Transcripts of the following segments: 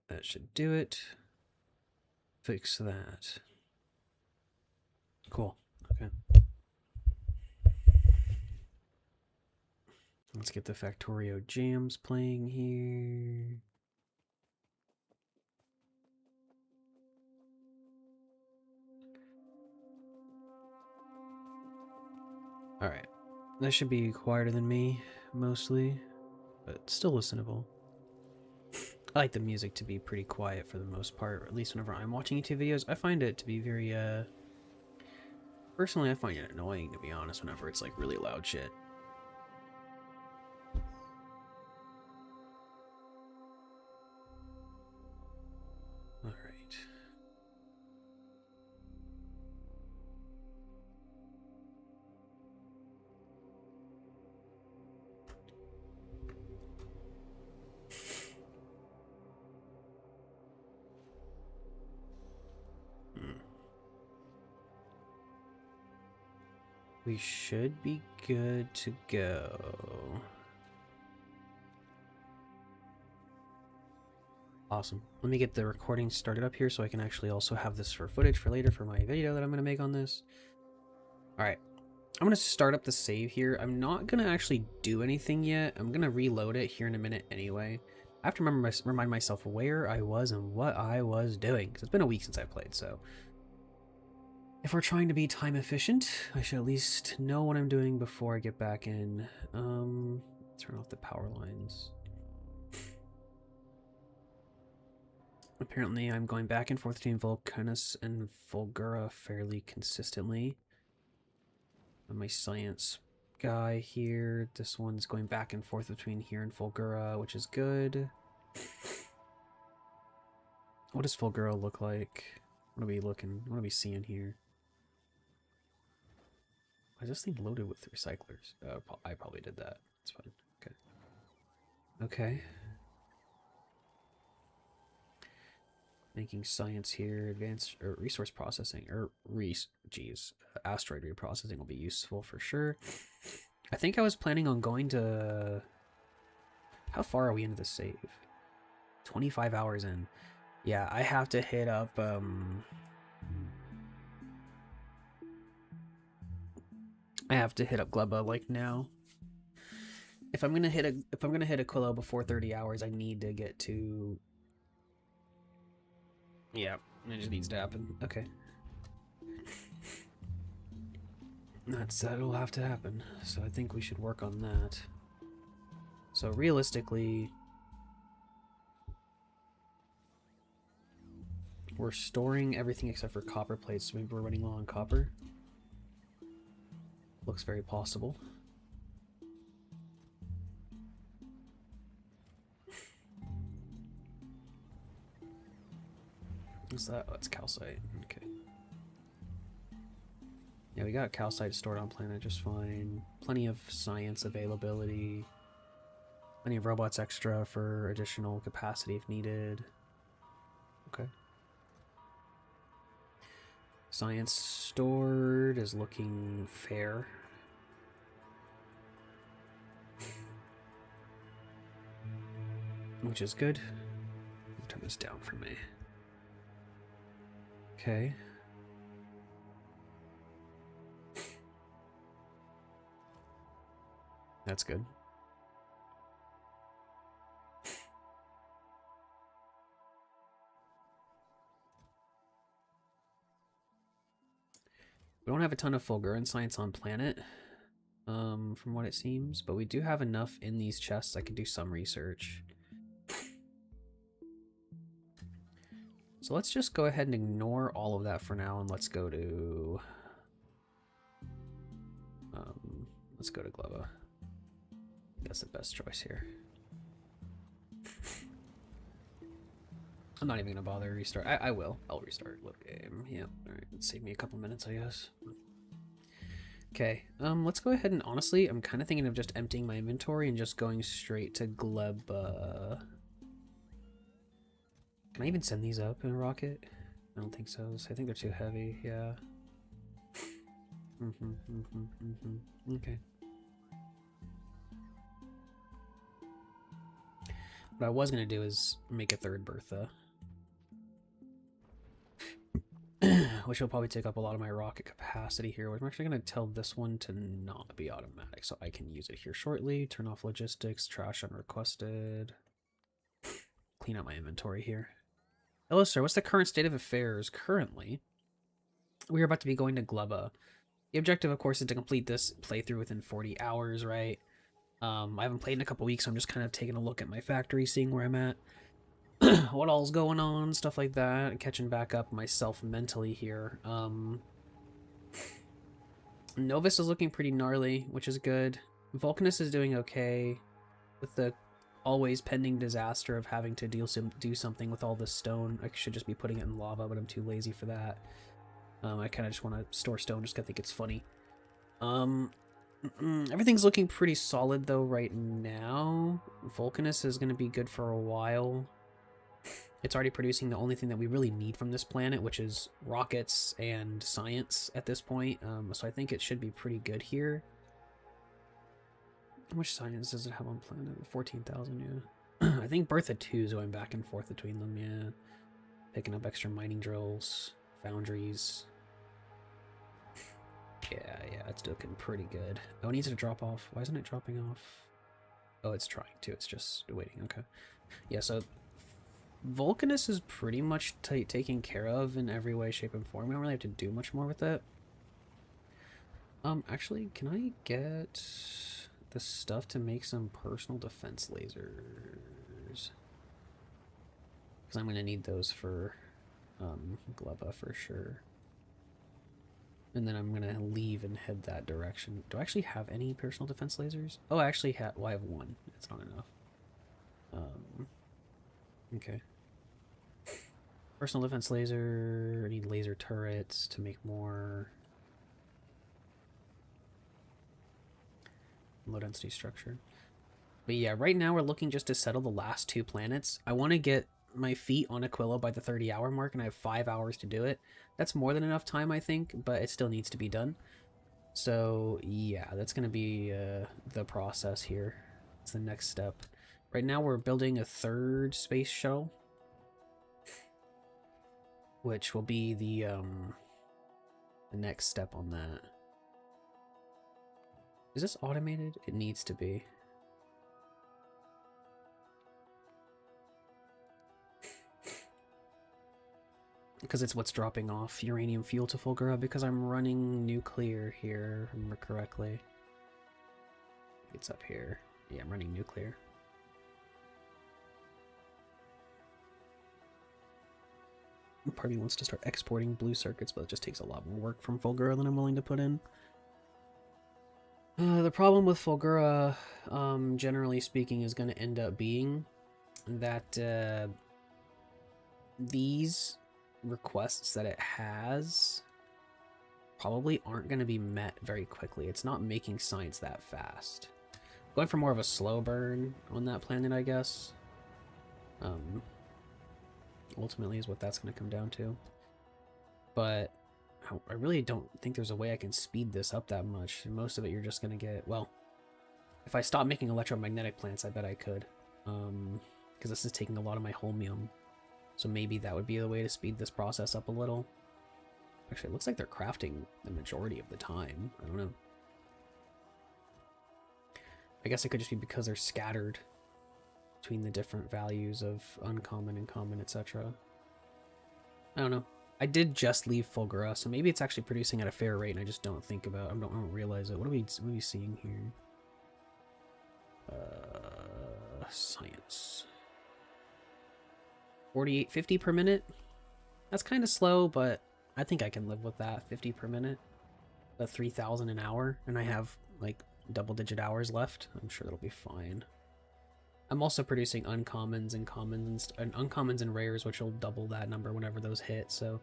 That should do it. Fix that. Cool. Okay. Let's get the Factorio jams playing here. Alright. That should be quieter than me, mostly, but still listenable. I like the music to be pretty quiet for the most part, or at least whenever I'm watching YouTube videos. I find it to be very, personally, I find it annoying, to be honest, whenever it's, like, really loud shit. Alright. We should be good to go. Awesome. Let me get the recording started up here so I can actually also have this for footage for later for my video that I'm going to make on this. Alright. I'm going to start up the save here. I'm not going to actually do anything yet. I'm going to reload it here in a minute anyway. I have to remind myself where I was and what I was doing, because it's been a week since I played, so... If we're trying to be time efficient, I should at least know what I'm doing before I get back in. Turn off the power lines. Apparently I'm going back and forth between Vulcanus and Fulgura fairly consistently. And my science guy here, this one's going back and forth between here and Fulgura, which is good. What does Fulgura look like? What are we seeing here? Why is this thing loaded with recyclers? I probably did that. It's fine. Okay. Okay. Making science here. Advanced resource processing. Asteroid reprocessing will be useful for sure. I think I was planning on going to... How far are we into the save? 25 hours in. Yeah, I have to hit up... I have to hit up Gleba like now. If I'm gonna hit Aquilo before 30 hours, I need to get to. Yeah, it just needs to happen. Okay. That'll have to happen. So I think we should work on that. So realistically, we're storing everything except for copper plates. So maybe we're running low on copper. Looks very possible. What's that? Oh, it's calcite. Okay. Yeah, we got calcite stored on planet just fine. Plenty of science availability. Plenty of robots extra for additional capacity if needed. Okay. Science stored is looking fair. Which is good. Turn this down for me. Okay. That's good. We don't have a ton of Fulguran science on planet, from what it seems, but we do have enough in these chests I could do some research. So let's just go ahead and ignore all of that for now, and let's go to... let's go to Gleba. That's the best choice here. I'm not even gonna bother to restart. I will. I'll restart. Load game. Yep. Alright, let's save me a couple minutes, I guess. Okay, let's go ahead and honestly, I'm kind of thinking of just emptying my inventory and just going straight to Gleba. Can I even send these up in a rocket? I don't think so. I think they're too heavy, yeah. Okay. What I was going to do is make a third Bertha. Which will probably take up a lot of my rocket capacity here. I'm actually going to tell this one to not be automatic, so I can use it here shortly. Turn off logistics, trash unrequested. Clean out my inventory here. Hello, sir. What's the current state of affairs? Currently, we are about to be going to Gleba. The objective, of course, is to complete this playthrough within 40 hours, right? I haven't played in a couple weeks, so I'm just kind of taking a look at my factory, seeing where I'm at. What all's going on, stuff like that, and catching back up myself mentally here. Novus is looking pretty gnarly, which is good. Vulcanus is doing okay, with the always pending disaster of having to do something with all this stone. I should just be putting it in lava, but I'm too lazy for that. I kind of just want to store stone just because I think it's funny. Everything's looking pretty solid though right now. Vulcanus is going to be good for a while. It's already producing the only thing that we really need from this planet, which is rockets and science at this point. So I think it should be pretty good here. How much science does it have on planet? 14,000, yeah. I think Bertha 2 is going back and forth between them, yeah. Picking up extra mining drills, foundries. Yeah, it's looking pretty good. Oh, it needs to drop off. Why isn't it dropping off? Oh, it's trying to. It's just waiting. Okay. Yeah, so Vulcanus is pretty much taken care of in every way, shape, and form. We don't really have to do much more with it. Actually, can I get the stuff to make some personal defense lasers? Because I'm going to need those for Gleba for sure. And then I'm going to leave and head that direction. Do I actually have any personal defense lasers? Oh, I actually have... Well, I have one. It's not enough. Okay. Personal defense laser. I need laser turrets to make more. Low density structure. But yeah, right now we're looking just to settle the last 2 planets. I want to get my feet on Aquila by the 30-hour mark, and I have 5 hours to do it. That's more than enough time, I think, but it still needs to be done. So yeah, that's going to be the process here. It's the next step. Right now we're building a 3rd space shuttle, which will be the next step on that. Is this automated? It needs to be. Because it's what's dropping off uranium fuel to Fulgura, because I'm running nuclear here, if I remember correctly. It's up here. Yeah, I'm running nuclear. Part of me wants to start exporting blue circuits, but it just takes a lot more work from Fulgura than I'm willing to put in. The problem with Fulgura, generally speaking, is going to end up being that these requests that it has probably aren't going to be met very quickly. It's not making science that fast. Going for more of a slow burn on that planet, I guess. Ultimately is what that's going to come down to. But I really don't think there's a way I can speed this up that much. Most of it you're just going to get... Well, if I stop making electromagnetic plants, I bet I could. Because this is taking a lot of my holmium. So maybe that would be the way to speed this process up a little. Actually, it looks like they're crafting the majority of the time. I don't know. I guess it could just be because they're scattered between the different values of uncommon and common, etc. I don't know. I did just leave Fulgura, so maybe it's actually producing at a fair rate and I just don't think about it. I don't realize it. What are we seeing here? Science. 50 per minute? That's kind of slow, but I think I can live with that. 50 per minute. 3,000 an hour, and I have like double-digit hours left. I'm sure it'll be fine. I'm also producing uncommons and commons and uncommons and rares, which will double that number whenever those hit, so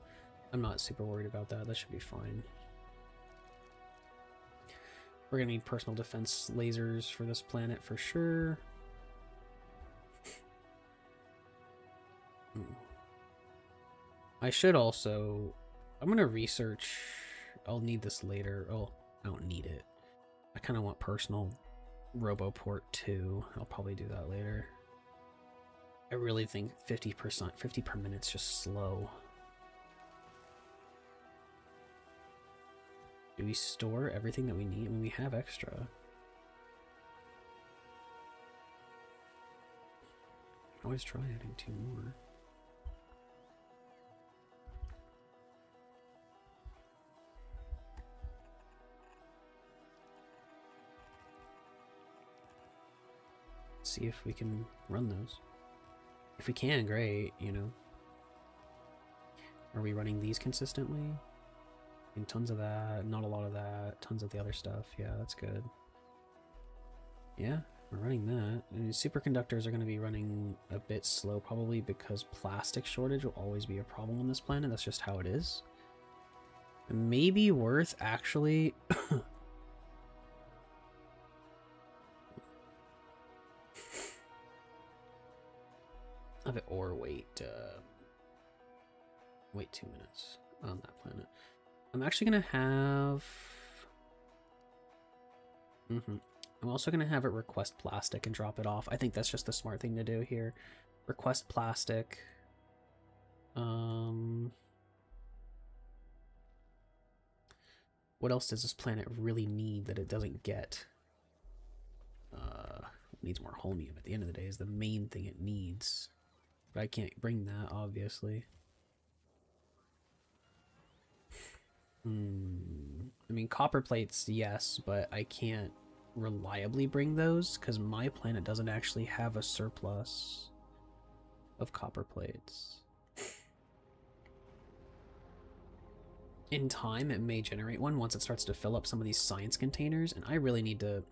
I'm not super worried about that. That should be fine. We're gonna need personal defense lasers for this planet for sure. I should also... I'm gonna research... I'll need this later. Oh, I don't need it. I kind of want personal Roboport 2. I'll probably do that later. I really think 50%, 50 per minute's just slow. Do we store everything that we need? I mean, we have extra. Always try adding 2 more. See if we can run those. If we can, great, you know. Are we running these consistently? And tons of that, not a lot of that, tons of the other stuff. Yeah, that's good. Yeah, we're running that. And superconductors are going to be running a bit slow, probably because plastic shortage will always be a problem on this planet. That's just how it is. It may be worth actually... of it, or wait 2 minutes on that planet. I'm actually gonna have I'm also gonna have it request plastic and drop it off. I think that's just the smart thing to do here. Request plastic. What else does this planet really need that it doesn't get? It needs more holmium at the end of the day is the main thing it needs. But I can't bring that, obviously. I mean, copper plates, yes, but I can't reliably bring those because my planet doesn't actually have a surplus of copper plates. In time, it may generate one once it starts to fill up some of these science containers, and I really need to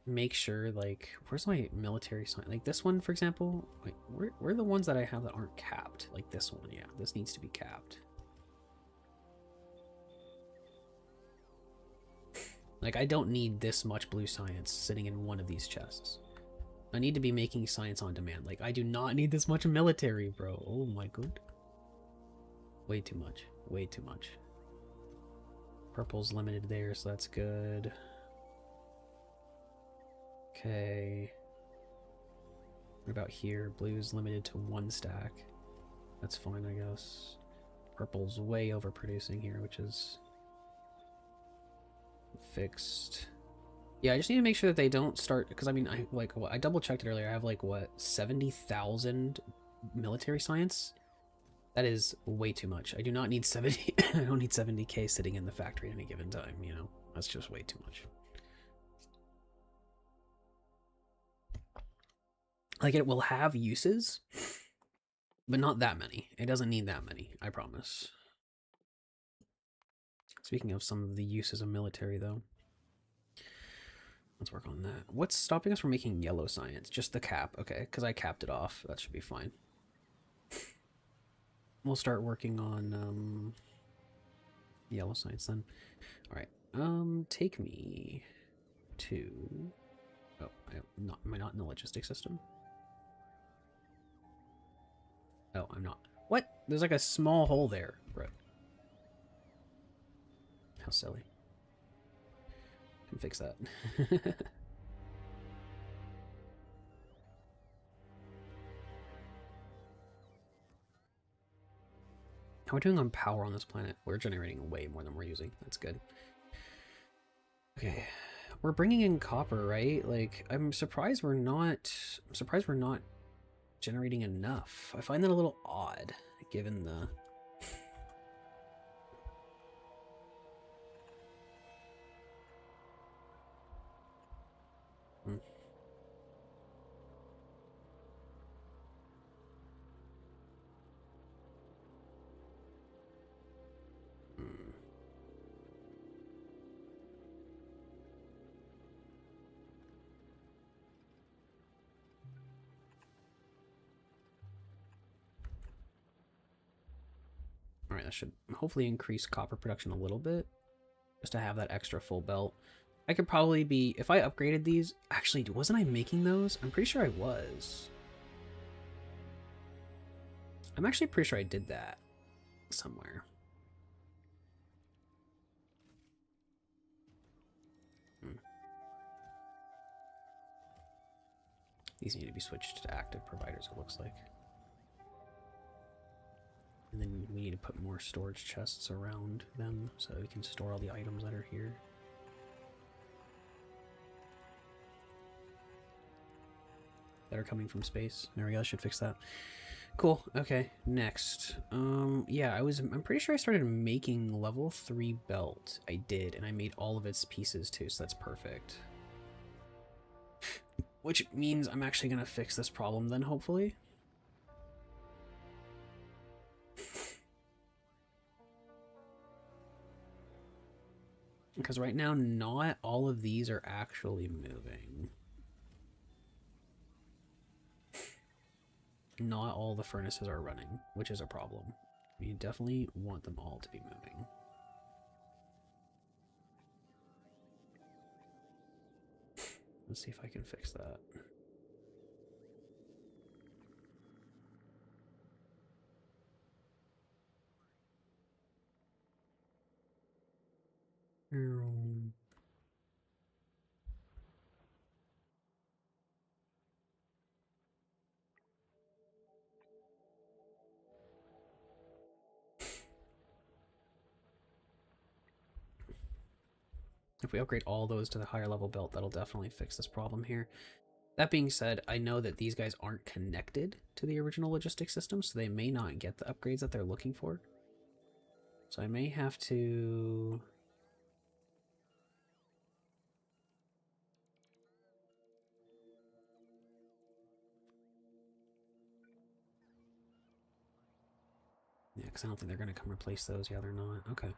make sure, like, where's my military science? Like this one, for example, like, where are the ones that I have that aren't capped? Like this one, yeah, this needs to be capped. Like, I don't need this much blue science sitting in one of these chests. I need to be making science on demand. Like, I do not need this much military, bro. Oh my god. Way too much. Way too much. Purple's limited there, so that's good. Okay. What about here? Blue's limited to 1 stack. That's fine, I guess. Purple's way overproducing here, which is fixed. Yeah, I just need to make sure that they don't start, because I mean, I double checked it earlier. I have like what, 70,000 military science. That is way too much. I do not need 70. I don't need 70k sitting in the factory at any given time. You know, that's just way too much. Like, it will have uses, but not that many. It doesn't need that many, I promise. Speaking of some of the uses of military, though, let's work on that. What's stopping us from making yellow science? Just the cap. Okay, because I capped it off. That should be fine. We'll start working on yellow science then. All right. Take me to. Oh, am I not in the logistics system? Oh, I'm not. What? There's like a small hole there, bro. How silly. Can fix that. How are we doing on power on this planet? We're generating way more than we're using. That's good. Okay. We're bringing in copper, right? Like, I'm surprised we're not generating enough. I find that a little odd, given the... Alright, that should hopefully increase copper production a little bit, just to have that extra full belt. I could probably be, if I upgraded these, actually, wasn't I making those? I'm pretty sure I was. I'm actually pretty sure I did that somewhere. These need to be switched to active providers, it looks like. And then we need to put more storage chests around them so that we can store all the items that are here. That are coming from space. There we go, I should fix that. Cool, okay, next. Yeah, I'm pretty sure I started making level 3 belt. I did, and I made all of its pieces too, so that's perfect. Which means I'm actually gonna fix this problem then, hopefully. Because right now, not all of these are actually moving. Not all the furnaces are running, which is a problem. You definitely want them all to be moving. Let's see if I can fix that. If we upgrade all those to the higher level belt, that'll definitely fix this problem here. That being said, I know that these guys aren't connected to the original logistics system, so they may not get the upgrades that they're looking for. So I may have to... Yeah, because I don't think they're going to come replace those. Yeah, they're not. Okay.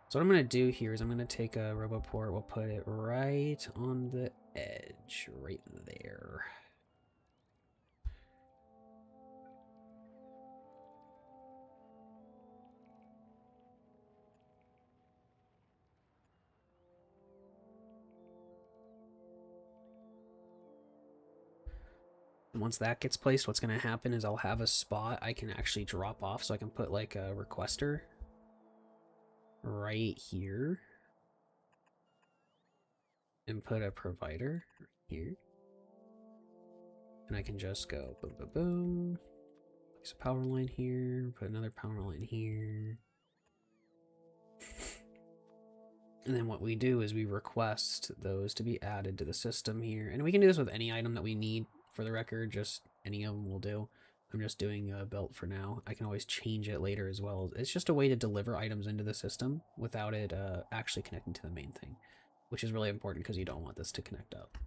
So what I'm going to do here is I'm going to take a RoboPort. We'll put it right on the edge, right there. And once that gets placed, what's going to happen is I'll have a spot I can actually drop off, so I can put like a requester right here and put a provider right here. And I can just go boom, boom, boom. Place a power line here, put another power line here. And then what we do is we request those to be added to the system here. And we can do this with any item that we need, for the record, just any of them will do. I'm just doing a belt for now. I can always change it later as well. It's just a way to deliver items into the system without it actually connecting to the main thing, which is really important because you don't want this to connect up.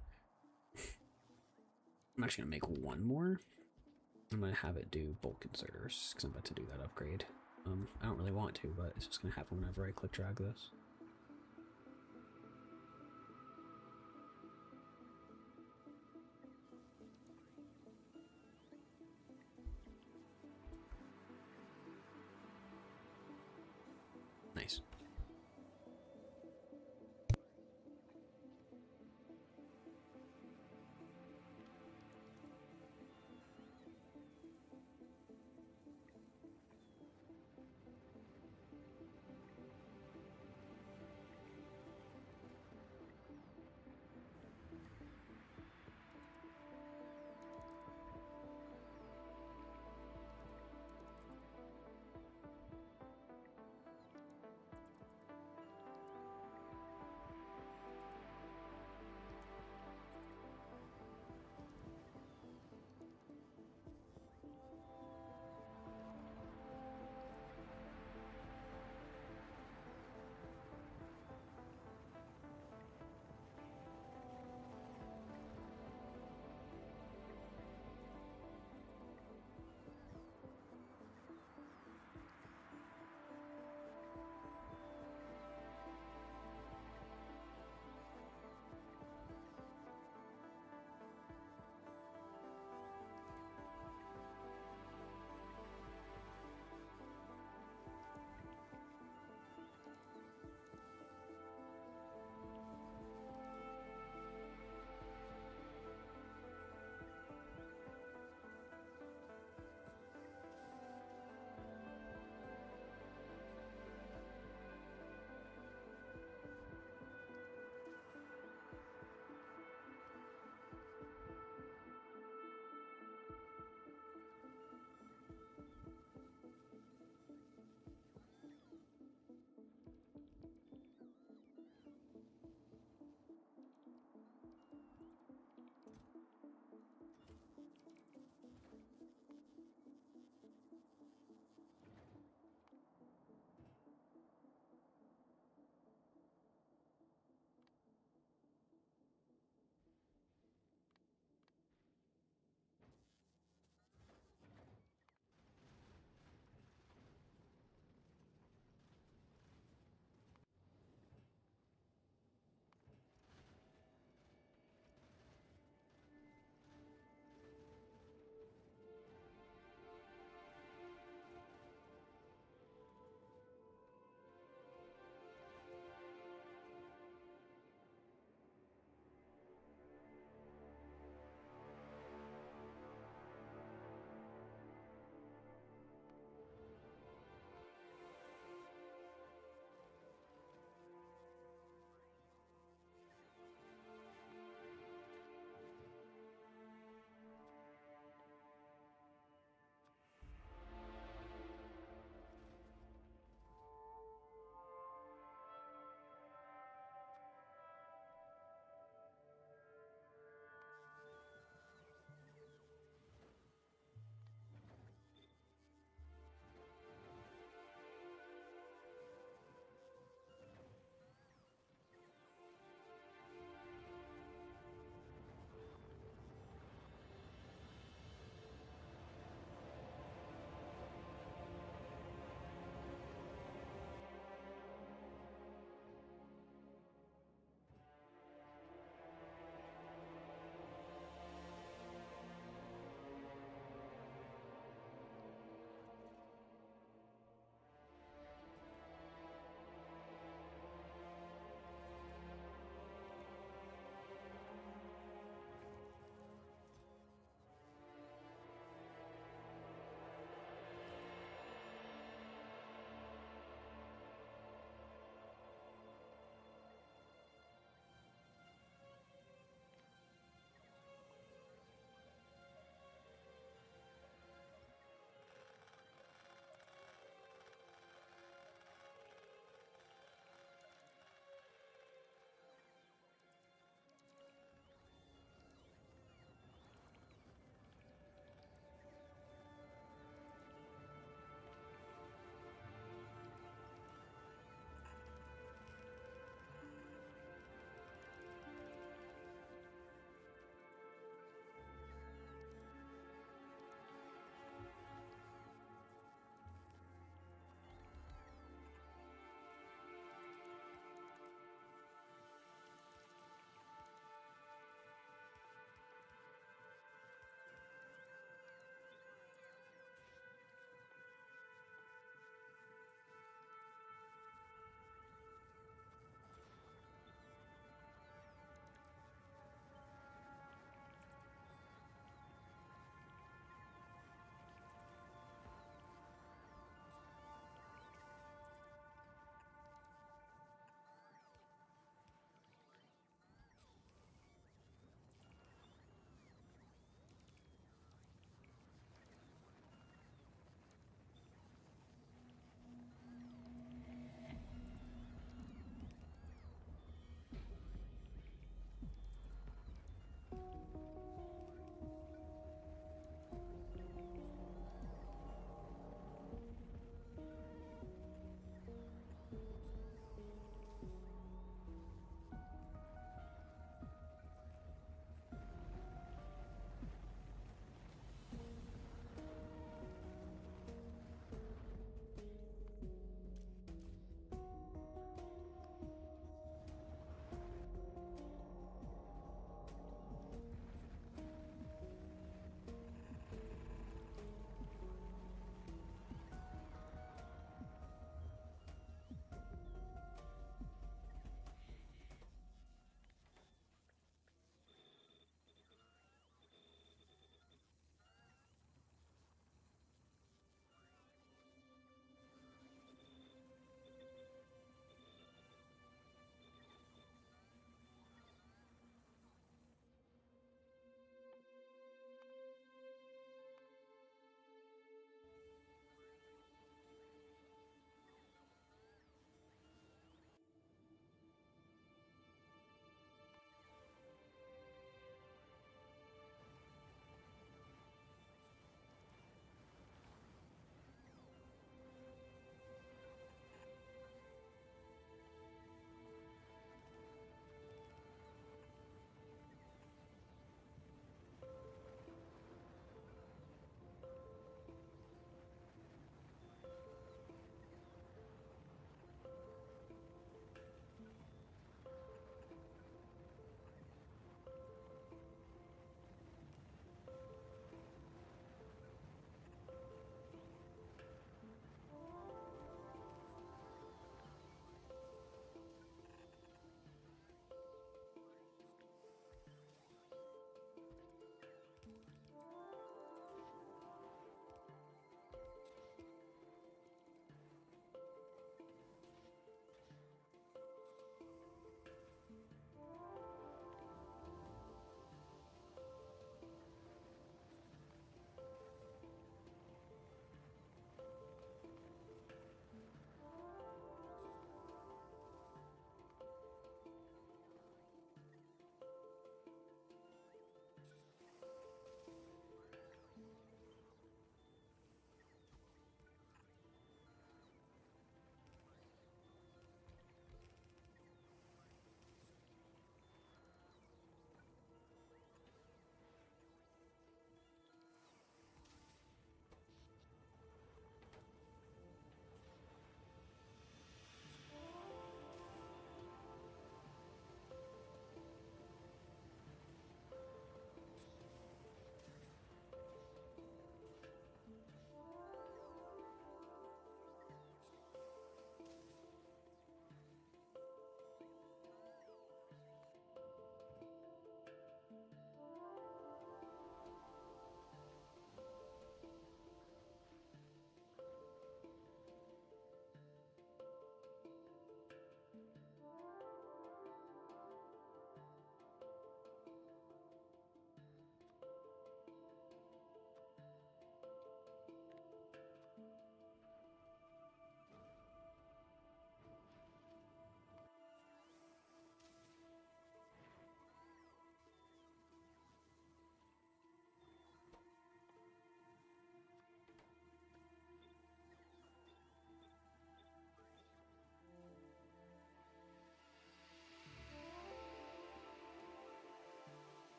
I'm actually going to make one more. I'm going to have it do bulk inserters because I'm about to do that upgrade. I don't really want to, but it's just going to happen whenever I click drag this. Nice.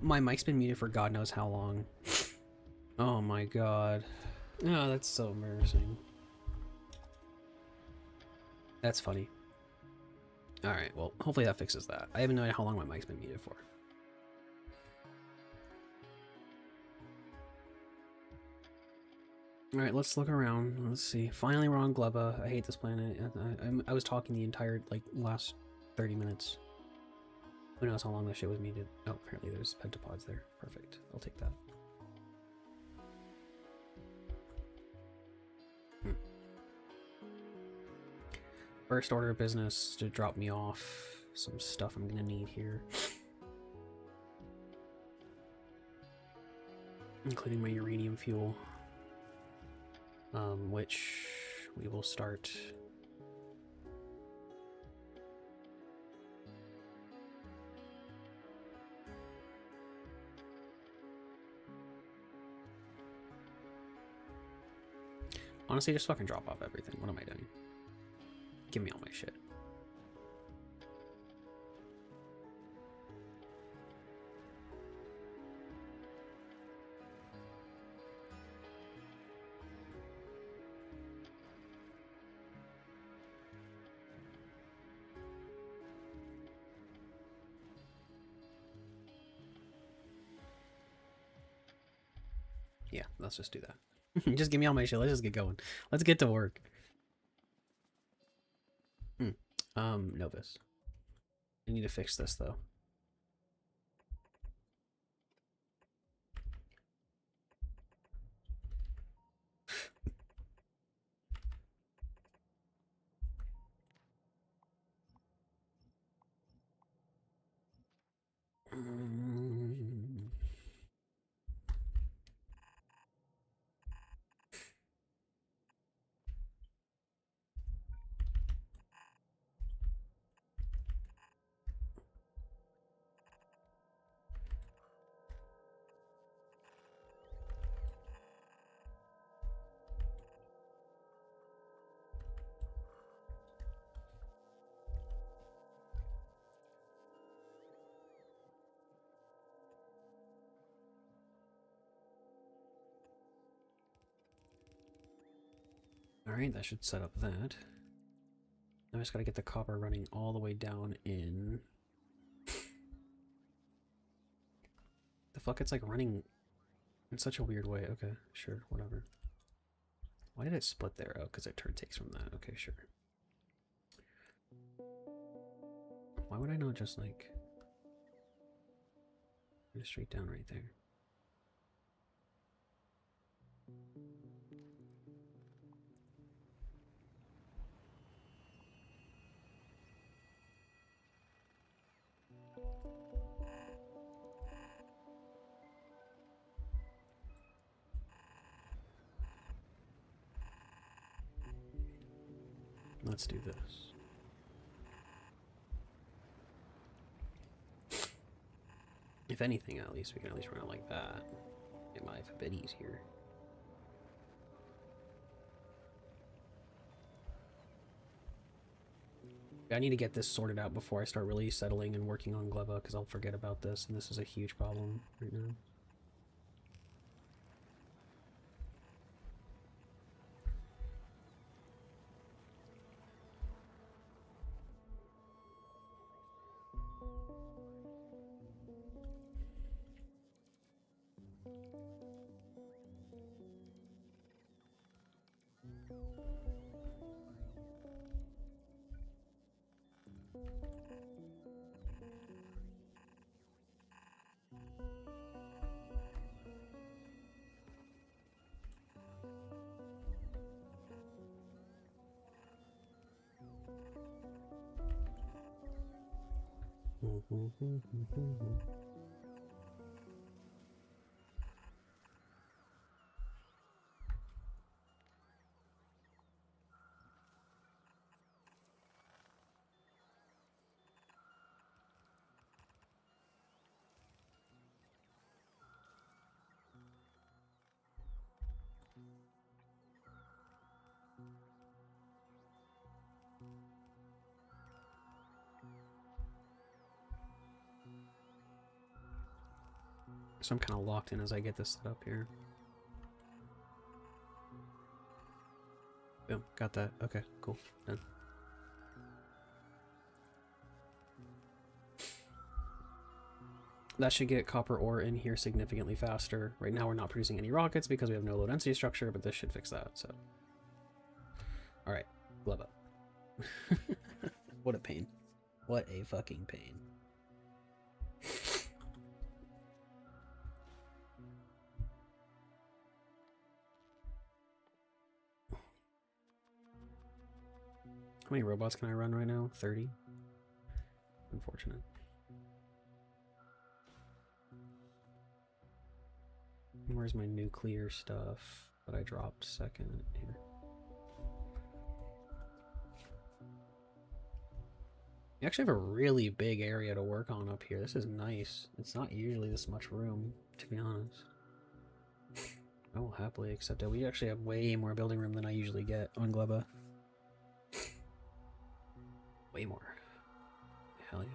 My mic's been muted for God knows how long. Oh my god. Oh, that's so embarrassing. That's funny. Alright, well, hopefully that fixes that. I have no idea how long my mic's been muted for. Alright, let's look around. Let's see. Finally, we're on Gleba. I hate this planet. I was talking the entire, like, last 30 minutes. Who knows how long that shit was muted. Oh, apparently there's pentapods there. Perfect. I'll take that. First order of business to drop me off some stuff I'm gonna need here. Including my uranium fuel. Which we will start. Honestly, just fucking drop off everything. What am I doing? Give me all my shit. Yeah, let's just do that. Just give me all my shit. Let's just get going. Let's get to work. Novus. I need to fix this though. Alright, that should set up that. I just gotta get the copper running all the way down in... The fuck, it's like running in such a weird way. Okay, sure, whatever. Why did it split there? Oh, because it turn takes from that. Okay, sure. Why would I not just like... Just straight down right there? Let's do this. If anything, at least we can at least run it like that. Make my life a bit easier. I need to get this sorted out before I start really settling and working on Gleba, because I'll forget about this, and this is a huge problem right now. So I'm kind of locked in as I get this set up here. Boom, got that. Okay, cool. Done. That should get copper ore in here significantly faster. Right now we're not producing any rockets because we have no low density structure, but this should fix that, so. Alright, glove up. What a pain. What a fucking pain. How many robots can I run right now? 30? Unfortunate. Where's my nuclear stuff that I dropped second here? You actually have a really big area to work on up here. This is nice. It's not usually this much room, to be honest. I will happily accept it. We actually have way more building room than I usually get on Gleba. Way more. Hell yeah.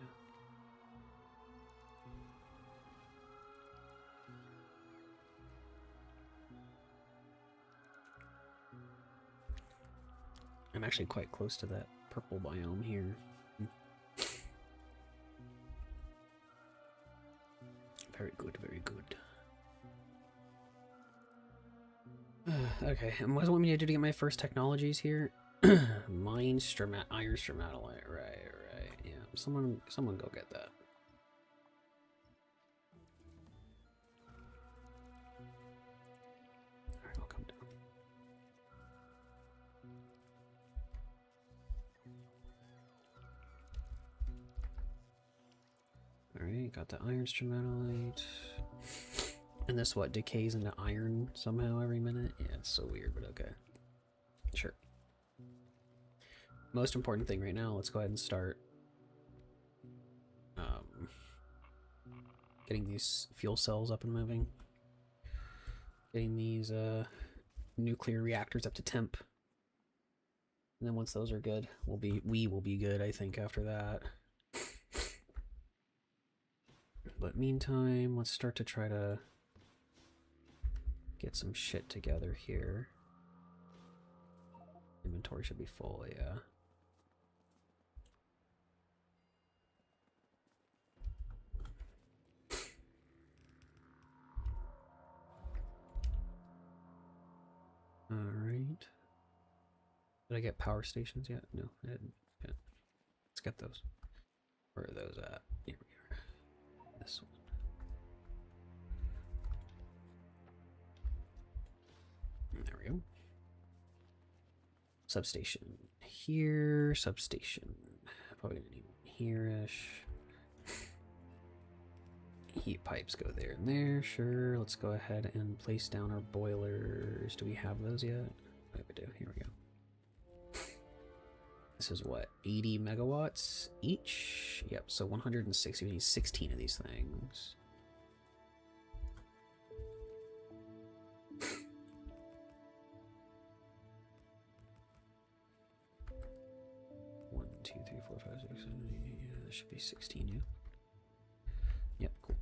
I'm actually quite close to that purple biome here. Very good, very good. Okay, and what does it want me to do to get my first technologies here? Iron stromatolite, right. Yeah, someone go get that. Alright, I'll come down. Alright, got the iron stromatolite. And this, what, decays into iron somehow every minute? Yeah, it's so weird, but okay. Sure. Most important thing right now, let's go ahead and start getting these fuel cells up and moving. Getting these nuclear reactors up to temp. And then once those are good, we will be good, I think, after that. But meantime, let's start to try to get some shit together here. Inventory should be full, yeah. Alright. Did I get power stations yet? No, I didn't. Yeah. Let's get those. Where are those at? Here we are. This one. There we go. Substation here. Substation. Probably gonna need one here-ish. Heat pipes go there and there. Sure. Let's go ahead and place down our boilers. Do we have those yet? I think we do. Here we go. This is what? 80 megawatts each? Yep, so 160. We need 16 of these things. One, two, three, four, five, six, seven, eight. Yeah, there should be 16, yeah. Yep, cool.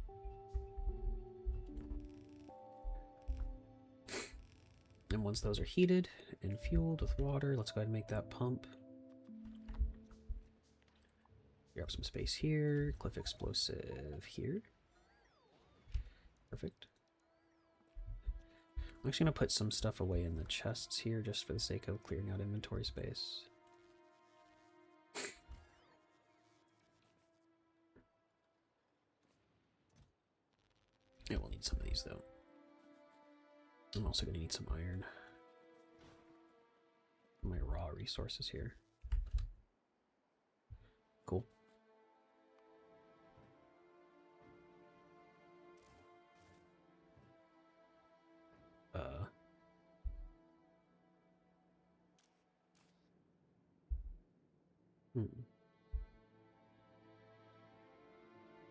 And once those are heated and fueled with water, let's go ahead and make that pump. Grab some space here. Cliff explosive here. Perfect. I'm actually going to put some stuff away in the chests here just for the sake of clearing out inventory space. Yeah, we'll need some of these though. I'm also going to need some iron. My raw resources here. Cool.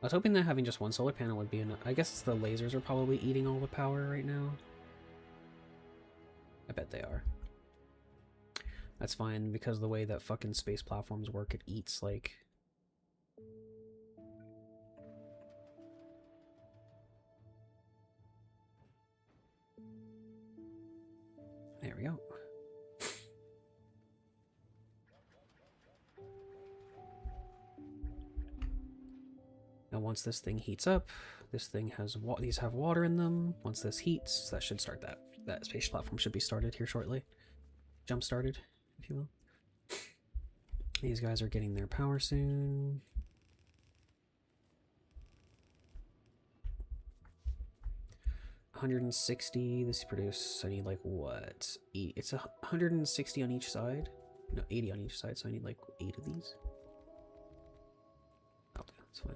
I was hoping that having just one solar panel would be enough. I guess the lasers are probably eating all the power right now. I bet they are. That's fine, because the way that fucking space platforms work, it eats, like... we go. Now once this thing heats up, this thing has these have water in them. Once this heats, that should start that space platform should be started here shortly. Jump started, if you will. These guys are getting their power soon. $160. This produce. I need like what? It's 160 on each side. No, 80 on each side. So I need like 8 of these. Okay, that's fine.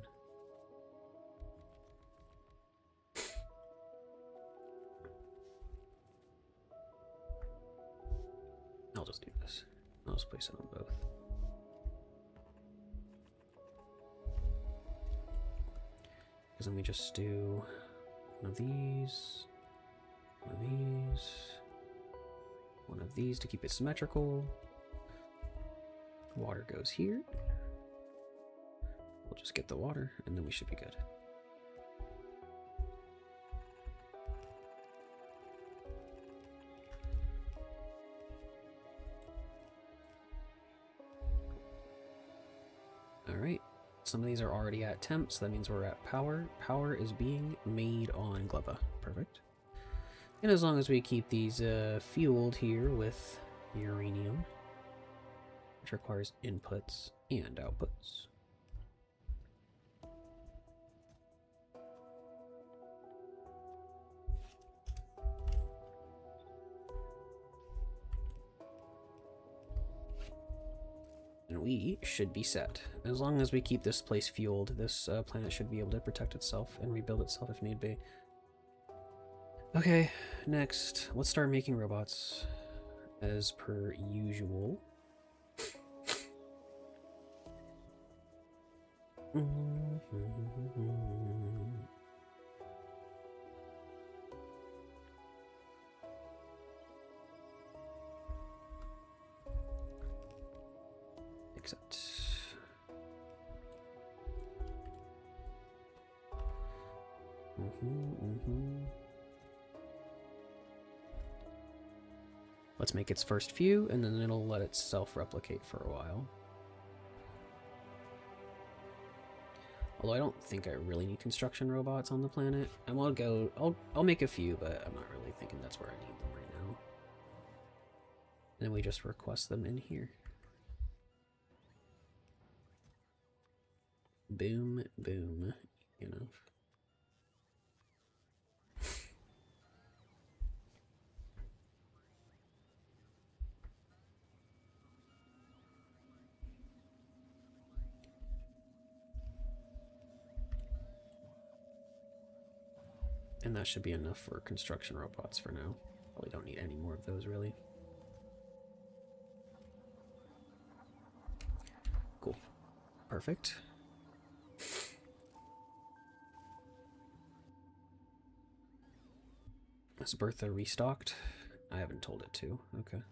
I'll just do this. I'll just place it on both. Because then we just do one of these, one of these, one of these to keep it symmetrical. Water goes here. We'll just get the water and then we should be good. Alright, some of these are already at temp, so that means we're at power. Power is being made on Gleba. Perfect. And as long as we keep these fueled here with uranium, which requires inputs and outputs. And we should be set. As long as we keep this place fueled, this planet should be able to protect itself and rebuild itself if need be. Okay, next, let's start making robots as per usual. Except let's make its first few, and then it'll let itself replicate for a while. Although I don't think I really need construction robots on the planet. I'll make a few, but I'm not really thinking that's where I need them right now. Then we just request them in here. Boom, boom, you know. And that should be enough for construction robots for now. Probably don't need any more of those, really. Cool. Perfect. Is Bertha restocked? I haven't told it to. Okay.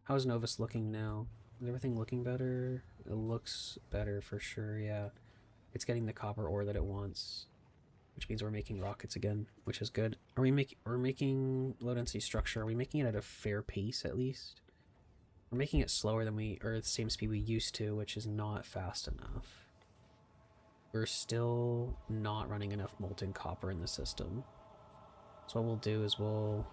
How's Novus looking now? Is everything looking better? It looks better for sure, yeah. It's getting the copper ore that it wants, which means we're making rockets again, which is good. We're making low density structure. Are we making it at a fair pace at least? We're making it slower than or the same speed we used to, which is not fast enough. We're still not running enough molten copper in the system. So what we'll do is we'll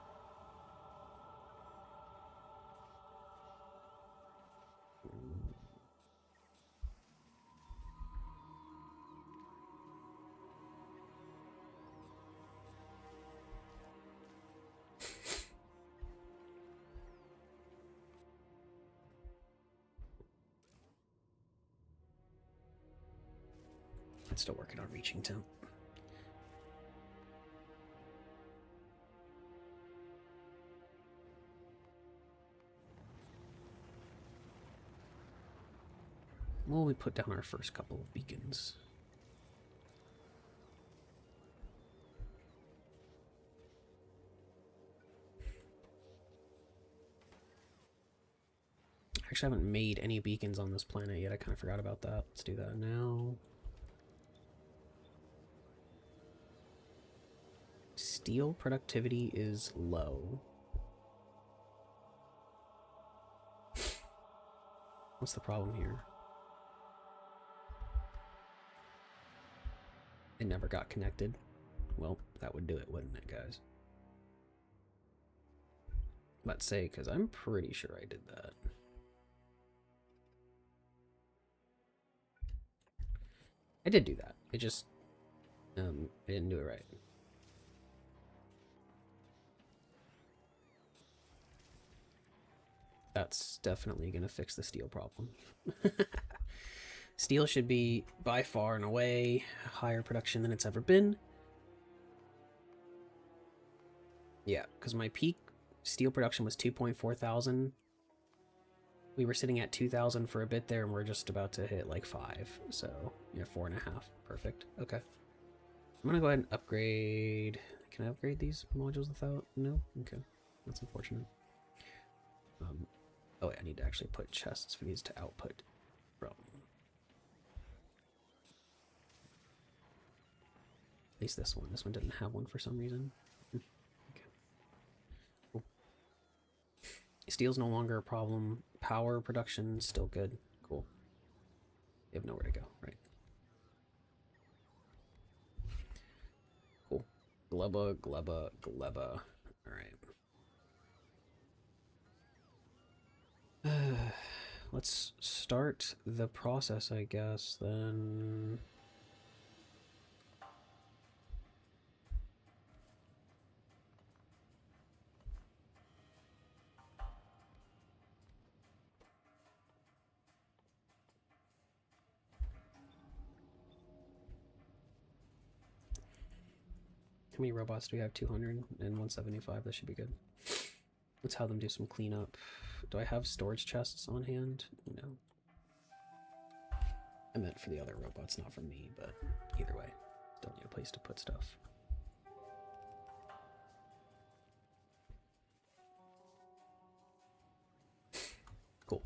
it's still working on reaching temp. Well, we put down our first couple of beacons. Actually, I haven't made any beacons on this planet yet. I kind of forgot about that. Let's do that now. Steel productivity is low. What's the problem here? It never got connected. Well, that would do it, wouldn't it, guys? Let's say, because I'm pretty sure I did that. I did do that. It just, I didn't do it right. That's definitely going to fix the steel problem. Steel should be by far and away higher production than it's ever been. Yeah, because my peak steel production was 2.4 thousand. We were sitting at 2,000 for a bit there, and we're just about to hit like 5. So, yeah, 4.5. Perfect. Okay. I'm going to go ahead and upgrade. Can I upgrade these modules without? No? Okay. That's unfortunate. Oh, wait, I need to actually put chests for these to output from. At least this one. This one didn't have one for some reason. Okay. Cool. Steel's no longer a problem. Power production still good. Cool. You have nowhere to go, right? Cool. Gleba, gleba, gleba. Alright. Let's start the process, I guess, then. How many robots do we have? 200 and 175. That should be good. Let's have them do some cleanup. Do I have storage chests on hand? No. I meant for the other robots, not for me, but either way, still need a place to put stuff. Cool.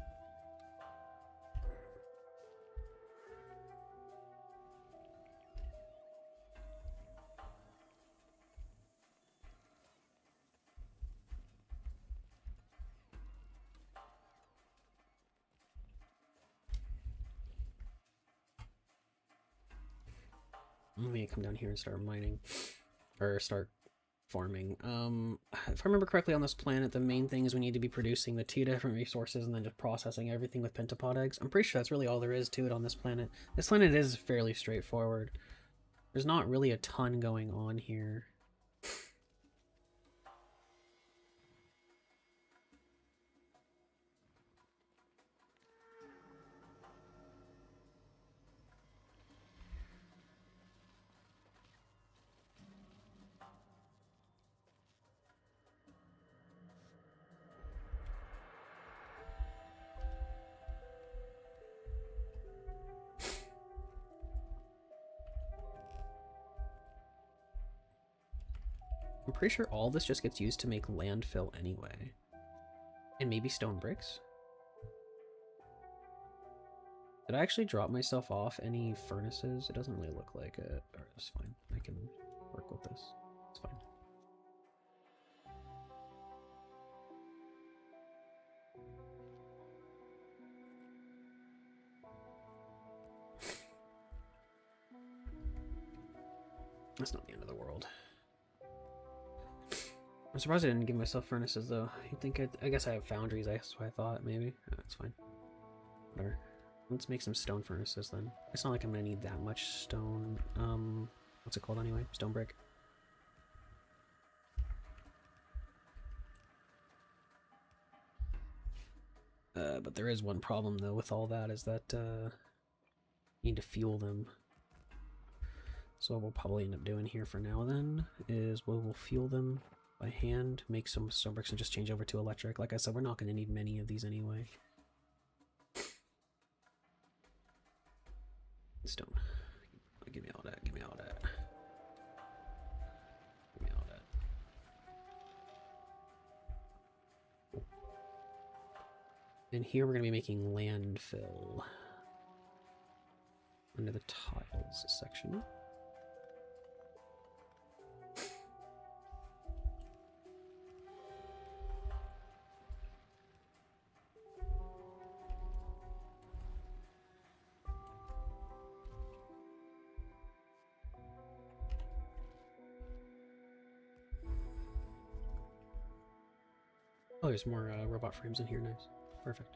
Let me come down here and start mining, or start farming. If I remember correctly on this planet, the main thing is we need to be producing the 2 different resources and then just processing everything with pentapod eggs. I'm pretty sure that's really all there is to it on this planet. This planet is fairly straightforward. There's not really a ton going on here. I'm pretty sure all this just gets used to make landfill anyway. And maybe stone bricks? Did I actually drop myself off any furnaces? It doesn't really look like it. Alright, that's fine. I can work with this. It's fine. That's not the end of the world. I'm surprised I didn't give myself furnaces, though. You'd think I guess I have foundries, that's what I thought, maybe. Oh, that's fine. Whatever. Let's make some stone furnaces, then. It's not like I'm gonna need that much stone. What's it called anyway? Stone brick. But there is one problem, though, with all that, is that, you need to fuel them. So what we'll probably end up doing here for now, then, is we'll fuel them by hand, make some stone bricks, and just change over to electric. Like I said, we're not going to need many of these anyway. Stone. Give me all that, give me all that. Give me all that. And here we're going to be making landfill under the tiles section. Oh, there's more robot frames in here. Nice. Perfect.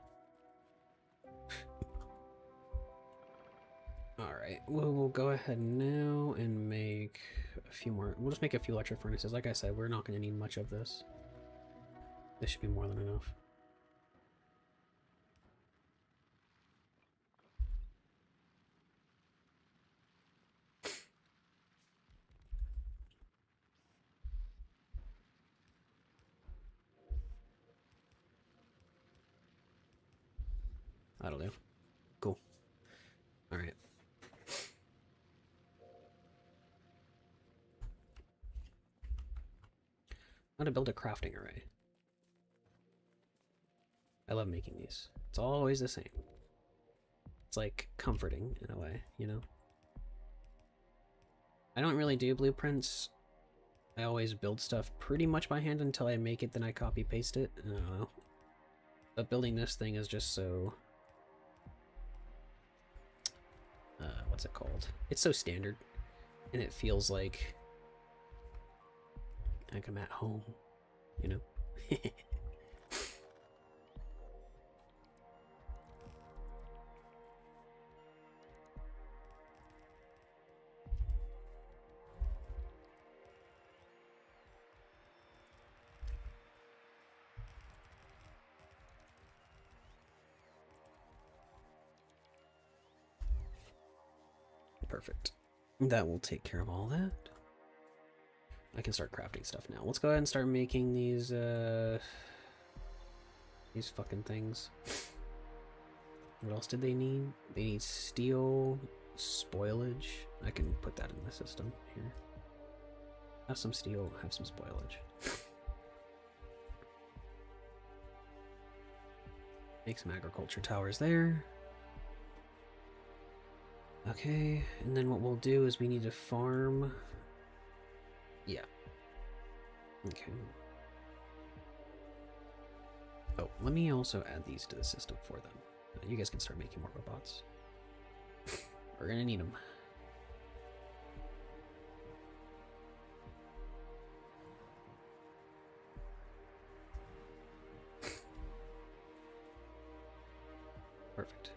Alright, we'll go ahead now and make a few more. We'll just make a few electric furnaces. Like I said, we're not going to need much of this. This should be more than enough. That'll do. Cool. Alright. How to build a crafting array. I love making these. It's always the same. It's like comforting in a way, you know? I don't really do blueprints. I always build stuff pretty much by hand until I make it, then I copy paste it. I don't know. But building this thing is just so... what's it called? It's so standard. And it feels like I'm at home, you know? Perfect. That will take care of all that. I can start crafting stuff now. Let's go ahead and start making these fucking things. What else did they need? They need steel, spoilage. I can put that in the system here. Have some steel, have some spoilage. Make some agriculture towers there. Okay, and then what we'll do is we need to farm. Yeah. Okay. Oh, let me also add these to the system for them. You guys can start making more robots. We're gonna need them. Perfect.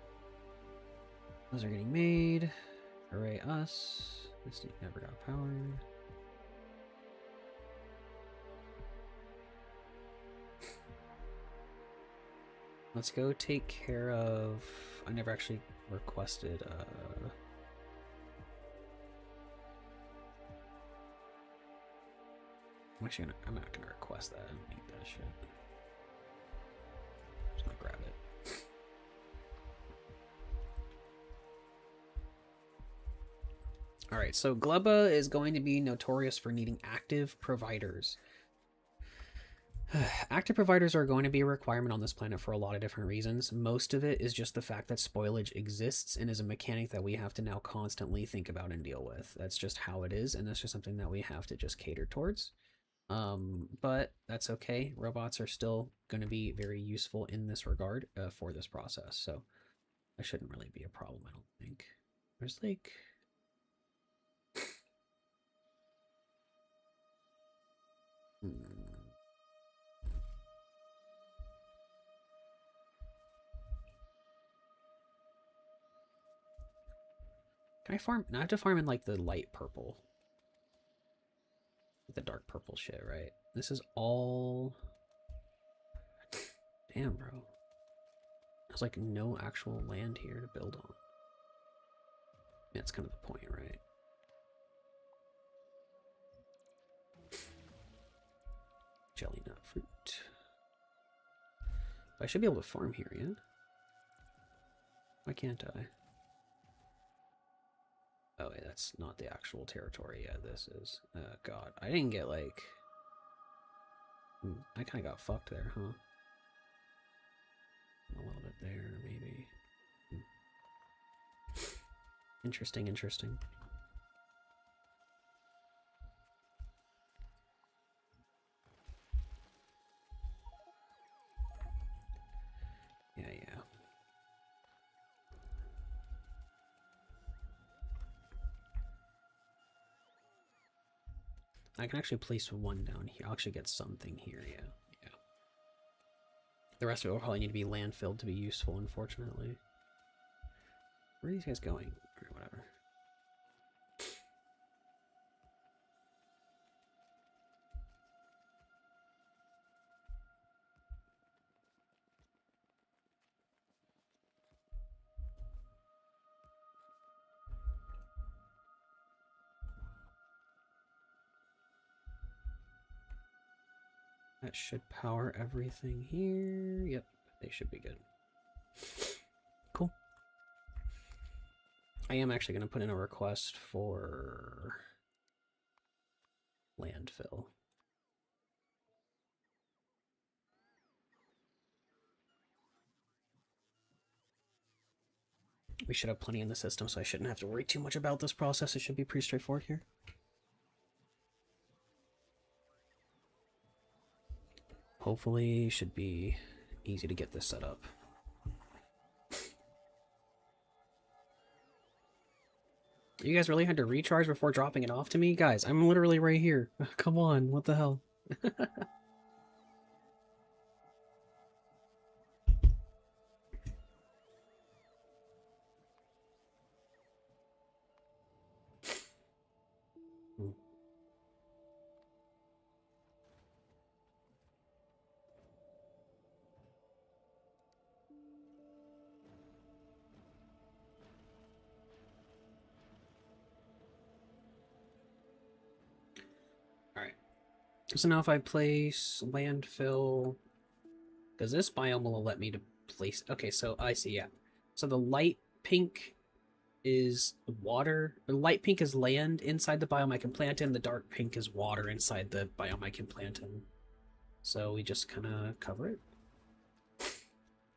Those are getting made. Array us. This never got powered. Let's go take care of... I never actually requested... I'm not gonna request that. I don't need that shit. I'm just gonna grab it. Alright, so Gleba is going to be notorious for needing active providers. Active providers are going to be a requirement on this planet for a lot of different reasons. Most of it is just the fact that spoilage exists and is a mechanic that we have to now constantly think about and deal with. That's just how it is, and that's just something that we have to just cater towards. But that's okay. Robots are still going to be very useful in this regard for this process, so that shouldn't really be a problem, I don't think. There's like... Can I farm? No, I have to farm in like the light purple. The dark purple shit, right? This is all... Damn, bro. There's like no actual land here to build on. That's kind of the point, right? Jelly nut fruit. I should be able to farm here, yeah? Why can't I? Oh, wait, that's not the actual territory. Yeah, this is. God, I didn't get like... I kind of got fucked there, huh? A little bit there, maybe. Interesting, interesting. Yeah, yeah. I can actually place one down here. I'll actually get something here, yeah. The rest of it will probably need to be landfilled to be useful, unfortunately. Where are these guys going? Or whatever. That should power everything here. Yep, they should be good. Cool. I am actually going to put in a request for landfill. We should have plenty in the system, so I shouldn't have to worry too much about this process. It should be pretty straightforward here. Hopefully, should be easy to get this set up. You guys really had to recharge before dropping it off to me? Guys, I'm literally right here. Come on, what the hell? Alright. So now if I place landfill... Because this biome will let me to place... Okay, so I see, yeah. So the light pink is water. The light pink is land inside the biome I can plant in. The dark pink is water inside the biome I can plant in. So we just kind of cover it.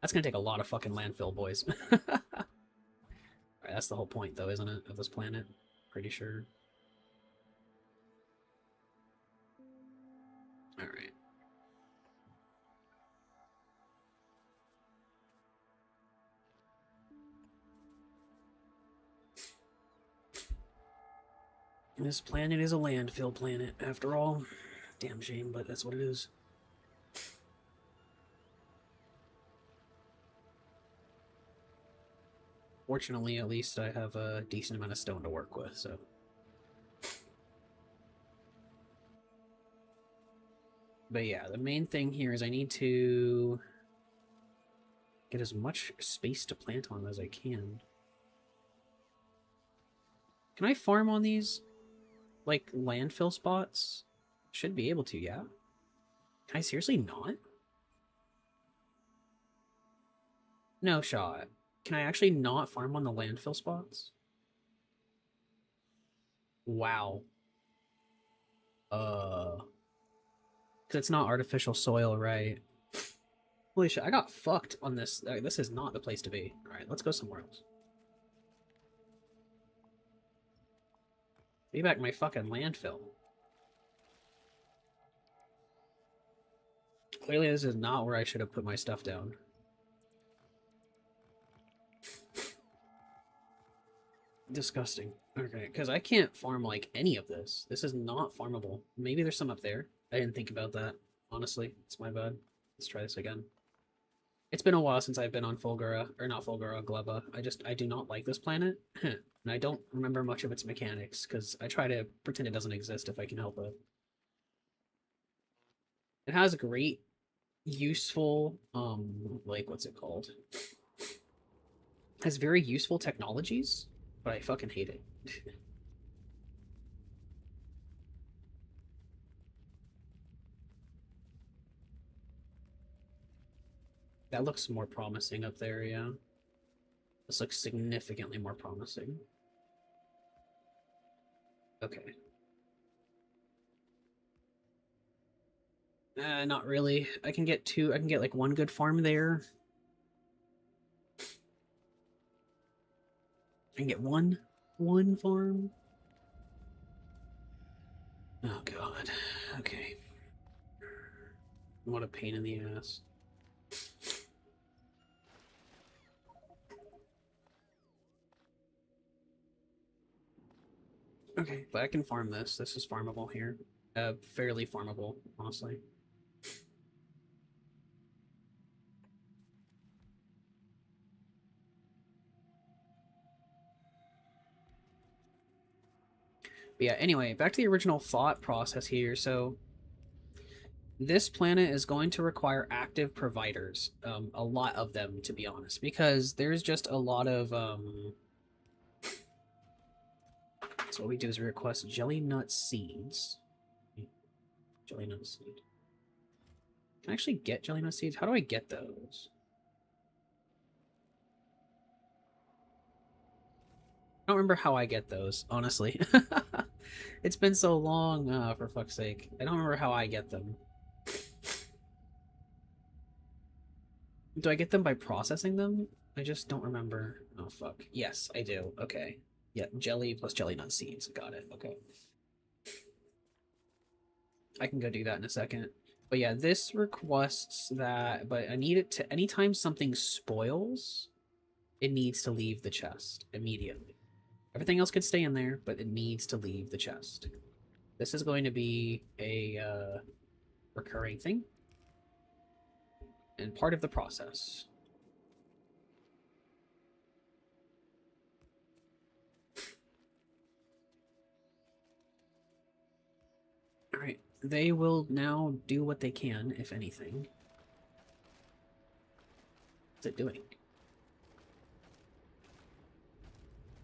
That's going to take a lot of fucking landfill, boys. Alright, that's the whole point, though, isn't it, of this planet? Pretty sure. Alright. This planet is a landfill planet, after all. Damn shame, but that's what it is. Fortunately, at least I have a decent amount of stone to work with, so... But yeah, the main thing here is I need to get as much space to plant on as I can. Can I farm on these, like, landfill spots? Should be able to, yeah? Can I seriously not? No shot. Can I actually not farm on the landfill spots? Wow. Because it's not artificial soil, right? Holy shit, I got fucked on this. This is not the place to be. Alright, let's go somewhere else. Be back my fucking landfill. Clearly this is not where I should have put my stuff down. Disgusting. Okay, because I can't farm, like, any of this. This is not farmable. Maybe there's some up there. I didn't think about that. Honestly, it's my bad. Let's try this again. It's been a while since I've been on Fulgura, or not Fulgura, Gleba. I do not like this planet, and I don't remember much of its mechanics, because I try to pretend it doesn't exist if I can help it. It has great, useful, like, what's it called? It has very useful technologies, but I fucking hate it. That looks more promising up there, yeah. This looks significantly more promising. Okay. Not really. I can get like one good farm there. I can get one farm. Oh god. Okay. What a pain in the ass. Okay, but I can farm this. This is farmable here. Fairly farmable, honestly. But yeah, anyway, back to the original thought process here. So this planet is going to require active providers, a lot of them, to be honest, because there's just a lot of so what we do is we request jelly nut seeds. Jelly nut seed. Can I actually get jelly nut seeds? How do I get those? I don't remember how I get those, honestly. It's been so long, for fuck's sake. I don't remember how I get them. Do I get them by processing them? I just don't remember. Oh, fuck. Yes, I do. Okay. Yeah, jelly plus jelly nut seeds. Got it. Okay. I can go do that in a second. But yeah, this requests that, but I need it to, anytime something spoils, it needs to leave the chest immediately. Everything else could stay in there, but it needs to leave the chest. This is going to be a recurring thing and part of the process. Alright, they will now do what they can, if anything. What's it doing?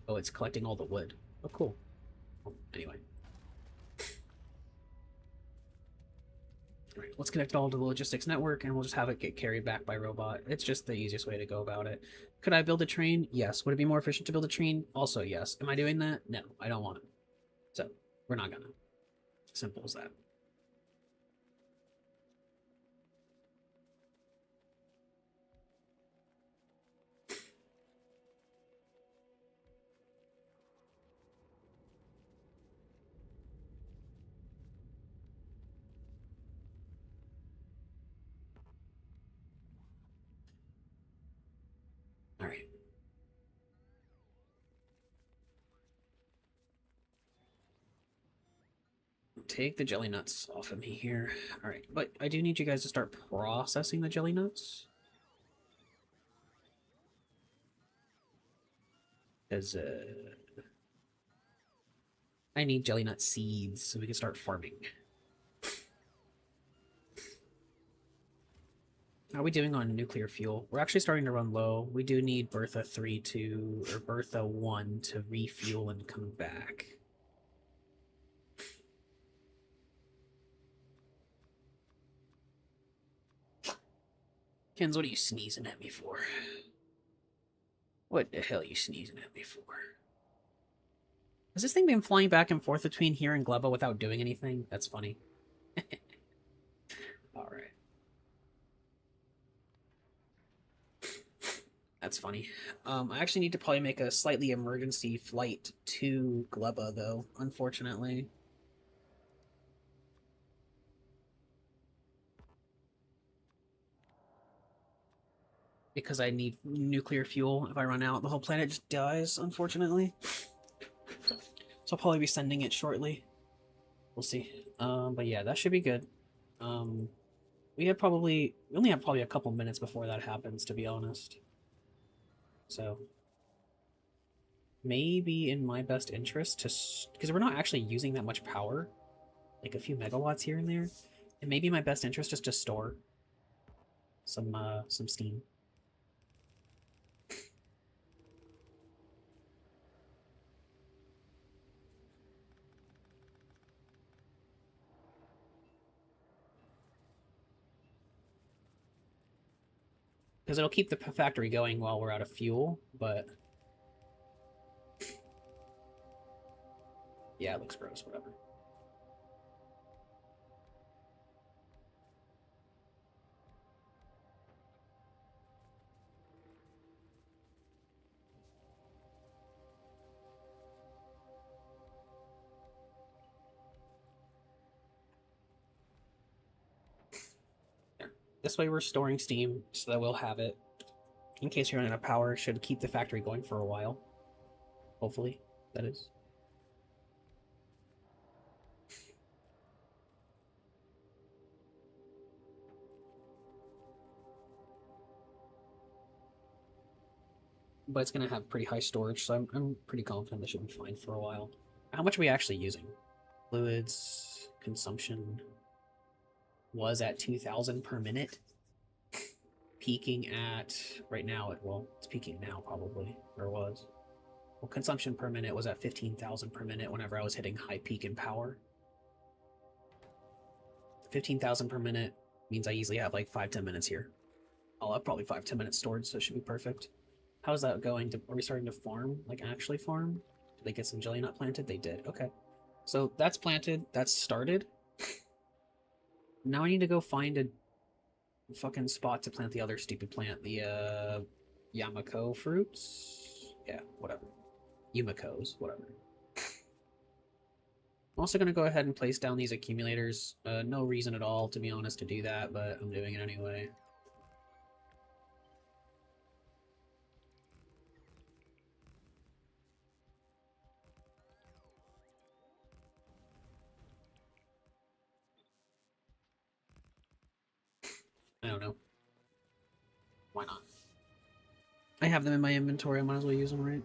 Oh, it's collecting all the wood. Oh, cool. Oh, anyway. Alright, let's connect it all to the logistics network, and we'll just have it get carried back by robot. It's just the easiest way to go about it. Could I build a train? Yes. Would it be more efficient to build a train? Also, yes. Am I doing that? No, I don't want to. So, we're not gonna. Simple as that. Alright. Take the jelly nuts off of me here. Alright, but I do need you guys to start processing the jelly nuts. Because, I need jelly nut seeds so we can start farming. How are we doing on nuclear fuel? We're actually starting to run low. We do need Bertha 3 to, or Bertha 1 to refuel and come back. Kens, what are you sneezing at me for? What the hell are you sneezing at me for? Has this thing been flying back and forth between here and Gleba without doing anything? That's funny. Alright. That's funny. I actually need to probably make a slightly emergency flight to Gleba, though, unfortunately. Because I need nuclear fuel. If I run out, the whole planet just dies, unfortunately. So I'll probably be sending it shortly. We'll see. But yeah, that should be good. We only have probably a couple minutes before that happens, to be honest. So maybe in my best interest to, because we're not actually using that much power, like a few megawatts here and there, it may be my best interest just to store some steam. Because it'll keep the factory going while we're out of fuel, but yeah, it looks gross, whatever. There. This way we're storing steam so that we'll have it in case we run out of power. Should keep the factory going for a while. Hopefully, that is. But it's going to have pretty high storage, so I'm pretty confident this should be fine for a while. How much are we actually using? Fluids consumption was at 2,000 per minute. Peaking at, right now, it's peaking now probably, or was. Well, consumption per minute was at 15,000 per minute whenever I was hitting high peak in power. 15,000 per minute means I easily have like 5-10 minutes here. I'll have probably 5-10 minutes stored, so it should be perfect. How's that going? Are we starting to farm? Like actually farm? Did they get some jelly nut planted? They did. Okay. So that's planted. That's started. Now I need to go find a fucking spot to plant the other stupid plant. The Yamako fruits? Yeah, whatever. Yumikos, whatever. I'm also going to go ahead and place down these accumulators. No reason at all, to be honest, to do that, but I'm doing it anyway. I don't know. Why not? I have them in my inventory, I might as well use them, right?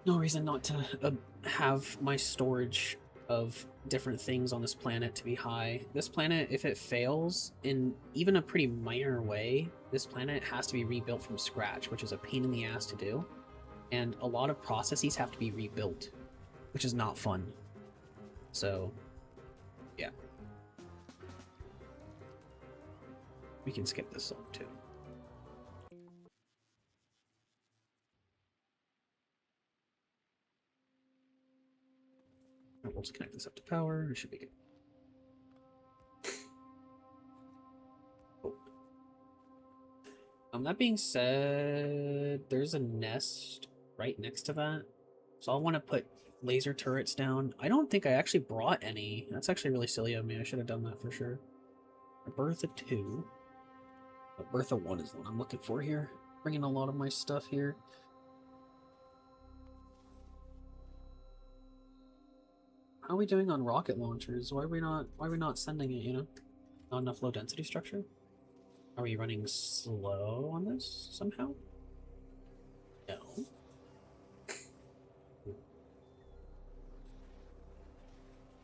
No reason not to have my storage of different things on this planet to be high. This planet, if it fails in even a pretty minor way, this planet has to be rebuilt from scratch, which is a pain in the ass to do. And a lot of processes have to be rebuilt, which is not fun. So, yeah. We can skip this song too. We'll just connect this up to power. It should be good. Oh. That being said, there's a nest right next to that. So I'll want to put laser turrets down. I don't think I actually brought any. That's actually really silly of me. I should have done that for sure. Bertha 2. But Bertha 1 is the one I'm looking for here. Bringing a lot of my stuff here. How are we doing on rocket launchers? Why are we not sending it, you know? Not enough low density structure? Are we running slow on this somehow? No.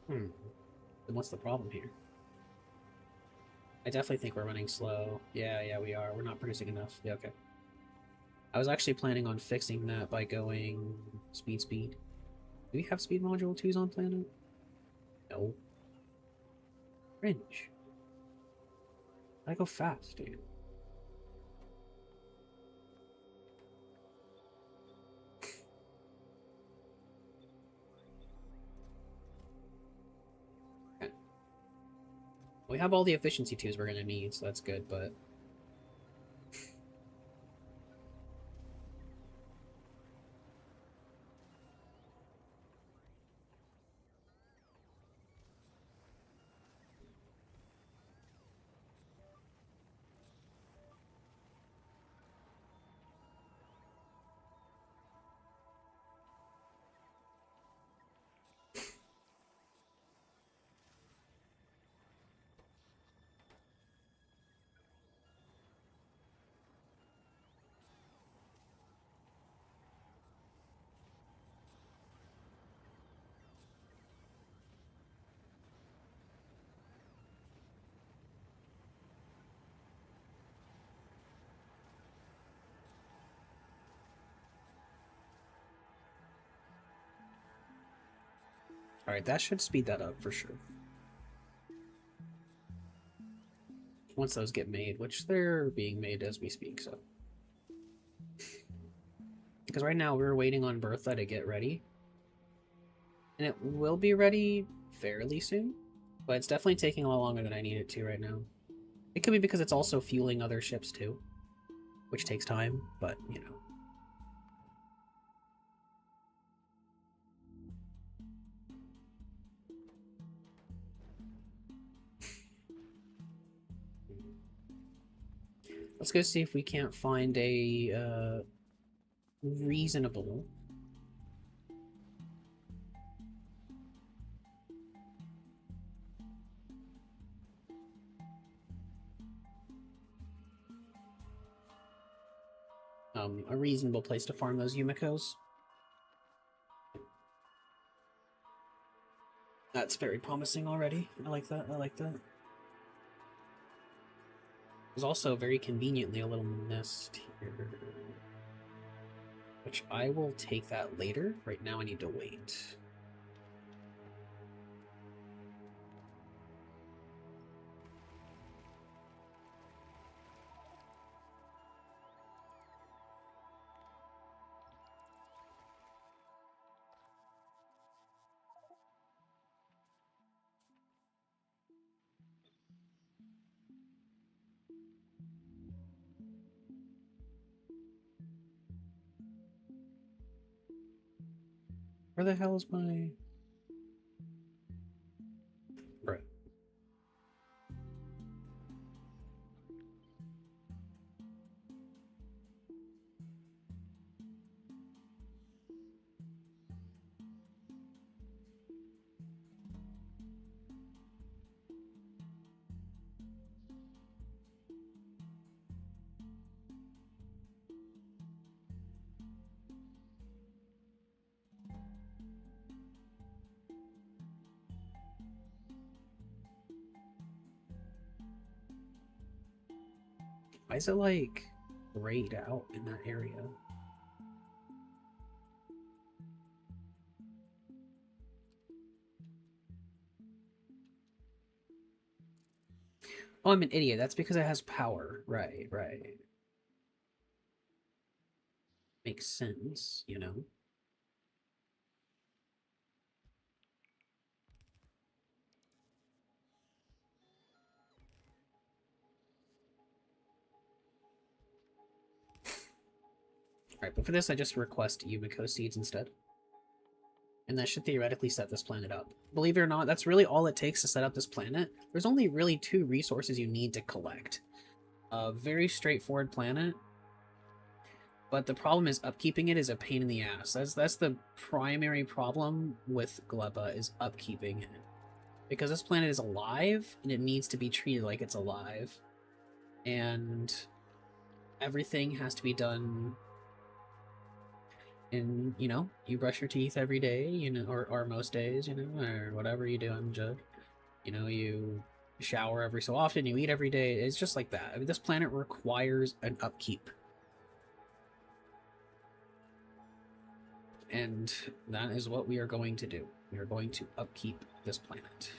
Then what's the problem here? I definitely think we're running slow. Yeah, we are. We're not producing enough. Yeah, okay. I was actually planning on fixing that by going speed. Do we have speed module 2s on planet? No. Cringe. I go fast, dude. Okay. We have all the efficiency 2s we're gonna need, so that's good, but... Alright, that should speed that up for sure. Once those get made, which they're being made as we speak, so. Because right now we're waiting on Bertha to get ready. And it will be ready fairly soon, but it's definitely taking a lot longer than I need it to right now. It could be because it's also fueling other ships too, which takes time, but you know. Let's go see if we can't find a reasonable a reasonable place to farm those Yumikos. That's very promising already. I like that. I like that. There's also very conveniently a little nest here, which I will take that later. Right now I need to wait. Where the hell is my... Right. Why is it like grayed out in that area? Oh, I'm an idiot. That's because it has power. Right, right. Makes sense, you know? Alright, but for this I just request Yumiko seeds instead. And that should theoretically set this planet up. Believe it or not, that's really all it takes to set up this planet. There's only really 2 resources you need to collect. A very straightforward planet, but the problem is upkeeping it is a pain in the ass. That's the primary problem with Gleba, is upkeeping it. Because this planet is alive, and it needs to be treated like it's alive. And everything has to be done in, you know, you brush your teeth every day, you know, or most days, you know, or whatever you do on Jud. You know, you shower every so often, you eat every day. It's just like that. I mean, this planet requires an upkeep. And that is what we are going to do. We are going to upkeep this planet.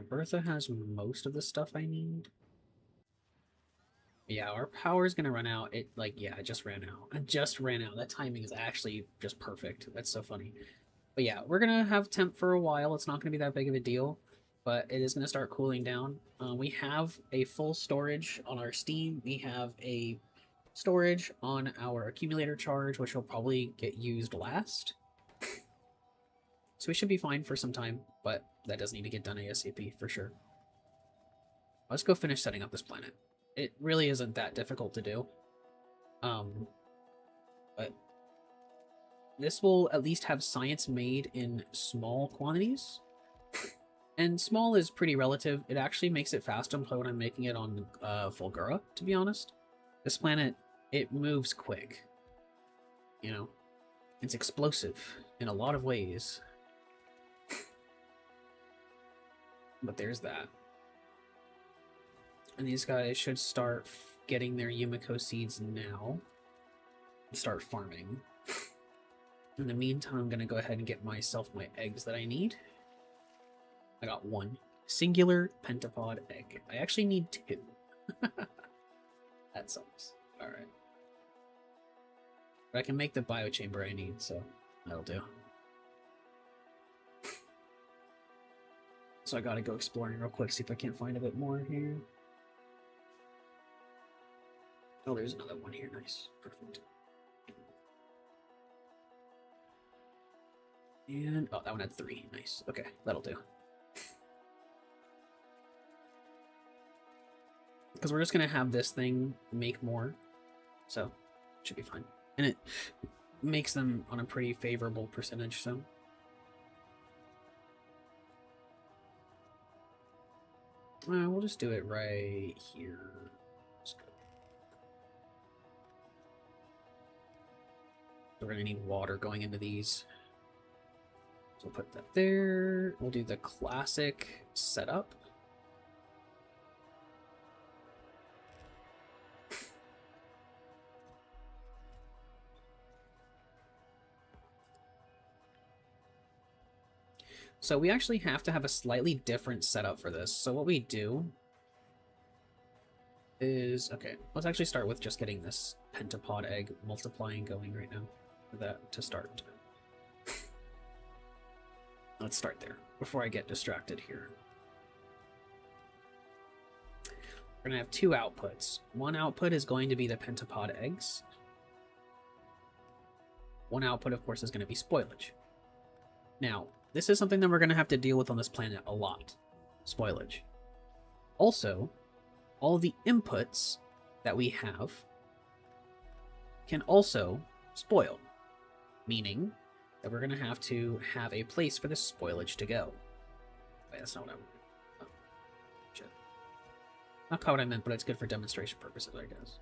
Bertha has most of the stuff I need. Yeah, our power is gonna run out. It, like, yeah, it just ran out. It just ran out. That timing is actually just perfect. That's so funny. But yeah, we're gonna have temp for a while. It's not gonna be that big of a deal, but it is gonna start cooling down. We have a full storage on our Steam. We have a storage on our accumulator charge, which will probably get used last. So we should be fine for some time, but that does need to get done ASAP for sure. Let's go finish setting up this planet. It really isn't that difficult to do. But this will at least have science made in small quantities. And small is pretty relative. It actually makes it faster when I'm making it on Fulgura, to be honest. This planet, it moves quick. You know? It's explosive in a lot of ways. But there's that. And these guys should start getting their Yumiko seeds now. And start farming. In the meantime, I'm going to go ahead and get myself my eggs that I need. I got 1. Singular pentapod egg. I actually need 2. That sucks. Alright. But I can make the biochamber I need, so that'll do. So I gotta go exploring real quick, see if I can't find a bit more here. Oh, there's another one here. Nice. Perfect. And, oh, that one had 3. Nice. Okay, that'll do. Because we're just going to have this thing make more. So, it should be fine. And it makes them on a pretty favorable percentage, so. We'll just do it right here. So we're going to need water going into these. So we'll put that there. We'll do the classic setup. So we actually have to have a slightly different setup for this. So what we do is, okay, let's actually start with just getting this pentapod egg multiplying going right now for that to start. Let's start there before I get distracted here. We're gonna have 2 outputs. One output is going to be the pentapod eggs. One output, of course, is going to be spoilage. Now, this is something that we're going to have to deal with on this planet a lot. Spoilage. Also, all the inputs that we have can also spoil. Meaning that we're going to have a place for the spoilage to go. Wait, that's not what I want. Oh, shit. Not quite what I meant, but it's good for demonstration purposes, I guess.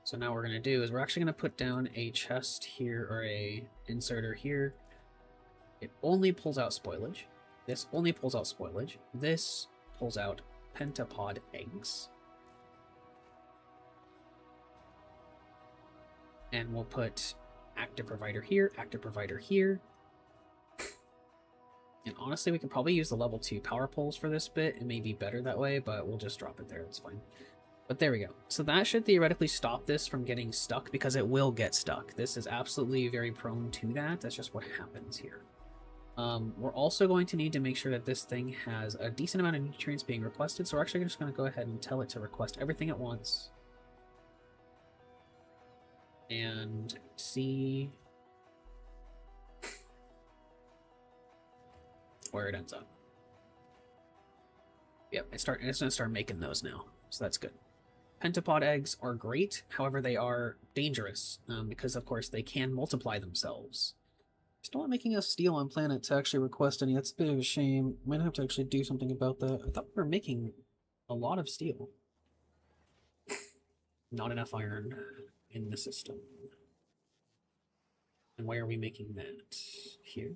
So now what we're going to do is we're actually going to put down a chest here, or a inserter here. It only pulls out spoilage. This only pulls out spoilage. This pulls out pentapod eggs. And we'll put active provider here, active provider here. And honestly, we could probably use the level 2 power poles for this bit. It may be better that way, but we'll just drop it there. It's fine. But there we go. So that should theoretically stop this from getting stuck, because it will get stuck. This is absolutely very prone to that. That's just what happens here. We're also going to need to make sure that this thing has a decent amount of nutrients being requested, so we're actually just going to go ahead and tell it to request everything at once. And see where it ends up. Yep, it's going to start making those now, so that's good. Pentapod eggs are great, however they are dangerous, because of course they can multiply themselves. Still not making us steel on planet to actually request any. That's a bit of a shame. Might have to actually do something about that. I thought we were making a lot of steel. Not enough iron in the system. And why are we making that? Here?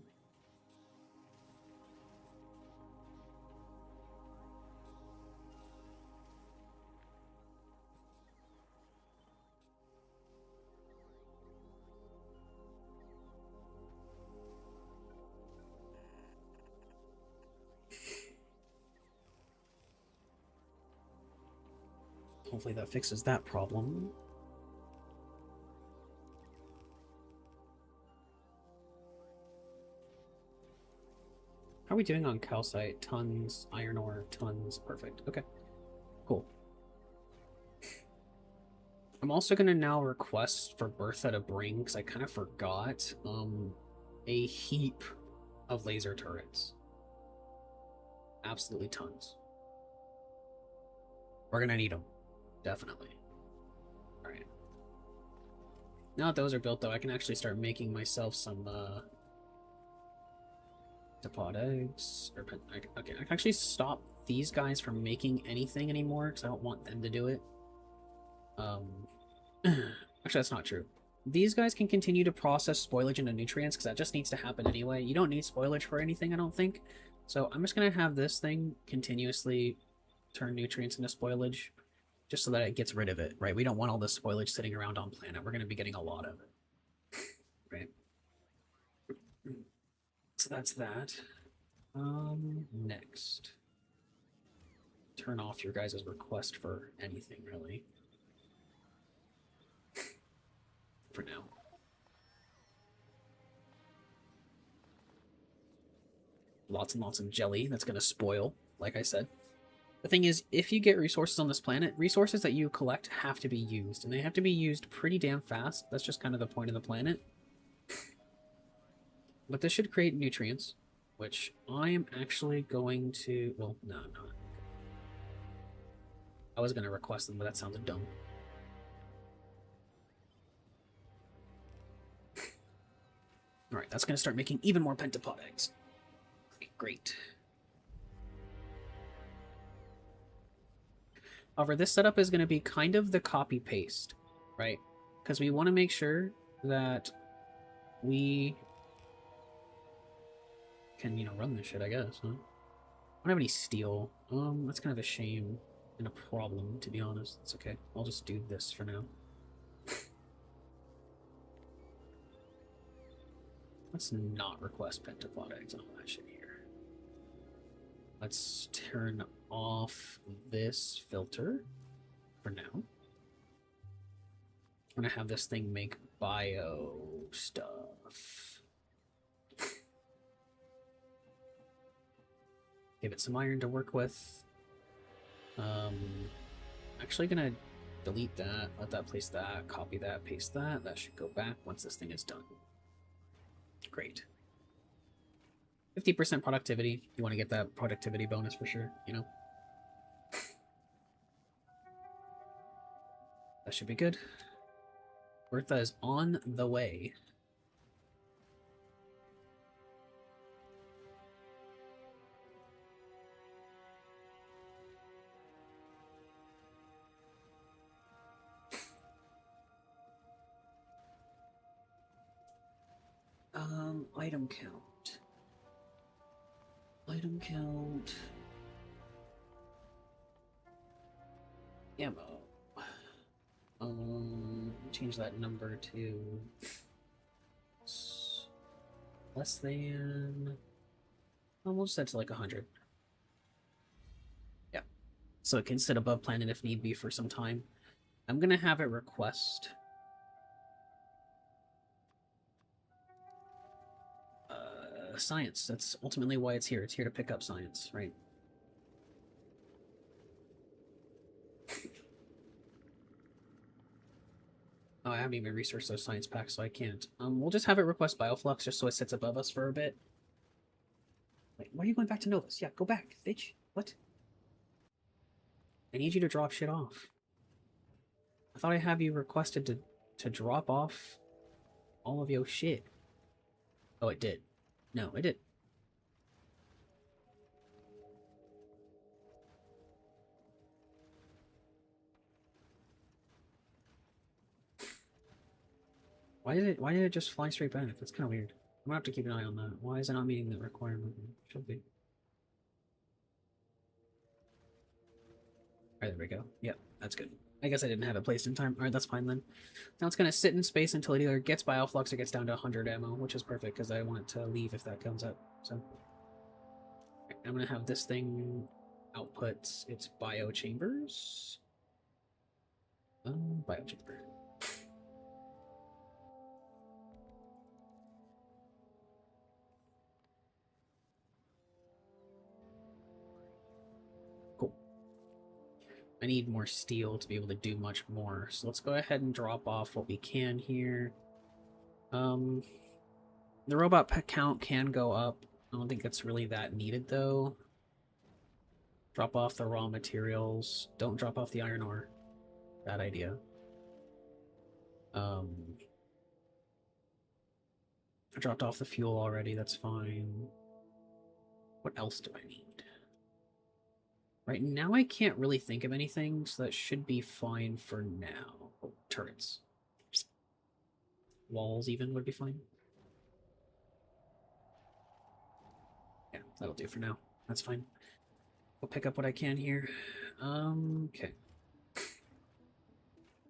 Hopefully that fixes that problem. How are we doing on calcite? Tons. Iron ore, tons. Perfect. Okay. Cool. I'm also going to now request for Bertha to bring, because I kind of forgot, a heap of laser turrets. Absolutely tons. We're going to need them. Definitely. Alright. Now that those are built, though, I can actually start making myself some, pentapod eggs. Okay, I can actually stop these guys from making anything anymore, because I don't want them to do it. Actually, that's not true. These guys can continue to process spoilage into nutrients, because that just needs to happen anyway. You don't need spoilage for anything, I don't think. So I'm just going to have this thing continuously turn nutrients into spoilage, just so that it gets rid of it, right? We don't want all this spoilage sitting around on planet. We're going to be getting a lot of it, right? So that's that. Next. Turn off your guys' request for anything, really. For now. Lots and lots of jelly that's going to spoil, like I said. The thing is, if you get resources on this planet, resources that you collect have to be used, and they have to be used pretty damn fast. That's just kind of the point of the planet. But this should create nutrients, which I am actually going to... Well, no, I'm not. I was going to request them, but that sounds dumb. Alright, that's going to start making even more pentapod eggs. Great. However, this setup is going to be kind of the copy-paste, right? Because we want to make sure that we can, you know, run this shit, I guess, huh? I don't have any steel. That's kind of a shame and a problem, to be honest. It's okay. I'll just do this for now. Let's not request pentapod eggs on that shit here. Let's turn off this filter for now. I'm gonna have this thing make bio stuff. Give it some iron to work with. Actually gonna delete that, let that place that, copy that, paste that. That should go back once this thing is done. Great. 50% productivity. You want to get that productivity bonus for sure, you know? That should be good. Bertha is on the way. Item count. Item count. Ammo. Change that number to less than. We'll set to like 100. Yeah. So it can sit above planet if need be for some time. I'm gonna have it request. Science. That's ultimately why it's here. It's here to pick up science, right? Oh, I haven't even researched those science packs, so I can't. We'll just have it request bioflux just so it sits above us for a bit. Wait, why are you going back to Novus? Yeah, go back, bitch. What? I need you to drop shit off. I thought I have you requested to drop off all of your shit. Oh, it did. No, it did. Why did it just fly straight back? That's kind of weird. I'm gonna have to keep an eye on that. Why is it not meeting the requirement? It should be. Alright, there we go. Yep, that's good. I guess I didn't have it placed in time. Alright, that's fine then. Now it's gonna sit in space until it either gets bioflux or gets down to 100 ammo, which is perfect because I want it to leave if that comes up. So I'm gonna have this thing output its bio chambers. Bio chamber. Cool. I need more steel to be able to do much more. So let's go ahead and drop off what we can here. The robot count can go up. I don't think it's really that needed though. Drop off the raw materials. Don't drop off the iron ore. Bad idea. I dropped off the fuel already, that's fine. What else do I need? Right now I can't really think of anything, so that should be fine for now. Oh, turrets. Walls even would be fine. Yeah, that'll do for now. That's fine. We'll pick up what I can here. Okay.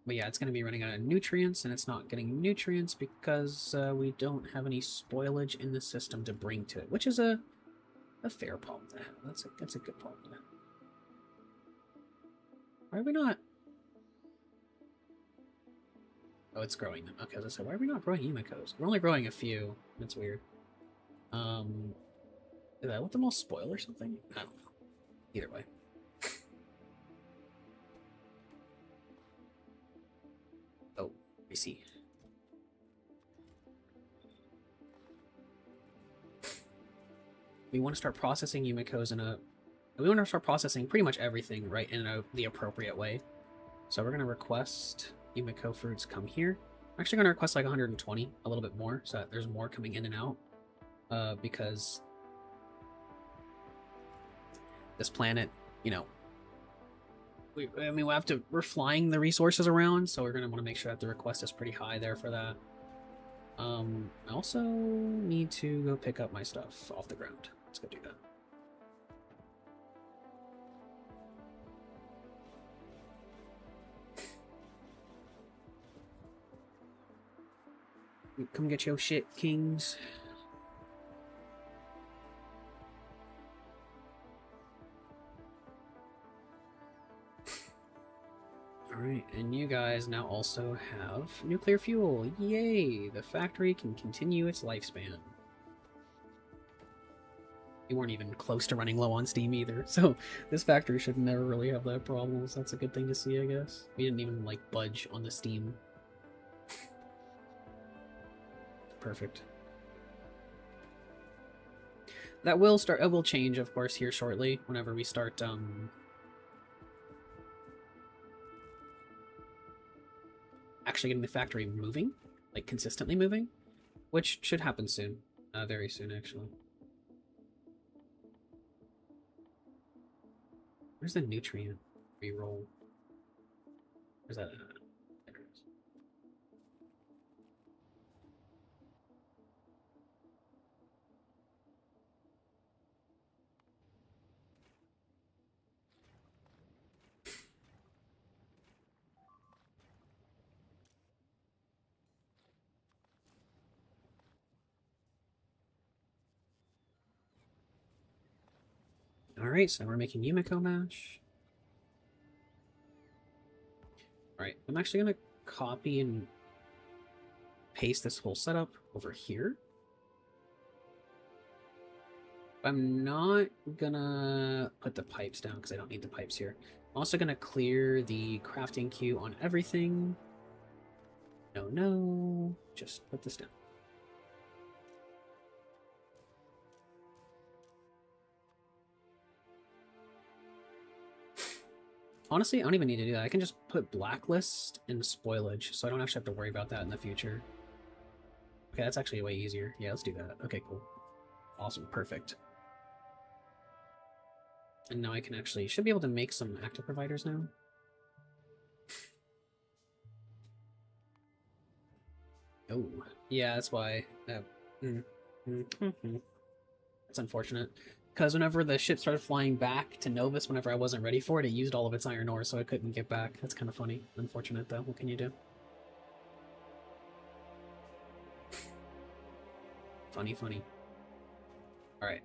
But yeah, it's going to be running out of nutrients, and it's not getting nutrients because we don't have any spoilage in the system to bring to it, which is a fair problem to have. That's a good problem to have. Why are we not? Oh, it's growing them. Okay, as I said, why are we not growing Yumikos? We're only growing a few. That's weird. Did I let them all spoil or something? I don't know. Either way. Oh, I see. we want to start processing Yumiko's we want to start processing pretty much everything right in the appropriate way. So we're going to request Yumiko fruits come here. I'm actually going to request like 120, a little bit more, so that there's more coming in and out. Because this planet, you know, we're flying the resources around, so we're going to want to make sure that the request is pretty high there for that. I also need to go pick up my stuff off the ground. Let's go do that. Come get your shit, kings. Alright, and you guys now also have nuclear fuel. Yay! The factory can continue its lifespan. We weren't even close to running low on steam either, so this factory should never really have that problem, so that's a good thing to see, I guess. We didn't even, like, budge on the steam. Perfect. That will change, of course, here shortly, whenever we start, actually getting the factory moving, like consistently moving, which should happen soon, very soon actually. Where's the nutrient reroll? Where's that? There it is. Alright, so we're making Yumiko mash. Alright, I'm actually gonna copy and paste this whole setup over here. I'm not gonna put the pipes down because I don't need the pipes here. I'm also gonna clear the crafting queue on everything. No, just put this down. Honestly, I don't even need to do that. I can just put blacklist in spoilage, so I don't actually have to worry about that in the future. Okay, that's actually way easier. Yeah, let's do that. Okay, cool. Awesome, perfect. And now I can actually, should be able to make some active providers now. Oh, yeah, that's why. That's unfortunate. Because whenever the ship started flying back to Novus, whenever I wasn't ready for it, it used all of its iron ore, so I couldn't get back. That's kind of funny. Unfortunate, though. What can you do? Funny, funny. Alright.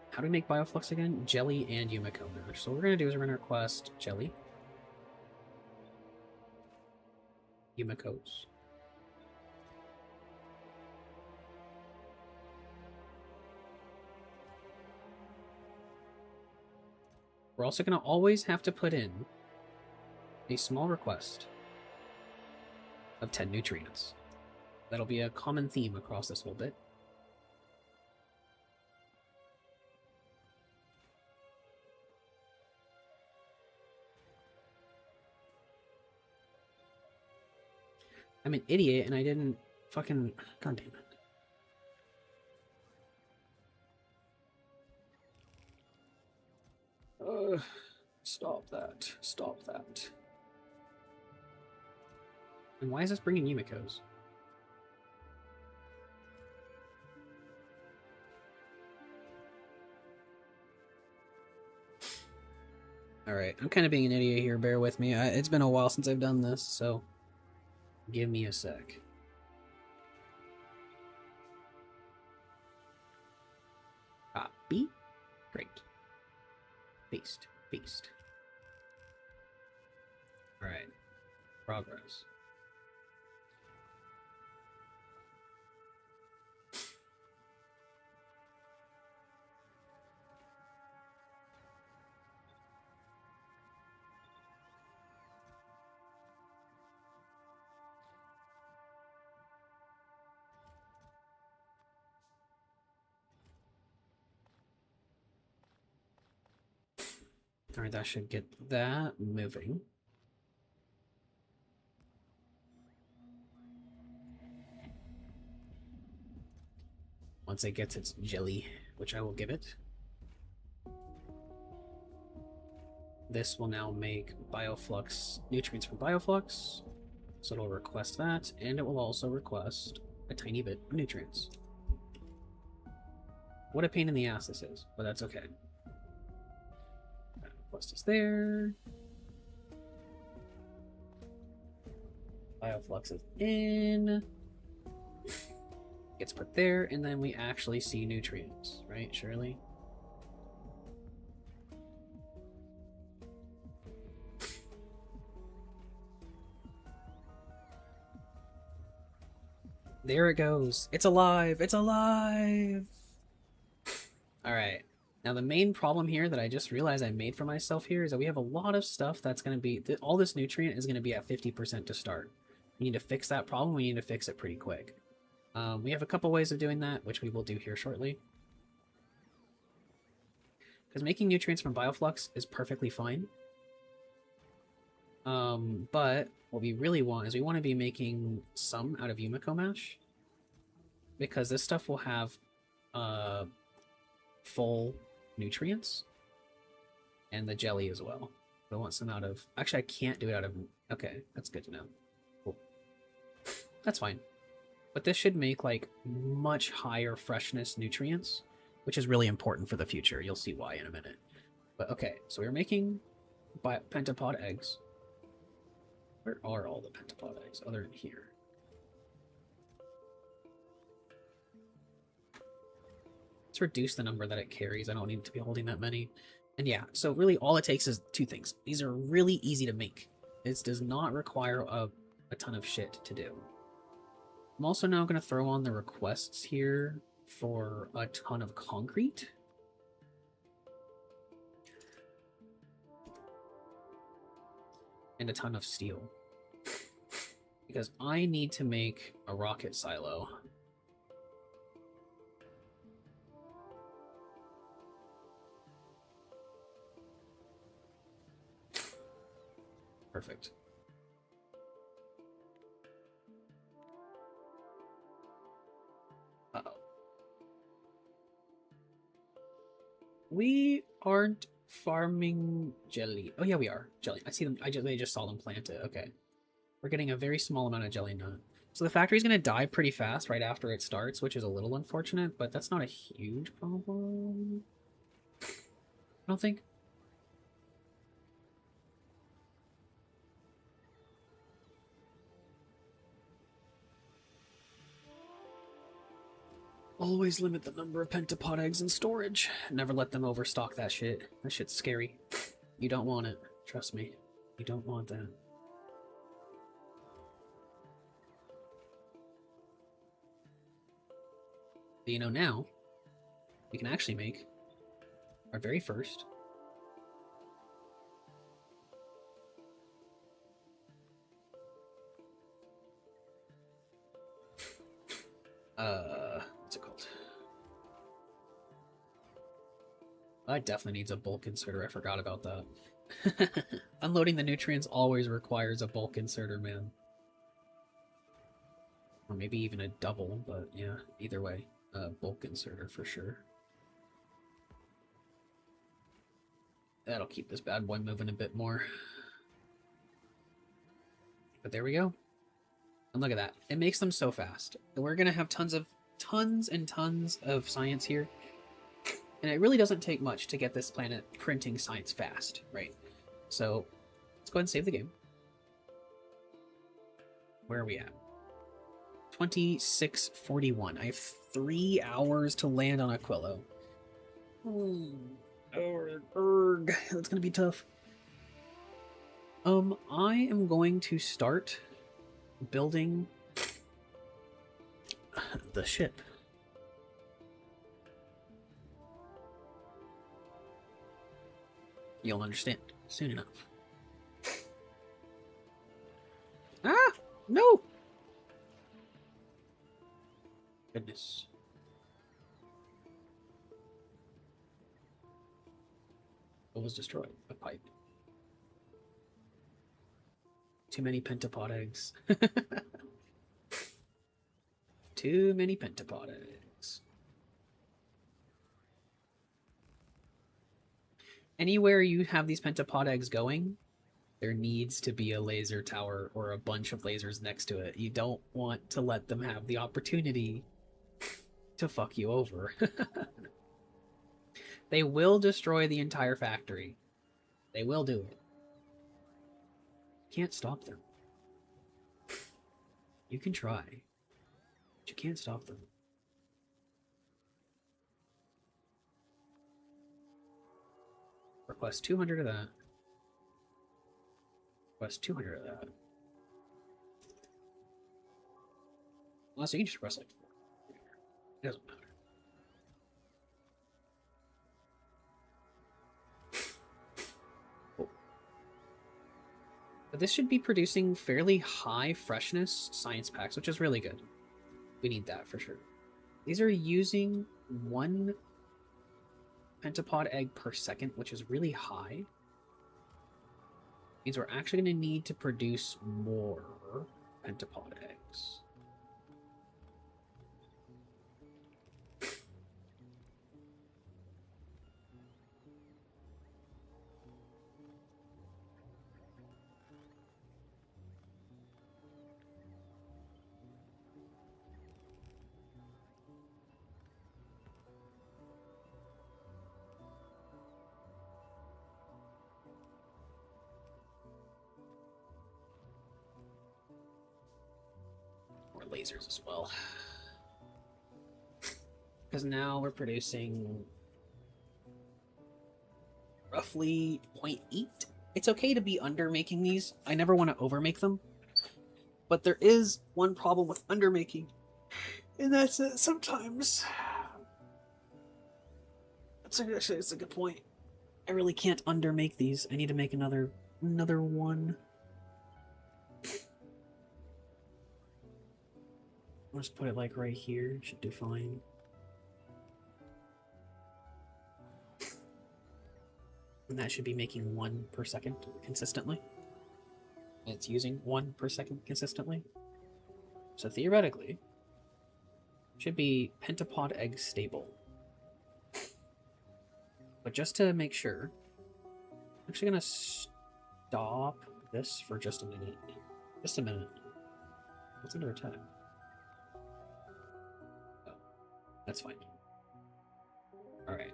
How do we make Bioflux again? Jelly and Yumiko mash. So what we're going to do is we're going to request Jelly. Yumiko's. We're also going to always have to put in a small request of 10 nutrients. That'll be a common theme across this whole bit. I'm an idiot and I didn't fucking... God damn it. Stop that. Stop that. And why is this bringing Yumiko's? Alright, I'm kind of being an idiot here, bear with me. It's been a while since I've done this, so give me a sec. Copy. Great. Paste. Paste. Alright. Progress. Alright, that should get that moving. Once it gets its jelly, which I will give it. This will now make bioflux nutrients from bioflux. So it'll request that, and it will also request a tiny bit of nutrients. What a pain in the ass this is, but that's okay. That request is there. Bioflux is in. Gets put there, and then we actually see nutrients, right, Shirley? There it goes. It's alive! It's alive! Alright. Now the main problem here that I just realized I made for myself here is that we have a lot of stuff that's going to be... all this nutrient is going to be at 50% to start. We need to fix that problem. We need to fix it pretty quick. We have a couple ways of doing that, which we will do here shortly. Because making nutrients from bioflux is perfectly fine. But what we really want is we want to be making some out of Yumiko mash. Because this stuff will have full nutrients. And the jelly as well. I want some out of... actually, I can't do it out of... okay, that's good to know. Cool. That's fine. But this should make, like, much higher freshness nutrients, which is really important for the future. You'll see why in a minute. But, okay, so we're making pentapod eggs. Where are all the pentapod eggs? Oh, they're in here. Let's reduce the number that it carries. I don't need to be holding that many. And yeah, so really all it takes is two things. These are really easy to make. This does not require a ton of shit to do. I'm also now going to throw on the requests here for a ton of concrete. And a ton of steel. Because I need to make a rocket silo. Perfect. Uh-oh. We aren't farming jelly. Oh yeah, we are. Jelly. I see them. They just saw them plant it. Okay. We're getting a very small amount of jelly nut. So the factory's going to die pretty fast right after it starts, which is a little unfortunate, but that's not a huge problem. I don't think. Always limit the number of pentapod eggs in storage. Never let them overstock that shit. That shit's scary. You don't want it. Trust me. You don't want that. But you know, now, we can actually make our very first what's it called? That definitely needs a bulk inserter. I forgot about that. Unloading the nutrients always requires a bulk inserter, man. Or maybe even a double, but yeah, either way, a bulk inserter for sure. That'll keep this bad boy moving a bit more. But there we go. And look at that. It makes them so fast. We're going to have tons and tons of science here. And it really doesn't take much to get this planet printing science fast, right? So let's go ahead and save the game. Where are we at? 26:41. I have 3 hours to land on Aquilo. Erg. That's gonna be tough. I am going to start building the ship. You'll understand soon enough. Ah! No! Goodness. What was destroyed? A pipe. Too many pentapod eggs. Too many pentapod eggs. Anywhere you have these pentapod eggs going, there needs to be a laser tower or a bunch of lasers next to it. You don't want to let them have the opportunity to fuck you over. They will destroy the entire factory. They will do it. Can't stop them. You can try, but you can't stop them. Request 200 of that. Request 200 of that. Unless you can just request like 4. It doesn't matter. But this should be producing fairly high freshness science packs, which is really good. We need that for sure. These are using 1 pentapod egg per second, which is really high. Means we're actually going to need to produce more pentapod eggs. Lasers as well, because now we're producing roughly 0.8. It's okay to be under making these. I never want to over make them, but there is one problem with under making, and that's that sometimes actually it's a good point. I really can't under make these. I need to make another one. I'll just put it like right here. Should do fine. And that should be making 1 per second consistently. And it's using 1 per second consistently. So theoretically, should be pentapod egg stable. But just to make sure, I'm actually gonna stop this for just a minute. Just a minute. What's under attack? That's fine. Alright.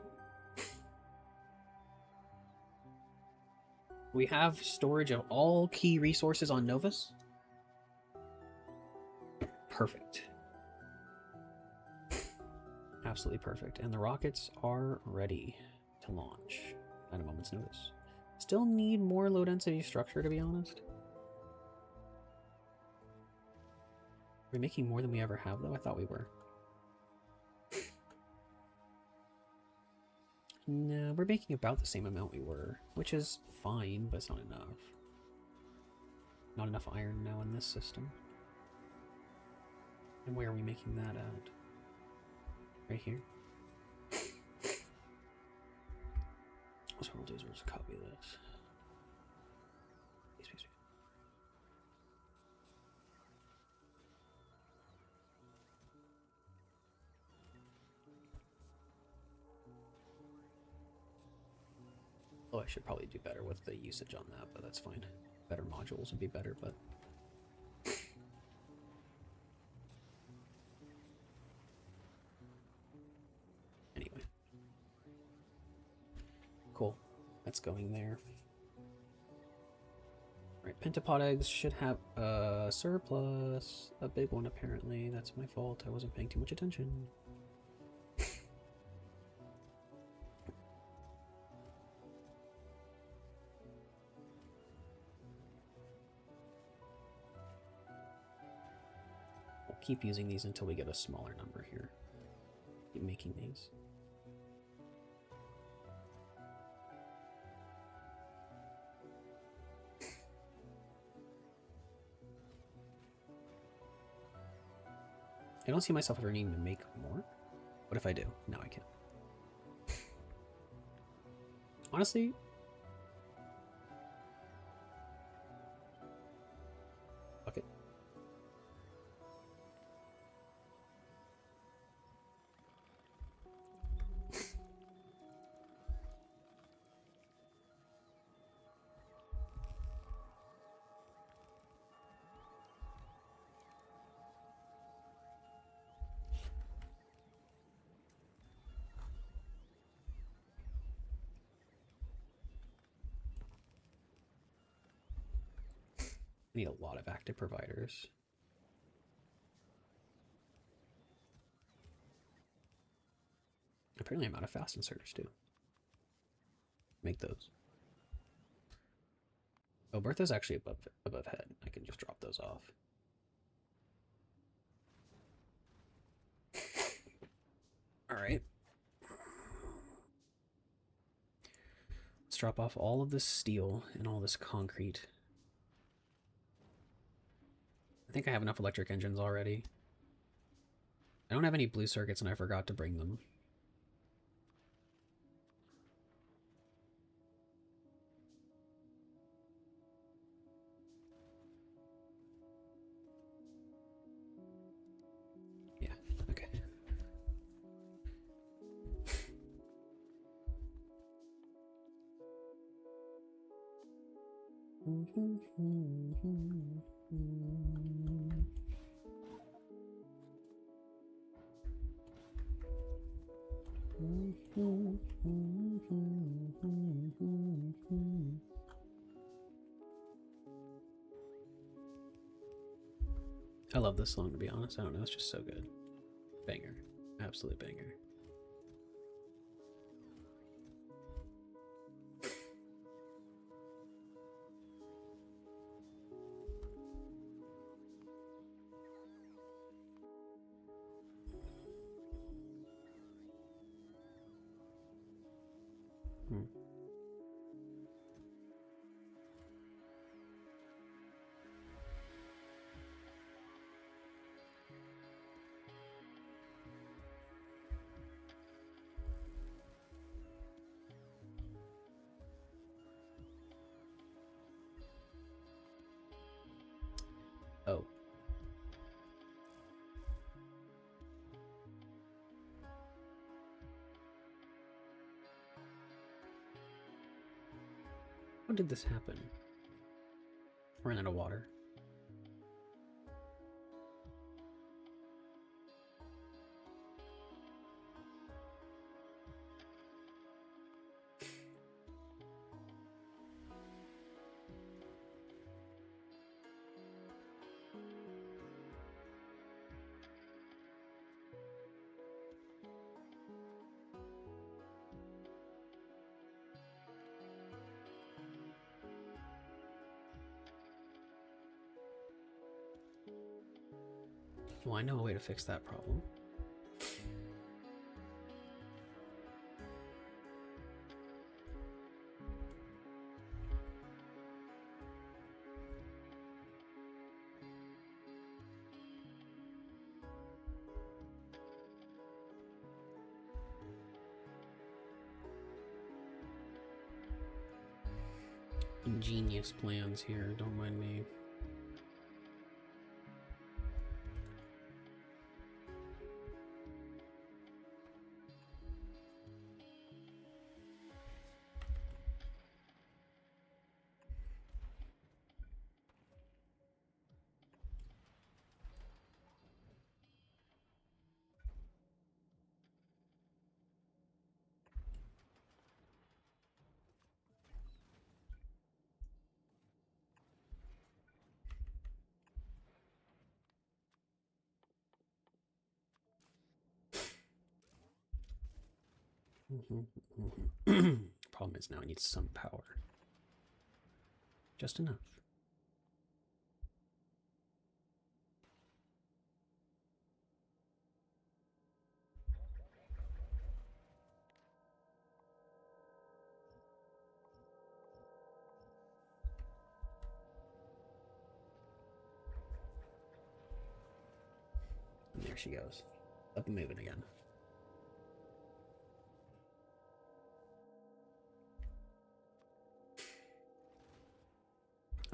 We have storage of all key resources on Novus. Perfect. Absolutely perfect. And the rockets are ready to launch at a moment's notice. Still need more low density structure, to be honest. Are we making more than we ever have, though? I thought we were. No, we're making about the same amount we were, which is fine, but it's not enough. Not enough iron now in this system. And where are we making that at? Right here? So what we'll do is we'll just copy this. Oh, I should probably do better with the usage on that, but that's fine. Better modules would be better, but... Anyway. Cool. That's going there. Alright, pentapod eggs should have a surplus. A big one, apparently. That's my fault. I wasn't paying too much attention. Keep using these until we get a smaller number here. Keep making these. I don't see myself ever needing to make more. What if I do? No, I can't. Honestly, I need a lot of active providers. Apparently I'm out of fast inserters too. Make those. Oh, Bertha's actually above head. I can just drop those off. All right. Let's drop off all of this steel and all this concrete. I think I have enough electric engines already. I don't have any blue circuits and I forgot to bring them. Yeah, okay. I love this song, to be honest. I don't know, it's just so good. Banger. Absolute banger. Oh. How did this happen? Ran out of water. Well, I know a way to fix that problem. Ingenious plans here, don't mind me. Problem is now I need some power. Just enough. And there she goes. Up and moving again.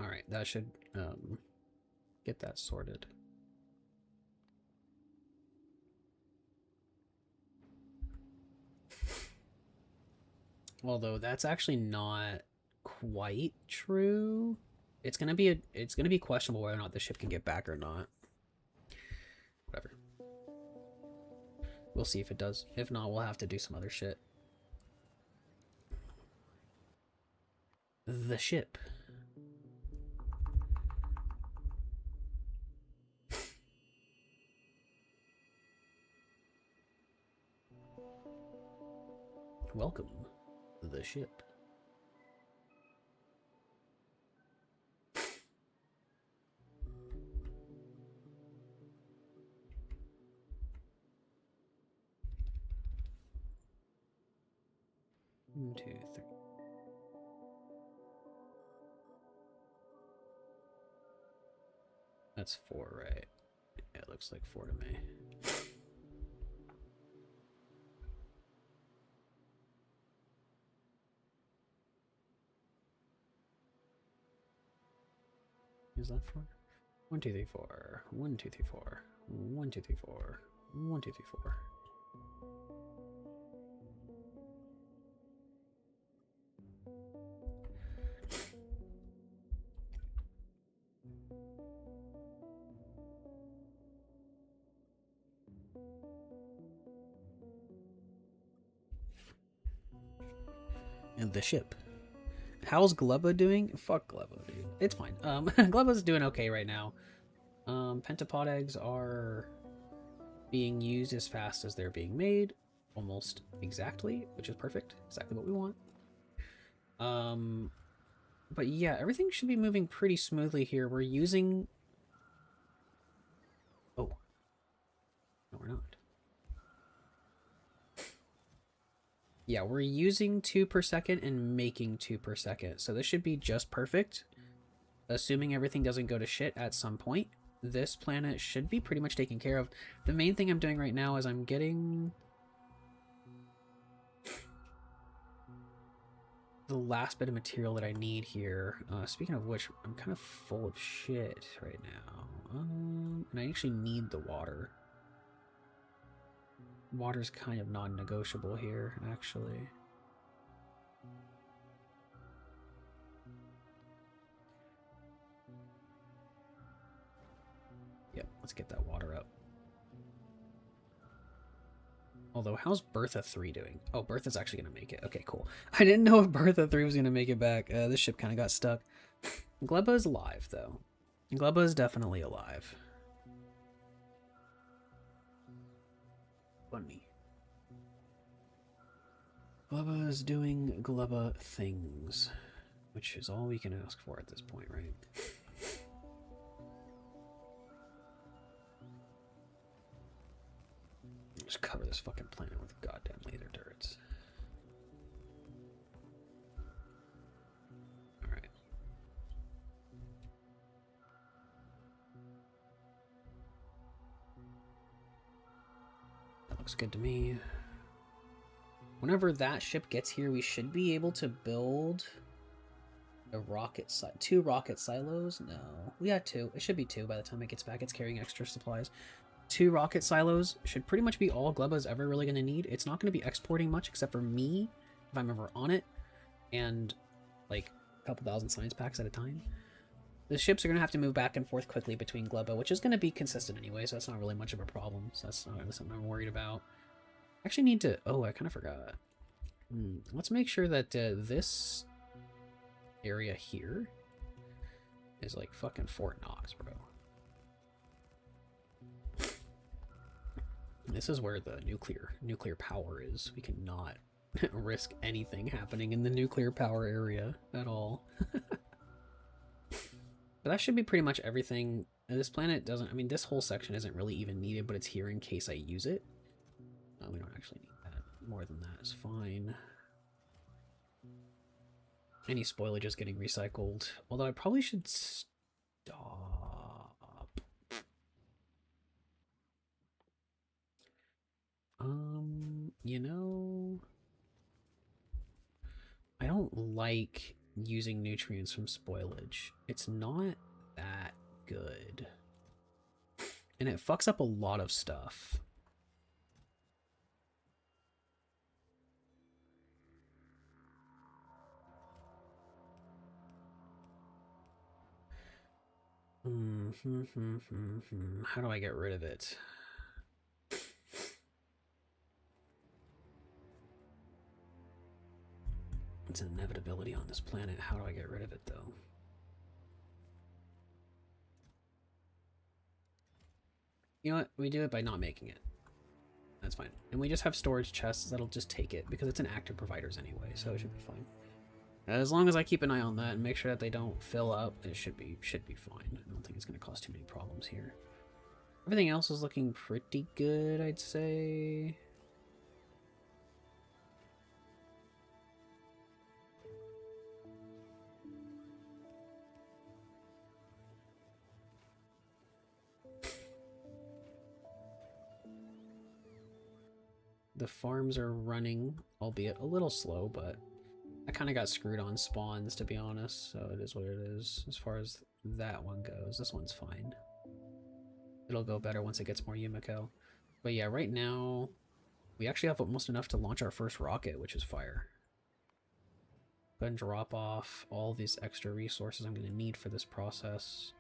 Alright, that should get that sorted. Although that's actually not quite true. It's gonna be questionable whether or not the ship can get back or not. Whatever. We'll see if it does. If not, we'll have to do some other shit. The ship. Welcome, the ship. One, two, three. That's 4, right? Yeah, it looks like 4 to me. Is that 4? 1, 2, 3, 4. 1, 2, 3, 4. 1, 2, 3, 4. 1, 2, 3, 4. And the ship. How's Glubba doing? Fuck Glubba, dude. It's fine. Glubba's doing okay right now. Pentapod eggs are being used as fast as they're being made. Almost exactly, which is perfect. Exactly what we want. But yeah, everything should be moving pretty smoothly here. We're using... Oh. No, we're not. Yeah, we're using 2 per second and making 2 per second. So this should be just perfect. Assuming everything doesn't go to shit at some point, this planet should be pretty much taken care of. The main thing I'm doing right now is I'm getting the last bit of material that I need here. Speaking of which, I'm kind of full of shit right now. And I actually need the water. Water's kind of non-negotiable here, actually. Yep, let's get that water up. Although, how's Bertha 3 doing? Oh, Bertha's actually going to make it. Okay, cool. I didn't know if Bertha 3 was going to make it back. This ship kind of got stuck. Gleba is alive, though. Gleba is definitely alive. Funny. Gleba is doing Gleba things, which is all we can ask for at this point, right? Just cover this fucking planet with goddamn laser turrets. Alright. That looks good to me. Whenever that ship gets here, we should be able to build a rocket silo. 2 rocket silos? No. We got 2. It should be 2 by the time it gets back. It's carrying extra supplies. 2 rocket silos should pretty much be all Gleba's ever really going to need. It's not going to be exporting much except for me, if I'm ever on it, and like a couple thousand science packs at a time. The ships are going to have to move back and forth quickly between Gleba, which is going to be consistent anyway, so that's not really much of a problem. So that's not really something I'm worried about. I actually need to... Oh, I kind of forgot. Let's make sure that this area here is like fucking Fort Knox, bro. This is where the nuclear power is. We cannot risk anything happening in the nuclear power area at all. But that should be pretty much everything. This planet doesn't... I mean, this whole section isn't really even needed, but it's here in case I use it. We don't actually need that. More than that is fine. Any spoilage is getting recycled. Although I probably should stop. You know... I don't like using nutrients from spoilage. It's not that good. And it fucks up a lot of stuff. How do I get rid of it? It's an inevitability on this planet. How do I get rid of it, though? You know what? We do it by not making it. That's fine. And we just have storage chests that'll just take it because it's an active providers anyway, so it should be fine. As long as I keep an eye on that and make sure that they don't fill up, it should be fine. I don't think it's going to cause too many problems here. Everything else is looking pretty good, I'd say. The farms are running, albeit a little slow, but I kind of got screwed on spawns, to be honest, so it is what it is. As far as that one goes, this one's fine. It'll go better once it gets more Yumiko. But yeah, right now, we actually have almost enough to launch our first rocket, which is fire. Go ahead and drop off all these extra resources I'm going to need for this process.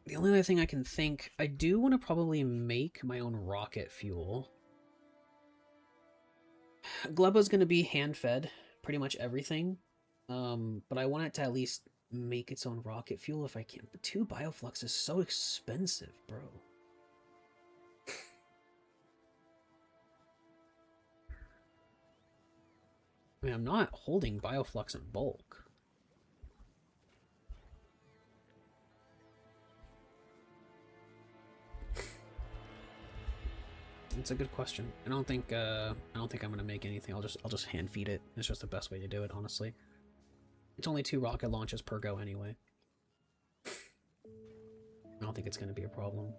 The only other thing I can think, I do want to probably make my own rocket fuel. Glebba's going to be hand-fed, pretty much everything. But I want it to at least make its own rocket fuel if I can. But 2 bioflux is so expensive, bro. I mean, I'm not holding bioflux in bulk. It's a good question. I don't think I'm gonna make anything. I'll just hand feed it. It's just the best way to do it, honestly. It's only 2 rocket launches per go anyway. I don't think it's gonna be a problem.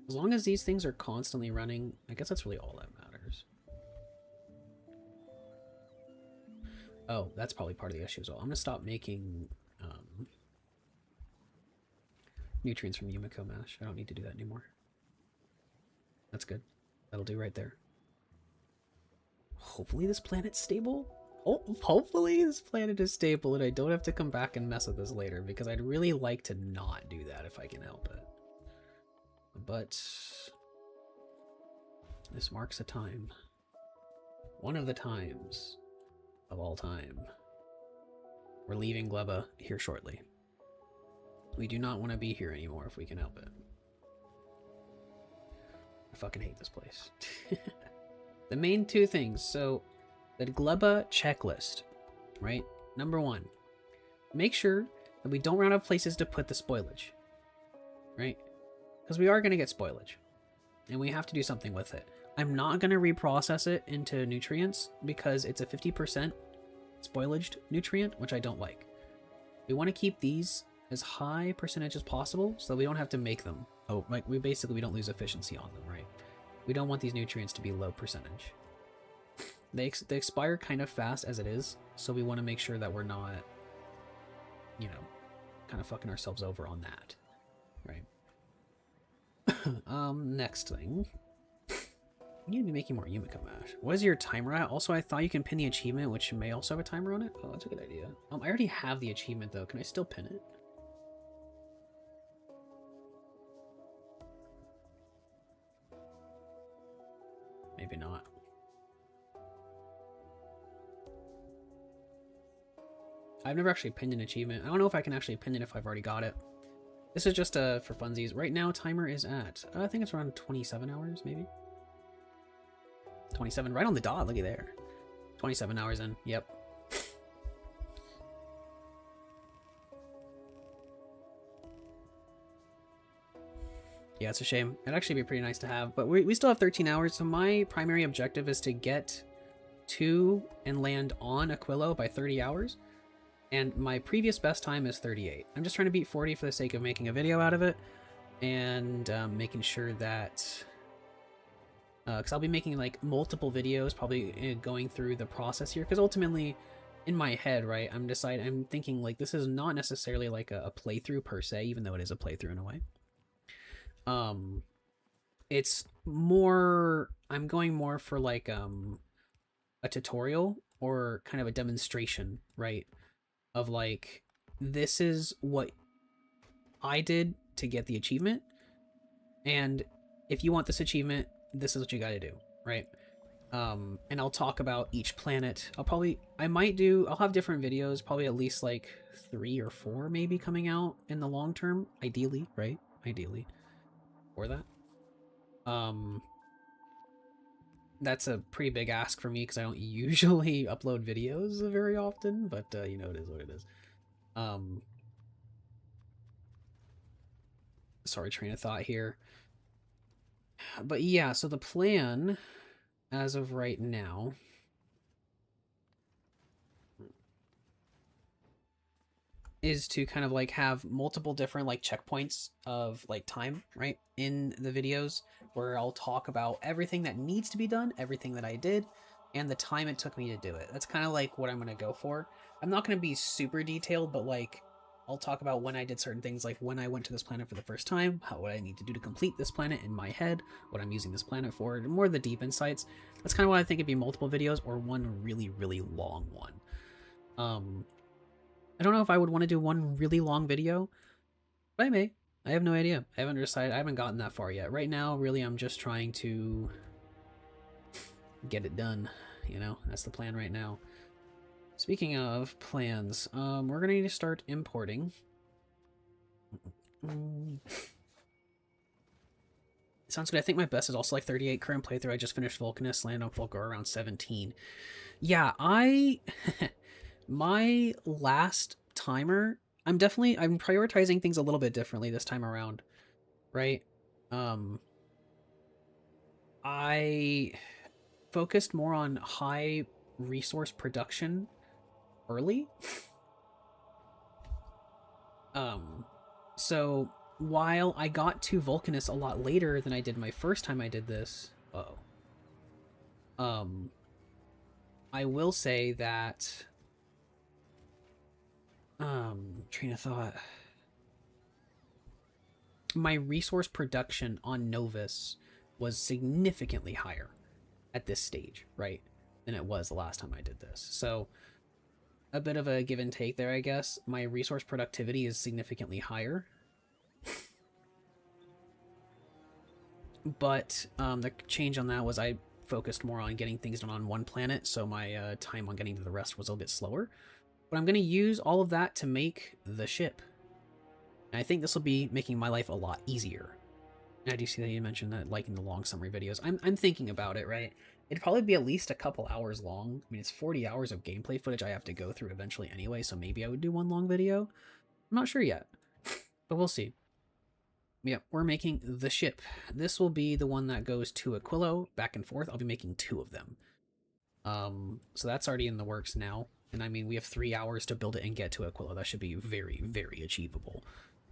As long as these things are constantly running, I guess that's really all that matters. Oh, that's probably part of the issue as well. I'm gonna stop making nutrients from Yumiko Mash. I don't need to do that anymore. That's good. That'll do right there. Hopefully this planet's stable. Oh, hopefully this planet is stable and I don't have to come back and mess with this later, because I'd really like to not do that if I can help it. But this marks a time. One of the times of all time. We're leaving Glebba here shortly. We do not want to be here anymore if we can help it. I fucking hate this place. The main 2 things. So, the Glebba checklist, right? Number 1, make sure that we don't run out of places to put the spoilage, right? Because we are going to get spoilage, and we have to do something with it. I'm not going to reprocess it into nutrients because it's a 50% spoilaged nutrient, which I don't like. We want to keep these as high percentage as possible so that we don't have to make them. Oh, like we don't lose efficiency on them, right? We don't want these nutrients to be low percentage. They expire kind of fast as it is, so we want to make sure that we're not, you know, kind of fucking ourselves over on that, right? Next thing. We need to be making more Yumiko Mash. What is your timer at? Also, I thought you can pin the achievement, which may also have a timer on it. Oh, that's a good idea. I already have the achievement, though. Can I still pin it? Maybe not. I've never actually pinned an achievement. I don't know if I can actually pin it if I've already got it. This is just for funsies. Right now, timer is at, I think it's around 27 hours, maybe? 27, right on the dot, looky there. 27 hours in, yep. Yeah, it's a shame. It'd actually be pretty nice to have, but we still have 13 hours, so my primary objective is to get to and land on Aquilo by 30 hours, and my previous best time is 38. I'm just trying to beat 40 for the sake of making a video out of it, and making sure that... because I'll be making like multiple videos, probably going through the process here, because ultimately in my head, right, I'm thinking like this is not necessarily like a playthrough per se, even though it is a playthrough in a way. It's more, I'm going more for like a tutorial or kind of a demonstration, right, of like, this is what I did to get the achievement, And if you want this achievement, this is what you got to do, right? And I'll talk about each planet. I'll have different videos, probably at least like 3 or 4 maybe coming out in the long term, ideally, right? Ideally, for that. That's a pretty big ask for me because I don't usually upload videos very often, but you know, it is what it is. Sorry, train of thought here. But yeah, so the plan as of right now is to kind of like have multiple different like checkpoints of like time, right, in the videos where I'll talk about everything that needs to be done, everything that I did, and the time it took me to do it. That's kind of like what I'm going to go for. I'm not going to be super detailed, but like I'll talk about when I did certain things, like when I went to this planet for the first time, what I need to do to complete this planet in my head, what I'm using this planet for, more of the deep insights. That's kind of why I think it'd be multiple videos or one really, really long one. I don't know if I would want to do one really long video, but I may. I have no idea. I haven't decided. I haven't gotten that far yet. Right now, really, I'm just trying to get it done. You know, that's the plan right now. Speaking of plans, we're gonna need to start importing. Sounds good. I think my best is also like 38 current playthrough. I just finished Vulcanus, land on Fulco around 17. Yeah, my last timer, I'm prioritizing things a little bit differently this time around, right? I focused more on high resource production early. So while I got to Vulcanus a lot later than I did my first time I did this, I will say that train of thought. My resource production on Novus was significantly higher at this stage, right, than it was the last time I did this. So a bit of a give and take there, I guess. My resource productivity is significantly higher. But the change on that was I focused more on getting things done on one planet, so my time on getting to the rest was a little bit slower. But I'm going to use all of that to make the ship. And I think this will be making my life a lot easier. Now, do you see that you mentioned that liking the long summary videos? I'm thinking about it, right? It'd probably be at least a couple hours long. I mean, it's 40 hours of gameplay footage I have to go through eventually anyway, so maybe I would do one long video. I'm not sure yet, but we'll see. Yeah, we're making the ship. This will be the one that goes to Aquilo, back and forth. I'll be making 2 of them. So that's already in the works now. And I mean, we have 3 hours to build it and get to Aquilo. That should be very, very achievable.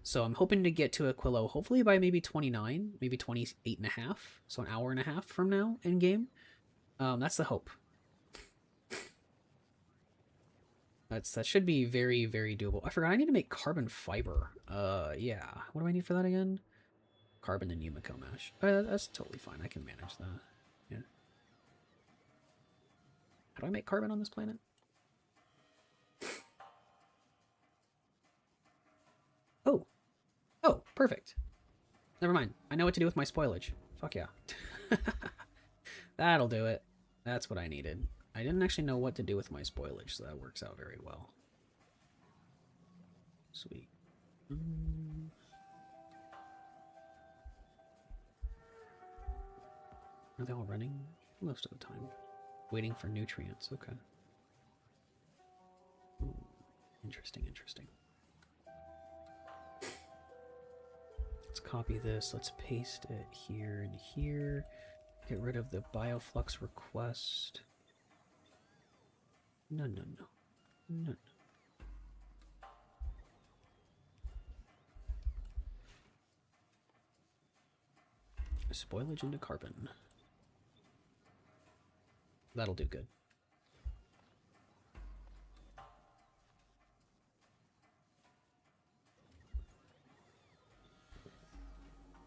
So I'm hoping to get to Aquilo hopefully by maybe 29, maybe 28 and a half. So an hour and a half from now in game. That's the hope. That should be very, very doable. I forgot I need to make carbon fiber. Yeah. What do I need for that again? Carbon and Yumiko mesh. That's totally fine. I can manage that. Yeah. How do I make carbon on this planet? Oh. Oh, perfect. Never mind. I know what to do with my spoilage. Fuck yeah. That'll do it. That's what I needed. I didn't actually know what to do with my spoilage, so that works out very well. Sweet. Are they all running? Most of the time. Waiting for nutrients. Okay. Ooh, interesting, interesting. Let's copy this. Let's paste it here and here. Get rid of the bioflux request. No, no, no. No, no. Spoilage into carbon. That'll do good.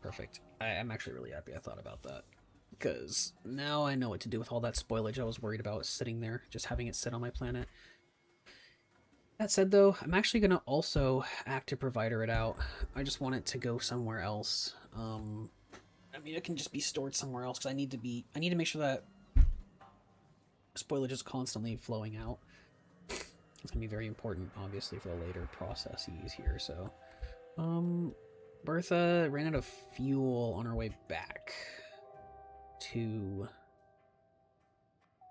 Perfect. I'm actually really happy I thought about that. Because now I know what to do with all that spoilage I was worried about sitting there, just having it sit on my planet. That said, though, I'm actually going to also active provider it out. I just want it to go somewhere else. mean, it can just be stored somewhere else because I need to make sure that spoilage is constantly flowing out. It's gonna be very important, obviously, for the later processes here. So, Bertha ran out of fuel on her way back to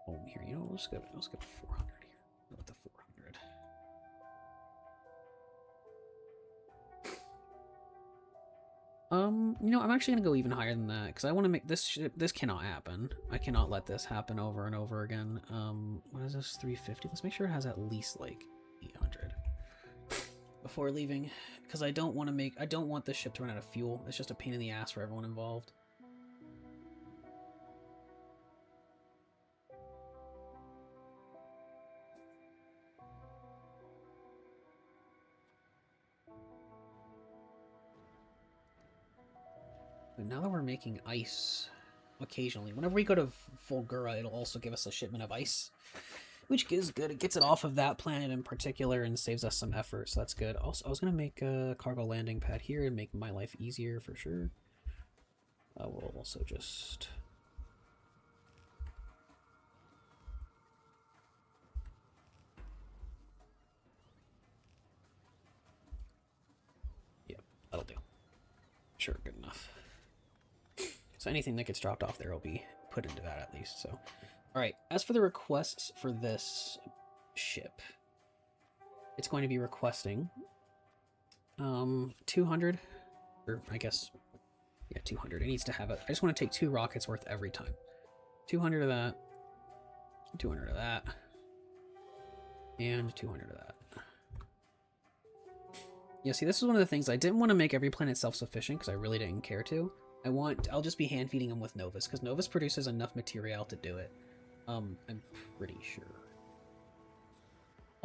home here. You know, let's go 400 here. Go with the 400. You know, I'm actually gonna go even higher than that because I want to make this ship. This cannot happen. I cannot let this happen over and over again. What is this? 350. Let's make sure it has at least like 800 before leaving, because I don't want this ship to run out of fuel. It's just a pain in the ass for everyone involved. But now that we're making ice occasionally, whenever we go to Fulgura, it'll also give us a shipment of ice, which is good. It gets it off of that planet in particular and saves us some effort, so that's good. Also, I was going to make a cargo landing pad here and make my life easier for sure. We'll also just... Yep, that'll do. Sure, good enough. So anything that gets dropped off there will be put into that at least. So, all right. As for the requests for this ship, it's going to be requesting 200, or I guess, yeah, 200. It needs to have it. I just want to take 2 rockets worth every time. 200 of that, 200 of that, and 200 of that. Yeah, see, this is one of the things I didn't want to make every planet self-sufficient because I really didn't care to. I'll just be hand feeding them with Novus, because Novus produces enough material to do it. I'm pretty sure.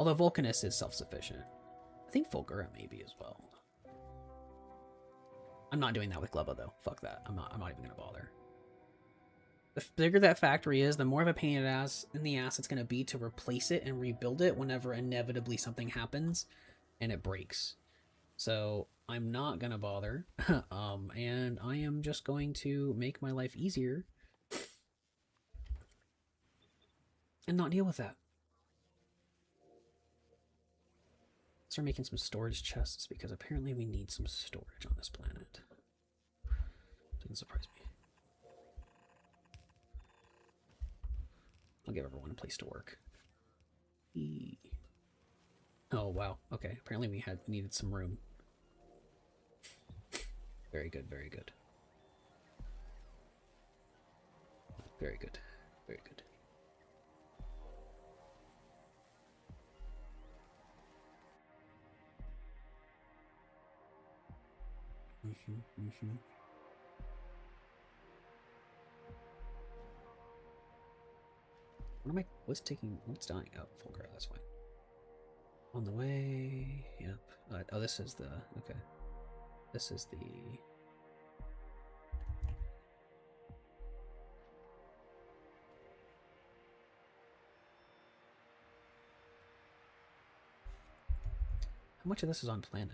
Although Vulcanus is self-sufficient. I think Fulgura maybe as well. I'm not doing that with Gleba though. Fuck that. I'm not even gonna bother. The bigger that factory is, the more of a pain in the ass it's gonna be to replace it and rebuild it whenever inevitably something happens and it breaks. So I'm not gonna bother, and I am just going to make my life easier and not deal with that. Start making some storage chests because apparently we need some storage on this planet. Doesn't surprise me. I'll give everyone a place to work. Oh wow, okay. Apparently we needed some room. Very good, very good. Very good, very good. What's dying? Oh, Fulgura, that's fine. On the way, yep. Oh, this is the, okay. This is the... How much of this is on planet?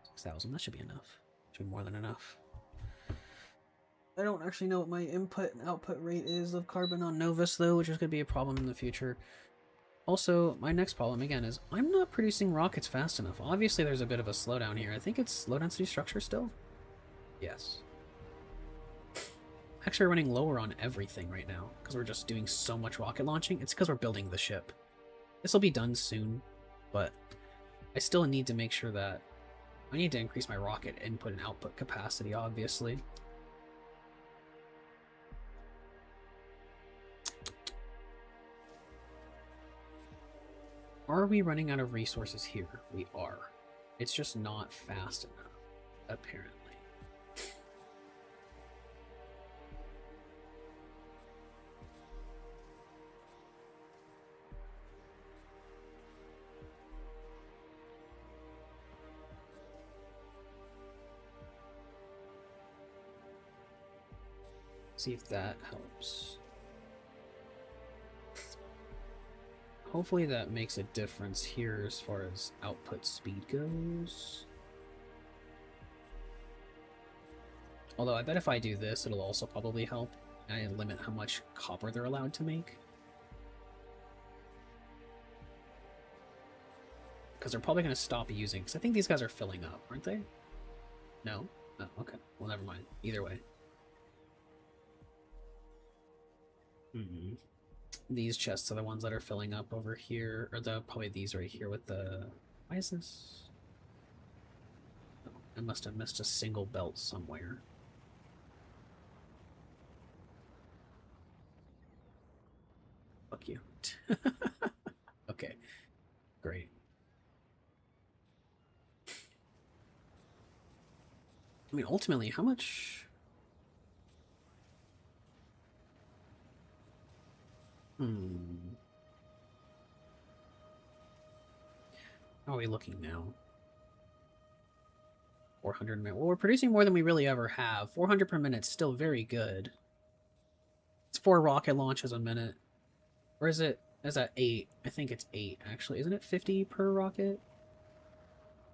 6,000, that should be enough. Should be more than enough. I don't actually know what my input and output rate is of carbon on Novus though, which is going to be a problem in the future. Also, my next problem, again, is I'm not producing rockets fast enough. Obviously, there's a bit of a slowdown here. I think it's low-density structure still? Yes. Actually, we're running lower on everything right now, because we're just doing so much rocket launching. It's because we're building the ship. This will be done soon, but I still need to make sure that... I need to increase my rocket input and output capacity, obviously. Are we running out of resources here? We are. It's just not fast enough, apparently. See if that helps. Hopefully that makes a difference here as far as output speed goes. Although I bet if I do this, it'll also probably help. I limit how much copper they're allowed to make. Because they're probably going to stop using... Because I think these guys are filling up, aren't they? No? Oh, okay. Well, never mind. Either way. These chests are the ones that are filling up over here. Or probably these right here with the... Why is this? Oh, I must have missed a single belt somewhere. Fuck you. Okay. Great. I mean, ultimately, how much... How are we looking now? 400 a minute. Well, we're producing more than we really ever have. 400 per minute is still very good. It's 4 rocket launches a minute. Or is it... Is that 8? I think it's 8, actually. Isn't it 50 per rocket?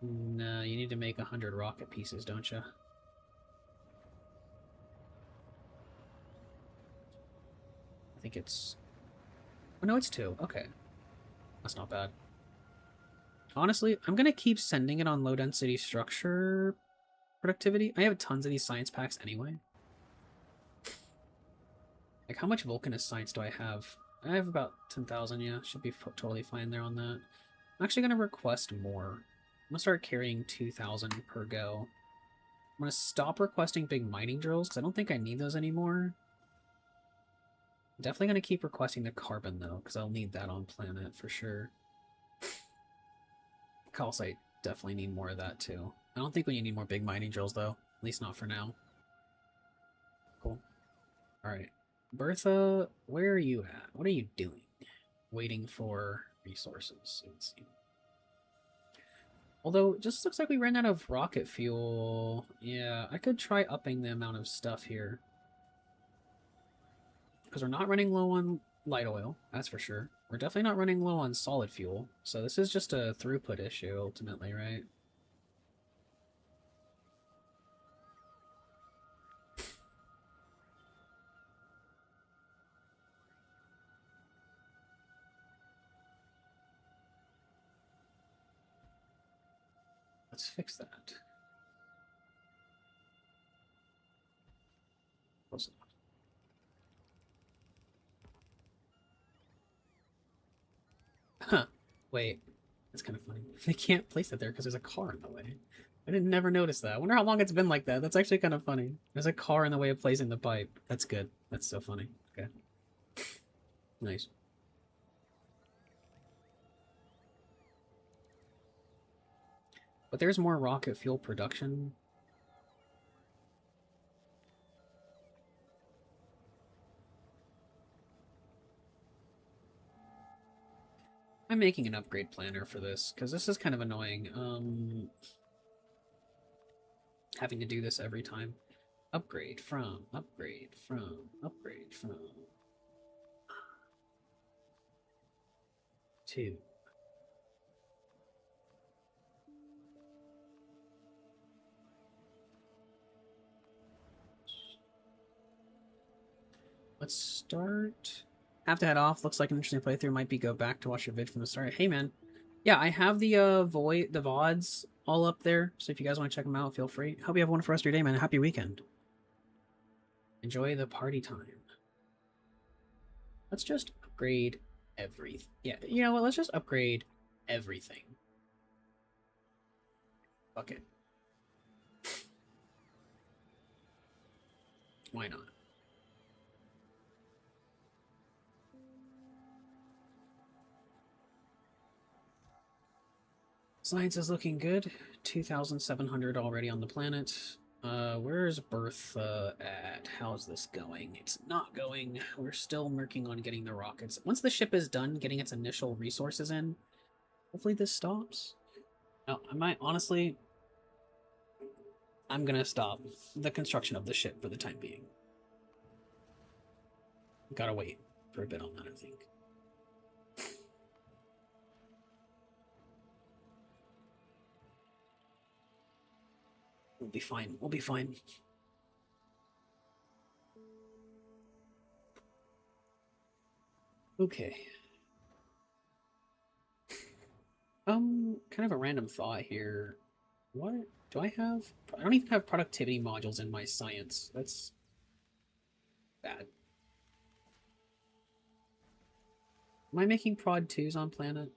No, you need to make 100 rocket pieces, don't you? I think it's... Oh, no, it's 2. Okay. That's not bad. Honestly, I'm going to keep sending it on low-density structure productivity. I have tons of these science packs anyway. Like, how much Vulcanist science do I have? I have about 10,000, yeah. Should be totally fine there on that. I'm actually going to request more. I'm going to start carrying 2,000 per go. I'm going to stop requesting big mining drills, because I don't think I need those anymore. I'm definitely going to keep requesting the carbon, though, because I'll need that on planet for sure. Calcite, definitely need more of that, too. I don't think we need more big mining drills, though. At least not for now. Cool. Alright. Bertha, where are you at? What are you doing? Waiting for resources, it would seem. Although, it just looks like we ran out of rocket fuel. Yeah, I could try upping the amount of stuff here. Because we're not running low on light oil, that's for sure. We're definitely not running low on solid fuel. So this is just a throughput issue, ultimately, right? Let's fix that. Close enough. Huh. Wait. That's kind of funny. They can't place it there because there's a car in the way. I didn't never notice that. I wonder how long it's been like that. That's actually kind of funny. There's a car in the way of placing the pipe. That's good. That's so funny. Okay. Nice. But there's more rocket fuel production. I'm making an upgrade planner for this, because this is kind of annoying. Having to do this every time. Upgrade from, upgrade from, upgrade from. 2. Let's start. Have to head off. Looks like an interesting playthrough. Might be go back to watch your vid from the start. Hey man, yeah, I have the the VODs all up there. So if you guys want to check them out, feel free. Hope you have one for the rest of your day, man. Happy weekend. Enjoy the party time. Let's just upgrade everything. Yeah, you know what? Let's just upgrade everything. Fuck it. Why not? Science is looking good. 2,700 already on the planet. Where's Bertha at? How's this going? It's not going. We're still working on getting the rockets. Once the ship is done getting its initial resources in, hopefully this stops. No, I might, honestly, I'm gonna stop the construction of the ship for the time being. Gotta wait for a bit on that, I think. We'll be fine. We'll be fine. Okay. Kind of a random thought here. What do I have? I don't even have productivity modules in my science. That's bad. Am I making prod 2s on planet?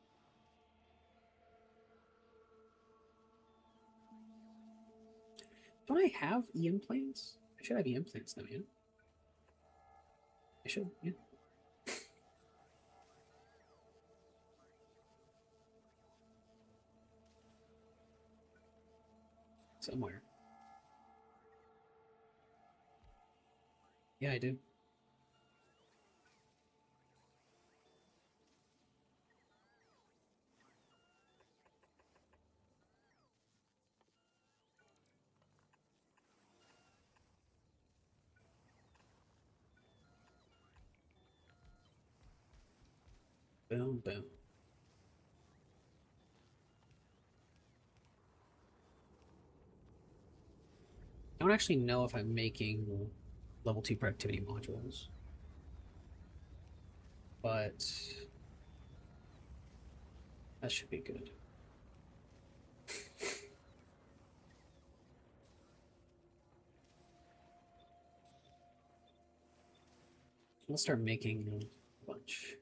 Don't I have EM plants? I should have EM plants now, yeah. I should, yeah. Somewhere. Yeah, I do. Boom, boom. I don't actually know if I'm making level 2 productivity modules, but that should be good. Let's start making a bunch.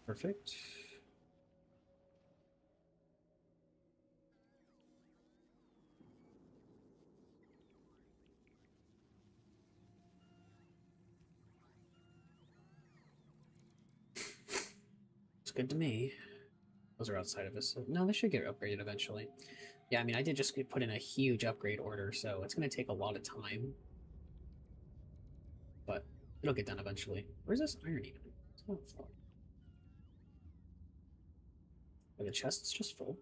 Perfect. It's good to me. Those are outside of us. No, they should get upgraded eventually. Yeah, I mean, I did just put in a huge upgrade order, so it's going to take a lot of time. But it'll get done eventually. Where's this iron even? It's not full. Are the chests just full?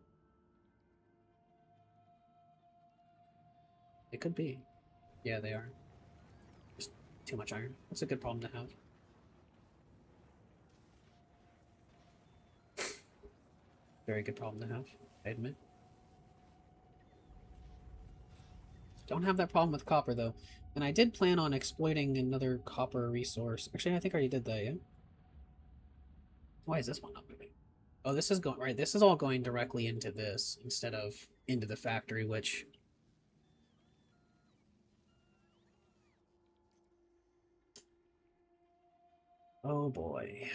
It could be. Yeah, they are. Just too much iron. That's a good problem to have. Very good problem to have, I admit. Don't have that problem with copper, though. And I did plan on exploiting another copper resource. Actually, I think I already did that, yeah? Why is this one not moving? Oh, this is going... Right, this is all going directly into this instead of into the factory, which... Oh, boy.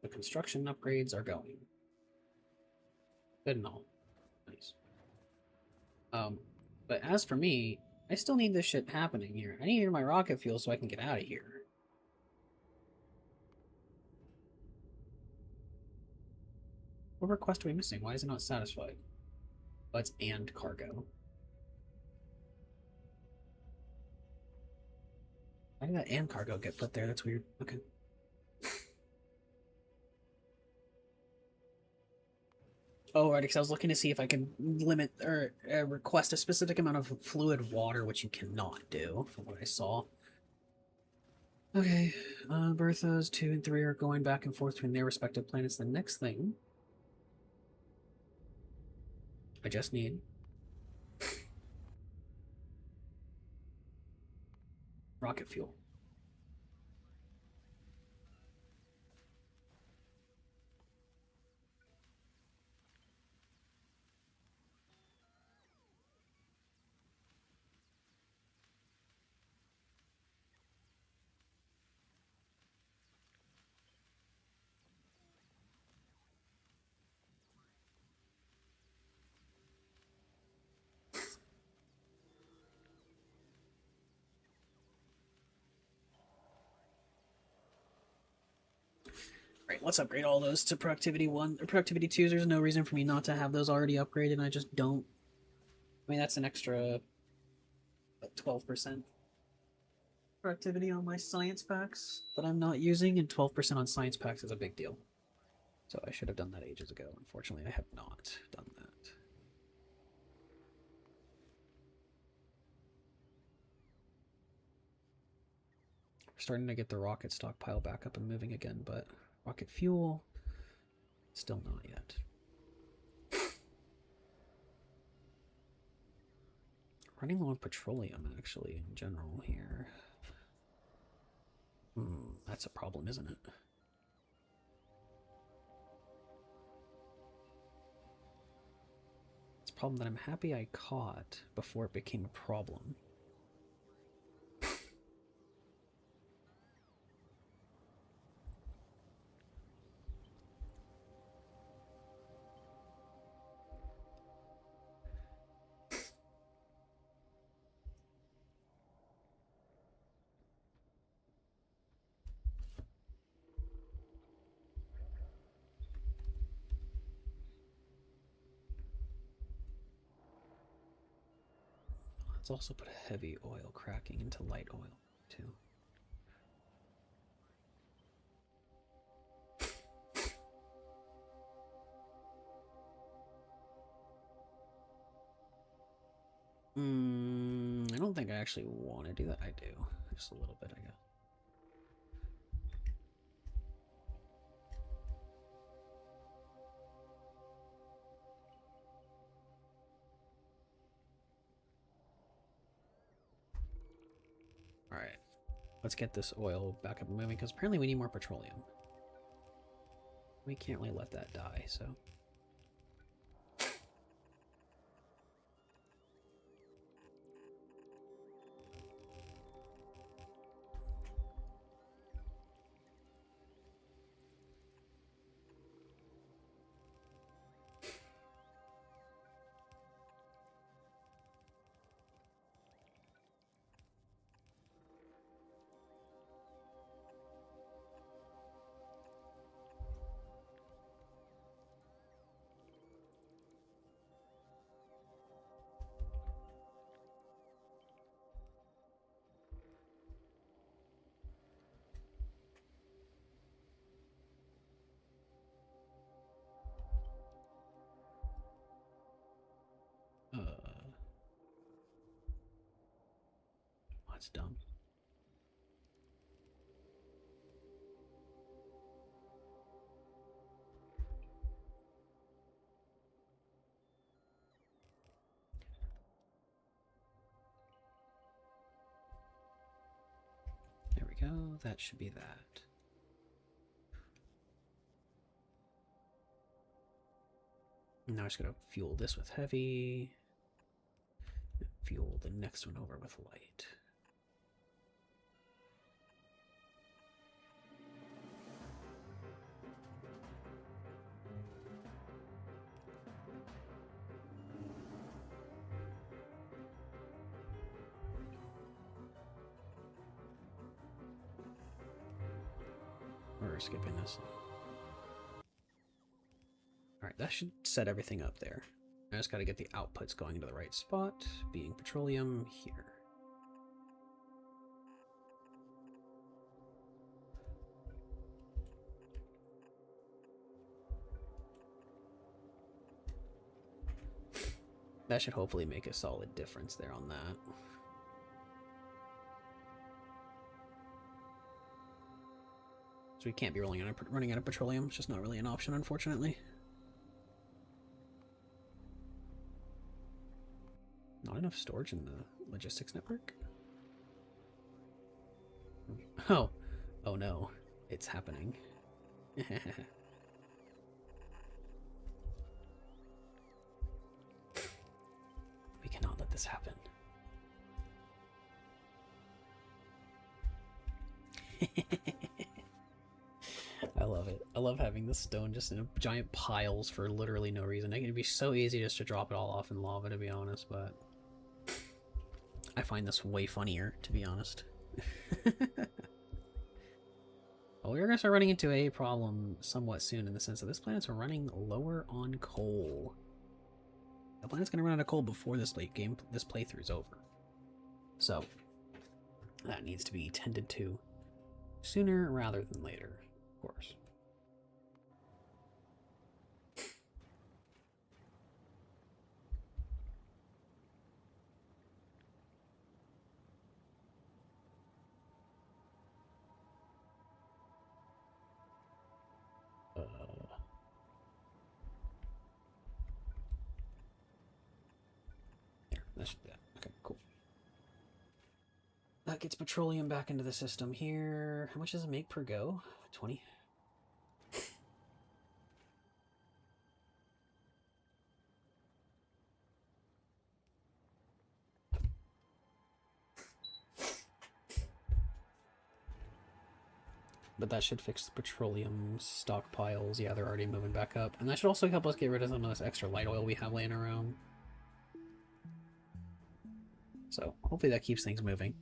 The construction upgrades are going. Good and all. Nice. But as for me, I still need this shit happening here. I need my rocket fuel so I can get out of here. What request are we missing? Why is it not satisfied? Oh, it's and cargo. Why did that and cargo get put there? That's weird. Okay. Oh, right, because I was looking to see if I can limit or request a specific amount of fluid water, which you cannot do, from what I saw. Okay, Berthas 2 and 3 are going back and forth between their respective planets. The next thing I just need rocket fuel. Right, let's upgrade all those to productivity 1 or productivity 2s. There's no reason for me not to have those already upgraded, and I just don't. I mean, that's an extra 12% productivity on my science packs that I'm not using, and 12% on science packs is a big deal. So I should have done that ages ago. Unfortunately, I have not done that. We're starting to get the rocket stockpile back up and moving again, but rocket fuel, still not yet. Running low on petroleum, actually, in general here. That's a problem, isn't it? It's a problem that I'm happy I caught before it became a problem. Let's also put a heavy oil cracking into light oil, too. I don't think I actually want to do that. I do. Just a little bit, I guess. Alright. Let's get this oil back up and moving, because apparently we need more petroleum. We can't really let that die, so... That's dumb. There we go. That should be that. Now I'm just gonna fuel this with heavy. Fuel the next one over with light. We're skipping this. Alright, that should set everything up there. I just gotta get the outputs going to the right spot, being petroleum here. That should hopefully make a solid difference there on that. So we can't be running out of petroleum. It's just not really an option, unfortunately. Not enough storage in the logistics network? Oh. Oh no. It's happening. We cannot let this happen. I love it. I love having the stone just in giant piles for literally no reason. It would be so easy just to drop it all off in lava, to be honest, but I find this way funnier, to be honest. Well, we're gonna start running into a problem somewhat soon in the sense that this planet's running lower on coal. The planet's gonna run out of coal before this this playthrough is over. So that needs to be tended to sooner rather than later, of course. There, that should be that. Okay, cool. That gets petroleum back into the system here. How much does it make per go? 20? But that should fix the petroleum stockpiles. Yeah, they're already moving back up. And that should also help us get rid of some of this extra light oil we have laying around. So hopefully that keeps things moving.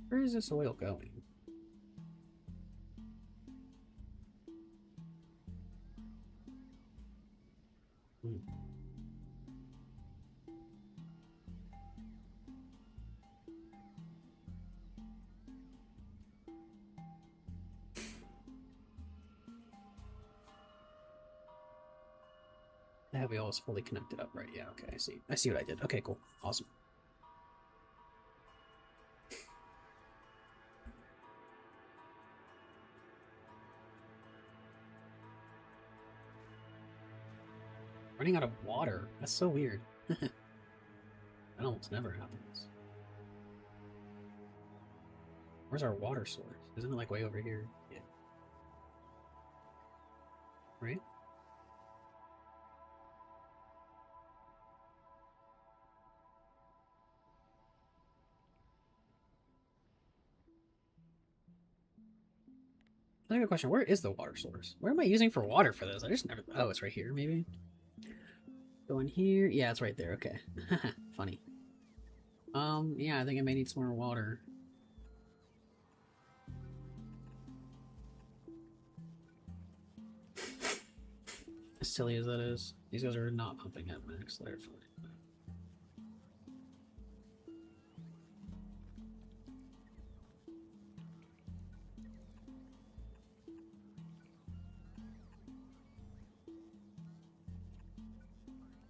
Where is this oil going? The heavy oil is fully connected up, right? Yeah, okay, I see. I see what I did. Okay, cool. Awesome. Running out of water? That's so weird. That almost never happens. Where's our water source? Isn't it like way over here? Yeah. Right? I have a question. Where is the water source? Where am I using for water for this? I just never... Oh, it's right here, maybe? Go in here. Yeah, it's right there. Okay. Funny. Yeah, I think I may need some more water. As silly as that is. These guys are not pumping at max. They're fine.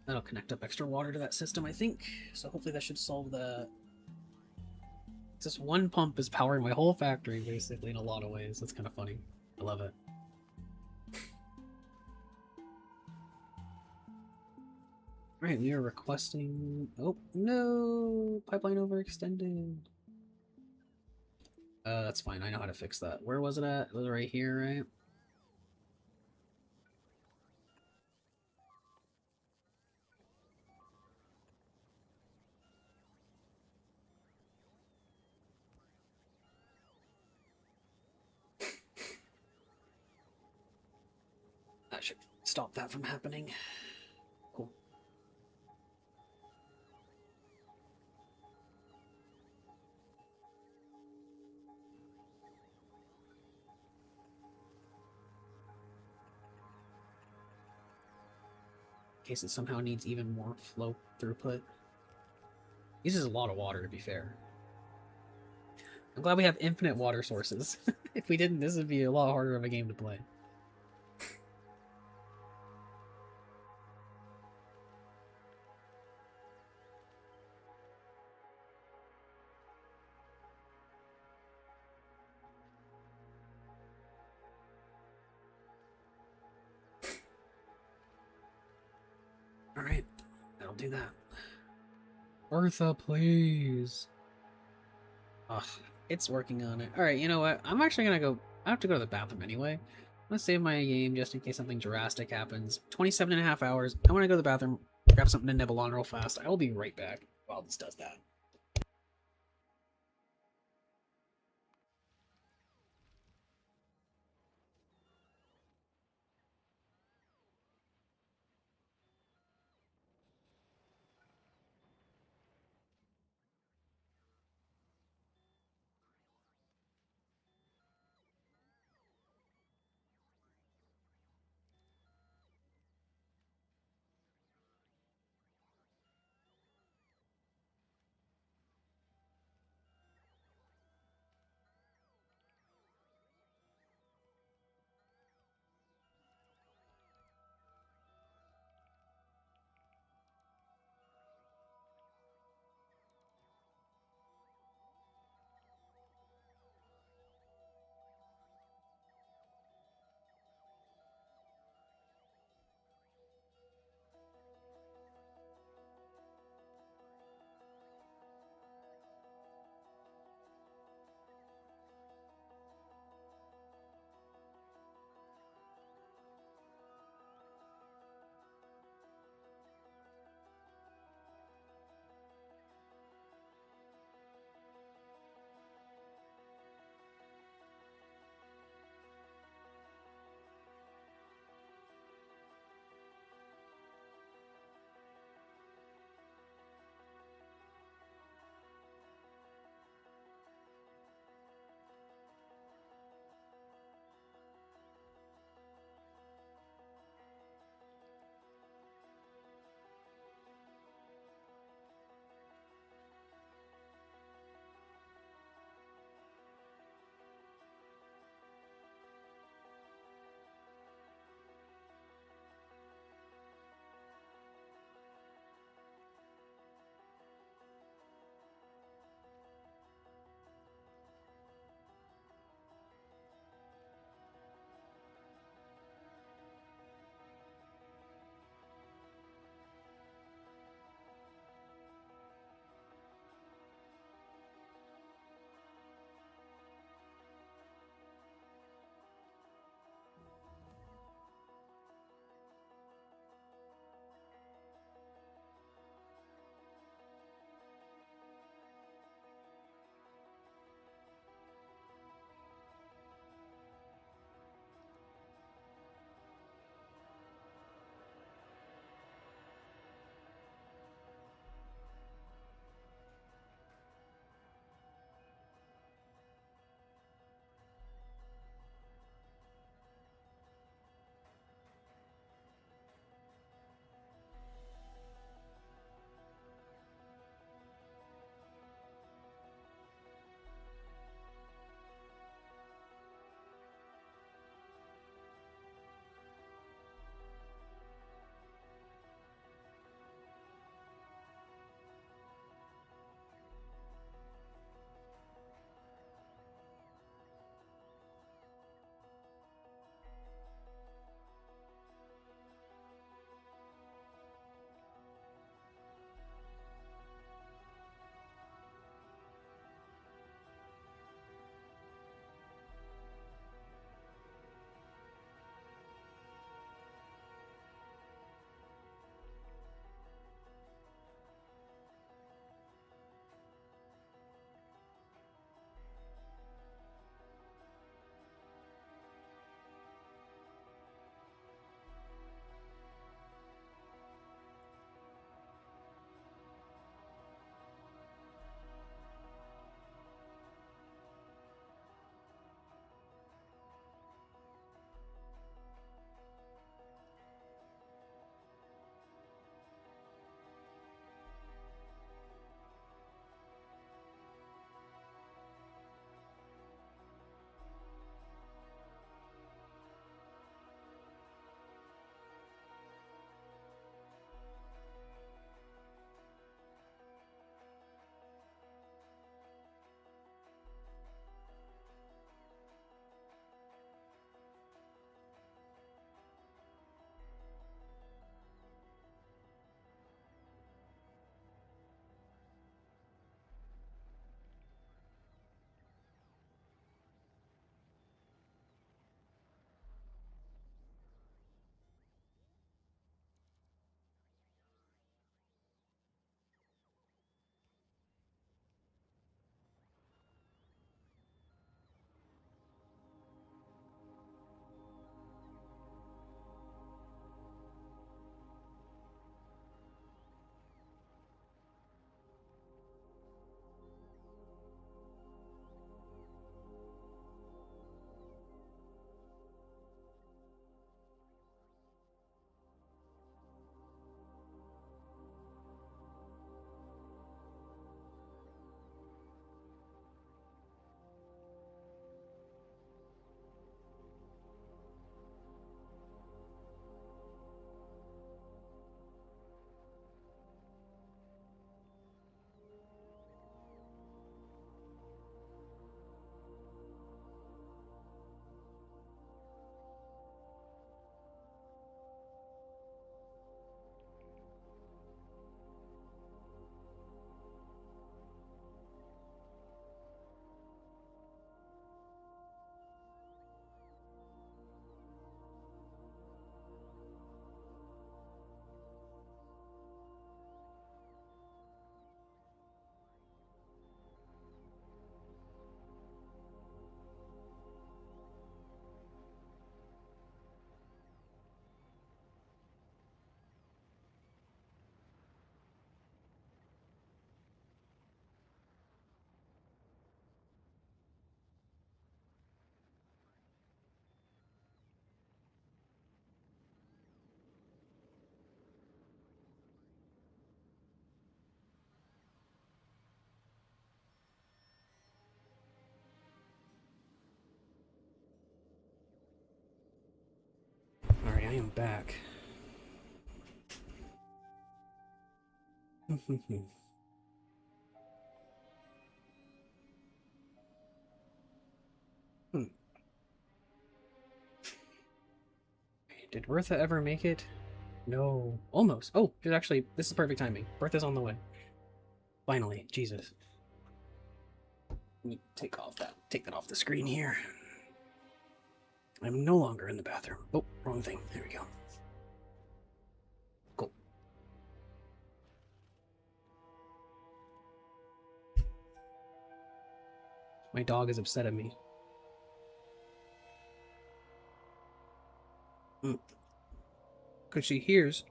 That'll connect up extra water to that system, I think. So hopefully that should solve that. Just one pump is powering my whole factory, basically, in a lot of ways. That's kind of funny. I love it. Alright, we are requesting... Oh, no! Pipeline overextended. That's fine. I know how to fix that. Where was it at? It was right here, right? That should stop that from happening. Cool. In case it somehow needs even more flow throughput. Uses a lot of water, to be fair. I'm glad we have infinite water sources. If we didn't, this would be a lot harder of a game to play. Alright, that'll do that. Bertha, please. Ugh, it's working on it. Alright, you know what? I'm actually gonna go... I have to go to the bathroom anyway. Let's save my game just in case something drastic happens. 27.5 hours. I want to go to the bathroom, grab something to nibble on real fast. I will be right back while this does that. back. Did Bertha ever make it? No. Almost. Oh, this is perfect timing. Bertha's on the way. Finally. Jesus. Let me take that off the screen here. I'm no longer in the bathroom. Oh, wrong thing. There we go. Cool. My dog is upset at me. Because she hears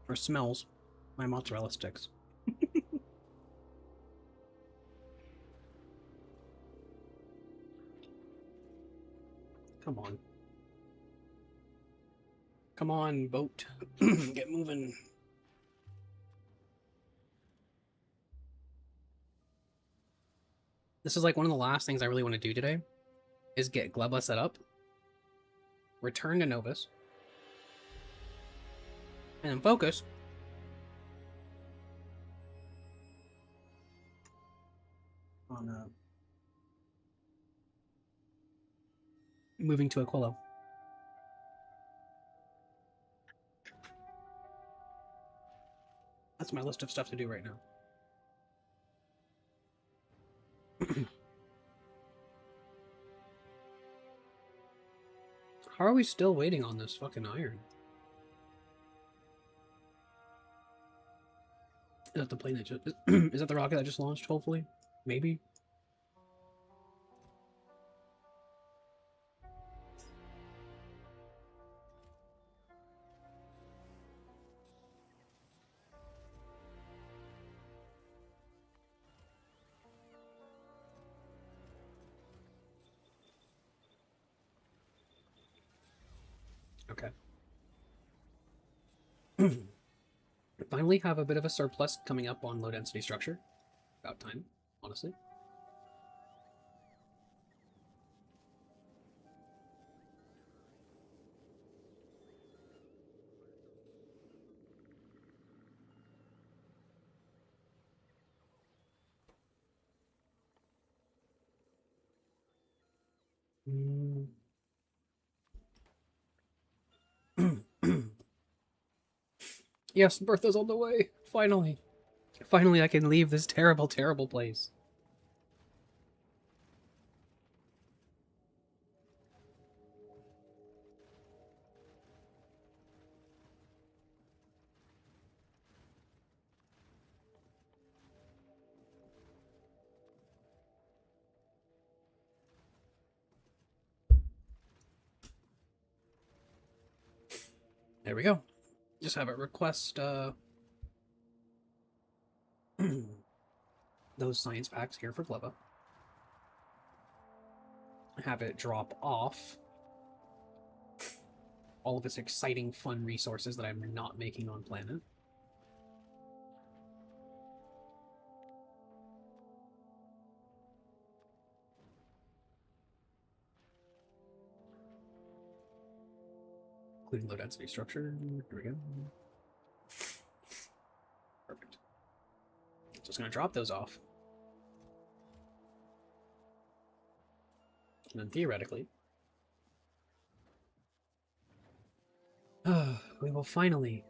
or smells my mozzarella sticks. Come on. Come on, boat. Get moving. This is like one of the last things I really want to do today is get Gleba set up, return to Novus, and then focus on moving to Aquilo. That's my list of stuff to do right now. How are we still waiting on this fucking iron? Is that the plane that just... is that the rocket that just launched, hopefully? Maybe? Okay. Finally have a bit of a surplus coming up on low density structure. About time, honestly. Yes, Bertha's on the way. Finally. Finally, I can leave this terrible, terrible place. There we go. Just have it request those science packs here for Gleba. Have it drop off all of its exciting, fun resources that I'm not making on planet. Including low density structure. Here we go. Perfect. So it's going to drop those off. And then theoretically, we will finally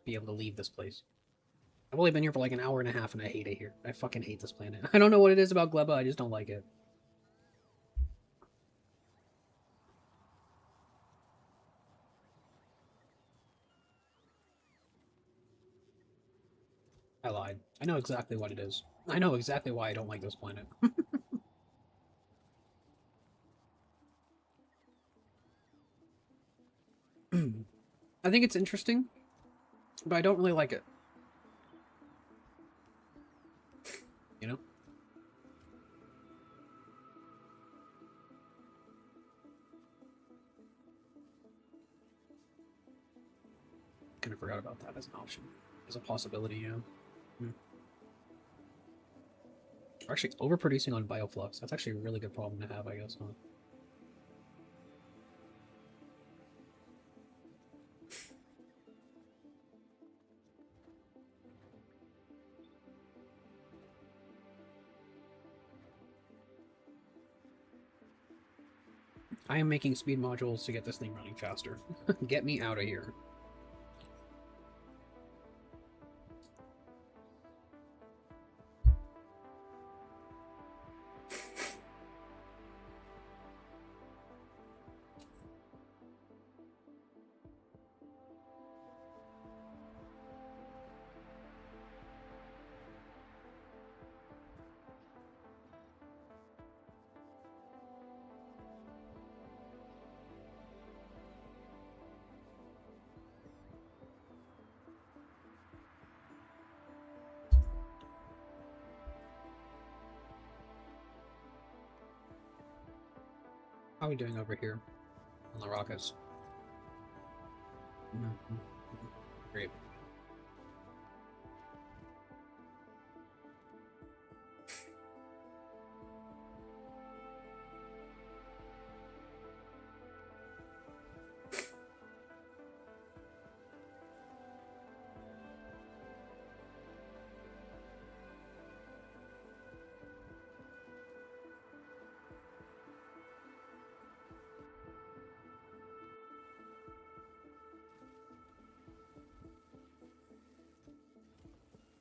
be able to leave this place. I've only been here for like an hour and a half and I hate it here. I fucking hate this planet. I don't know what it is about Gleba, I just don't like it. I lied. I know exactly what it is. I know exactly why I don't like this planet. I think it's interesting, but I don't really like it. You know? Kind of forgot about that as an option. As a possibility, yeah. We're actually overproducing on bioflux. That's actually a really good problem to have, I guess, huh? I am making speed modules to get this thing running faster. Get me out of here. How are we doing over here on the rockets? Great.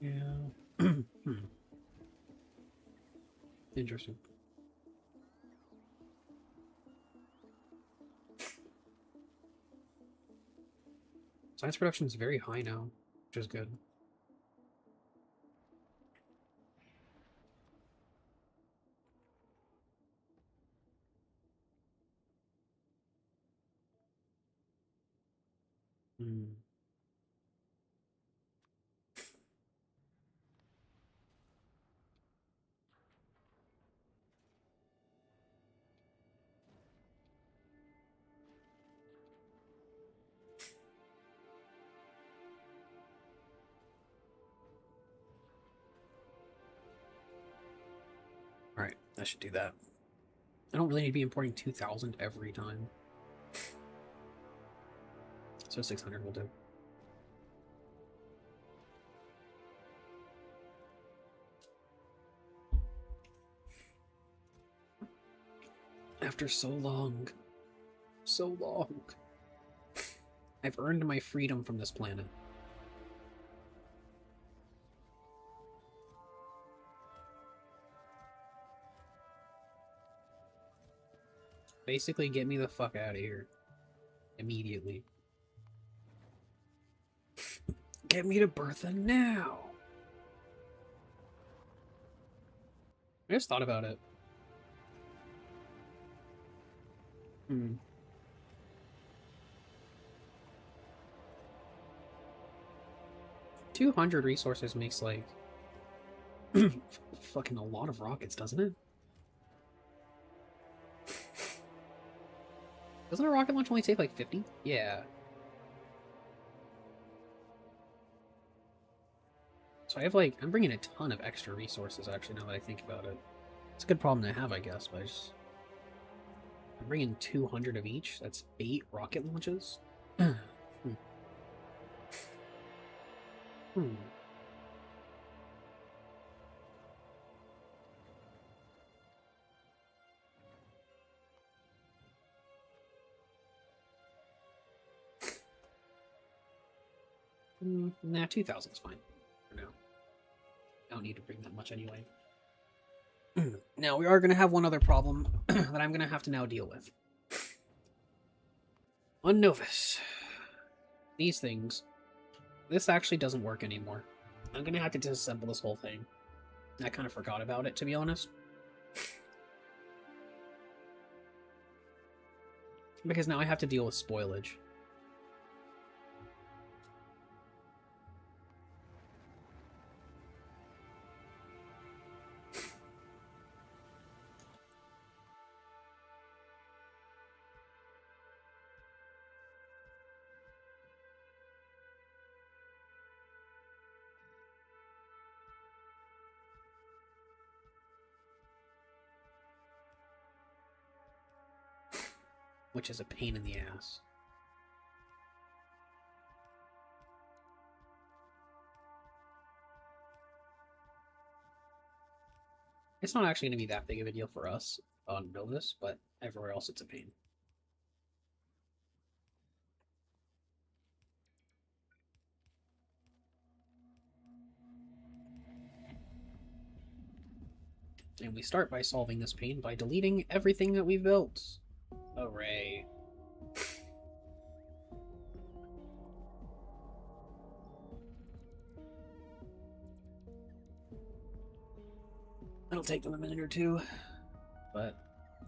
Yeah. Interesting. Science production is very high now, which is good. Mm. Alright, I should do that. I don't really need to be importing 2,000 every time. So 600 will do. After so long. So long. I've earned my freedom from this planet. Basically, get me the fuck out of here. Immediately. Get me to Bertha now! I just thought about it. 200 resources makes, like, fucking a lot of rockets, doesn't it? Doesn't a rocket launch only take, like, 50? Yeah. So I have, like, I'm bringing a ton of extra resources, actually, now that I think about it. It's a good problem to have, I guess, but I'm bringing 200 of each. That's 8 rocket launches. Hmm. Nah, 2,000 is fine for now. I don't need to bring that much anyway. Now, we are going to have one other problem that I'm going to have to now deal with. On Novus. These things. This actually doesn't work anymore. I'm going to have to disassemble this whole thing. I kind of forgot about it, to be honest. Because now I have to deal with spoilage. which is a pain in the ass. It's not actually going to be that big of a deal for us on Novus, but everywhere else it's a pain. And we start by solving this pain by deleting everything that we've built. Hooray. That'll take them a minute or two, but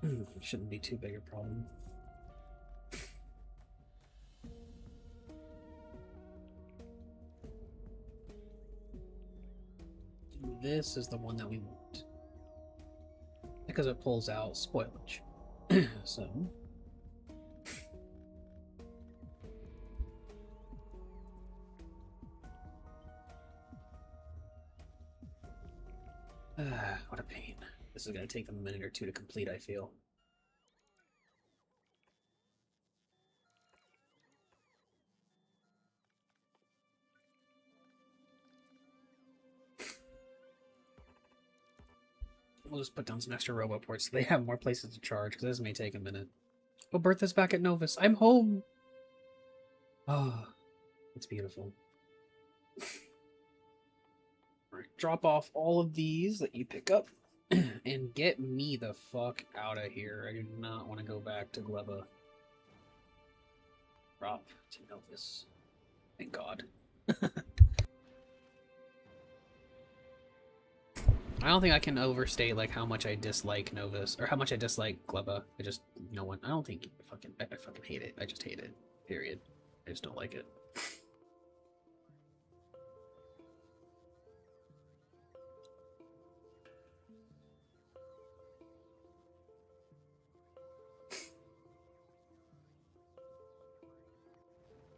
it shouldn't be too big a problem. This is the one that we want, because it pulls out spoilage. So what a pain. This is going to take them a minute or two to complete, I feel. We'll just put down some extra roboports so they have more places to charge, because this may take a minute. Oh, Bertha's back at Novus. I'm home! Oh, it's beautiful. Alright, drop off all of these that you pick up, and get me the fuck out of here. I do not want to go back to Gleba. Drop to Novus. Thank God. I don't think I can overstate like how much I dislike Novus or how much I dislike Gleba. I just I don't think I fucking hate it. I just hate it. Period. I just don't like it.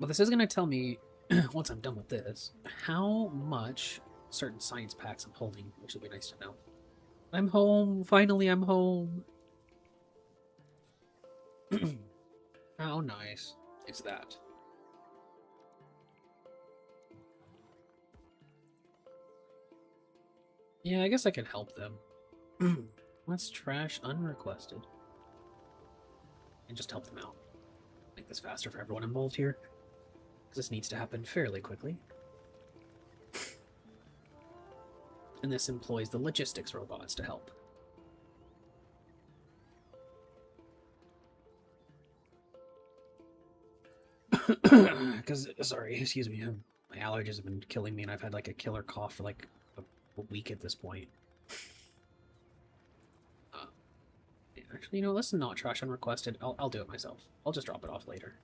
But this is going to tell me, once I'm done with this, how much certain science packs I'm holding, which will be nice to know. I'm home! Finally, I'm home! How nice is that? Yeah, I guess I can help them. Let's trash unrequested. And just help them out. Make this faster for everyone involved here. Because this needs to happen fairly quickly. And this employs the logistics robots to help. Because, sorry, excuse me, my allergies have been killing me and I've had like a killer cough for like a week at this point. Actually, let's not trash unrequested. I'll do it myself. I'll just drop it off later.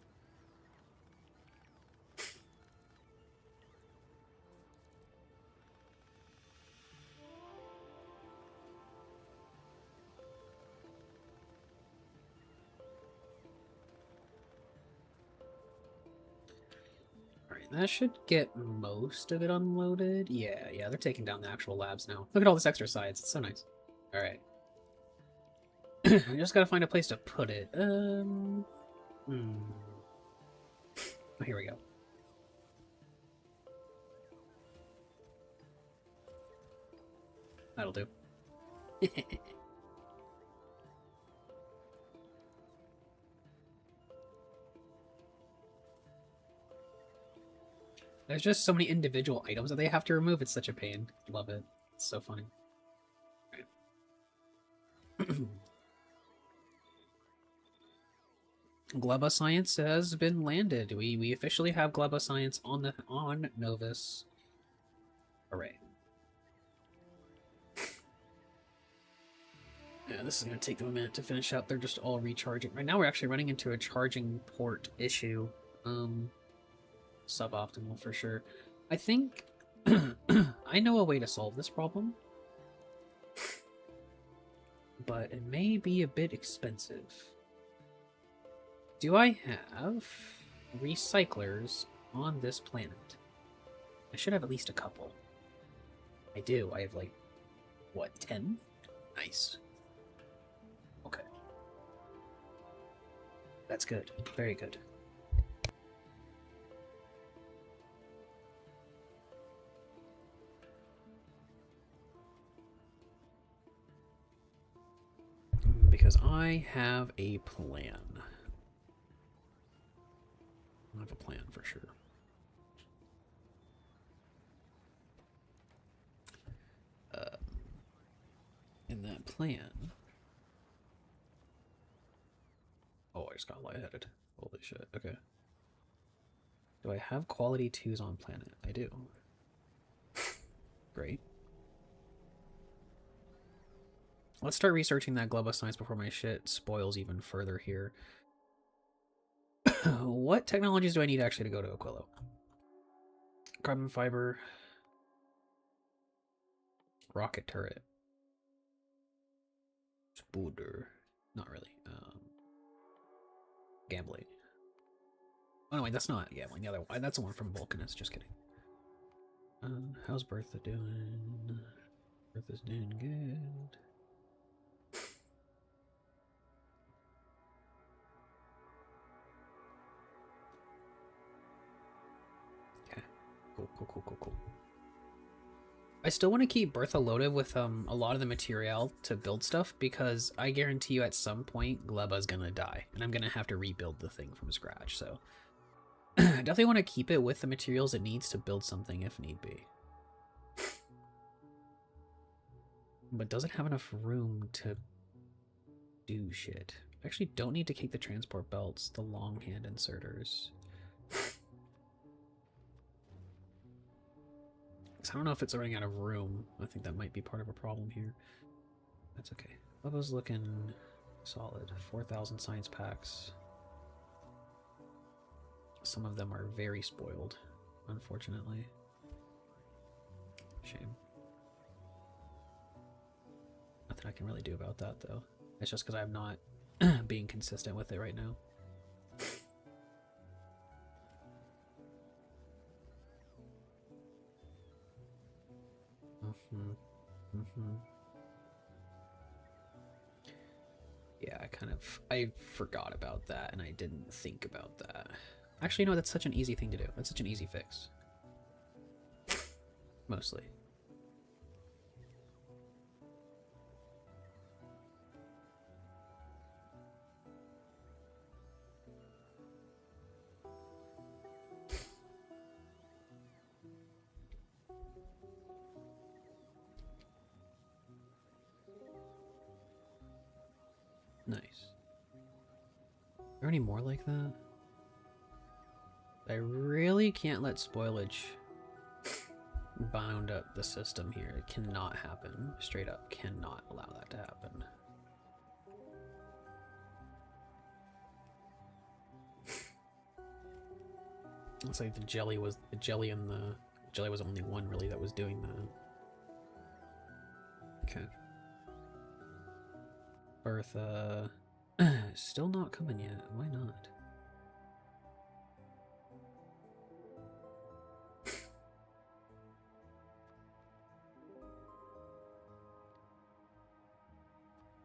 That should get most of it unloaded. Yeah, they're taking down the actual labs now. Look at all this extra sides. It's so nice. Alright. I just gotta find a place to put it. Oh, here we go. That'll do. There's just so many individual items that they have to remove. It's such a pain. Love it. It's so funny. Right. Gleba Science has been landed. We officially have Gleba Science on Novus. Hooray. Yeah, this is going to take them a minute to finish up. They're just all recharging. Right now we're actually running into a charging port issue. Suboptimal for sure. I think I know a way to solve this problem, but it may be a bit expensive. Do I have recyclers on this planet? I should have at least a couple. I do. I have like, what, 10? Nice. Okay. That's good. Very good. Because I have a plan. I have a plan for sure. In that plan... Oh, I just got lightheaded. Holy shit. Okay. Do I have quality 2s on planet? I do. Great. Let's start researching that glove of science before my shit spoils even further here. What technologies do I need actually to go to Aquilo? Carbon fiber. Rocket turret. Spooder. Not really. Gambling. Oh no, wait, that's not gambling. The other one. That's the one from Vulcanus. Just kidding. How's Bertha doing? Bertha's doing good. Okay. Cool. I still want to keep Bertha loaded with a lot of the material to build stuff, because I guarantee you at some point Gleba's gonna die and I'm gonna have to rebuild the thing from scratch. So I definitely want to keep it with the materials it needs to build something if need be. But does it have enough room to do shit? I actually don't need to take the transport belts, the long hand inserters. I don't know if it's running out of room. I think that might be part of a problem here. That's okay. Level's looking solid. 4,000 science packs. Some of them are very spoiled, unfortunately. Shame. Nothing I can really do about that, though. It's just because I'm not being consistent with it right now. Yeah, I forgot about that and I didn't think about that. Actually, no, that's such an easy thing to do. That's such an easy fix. Mostly. Nice. Are there any more like that? I really can't let spoilage bound up the system here. It cannot happen. Straight up cannot allow that to happen. It's like the jelly was only one really that was doing that. Okay. Bertha still not coming yet. Why not?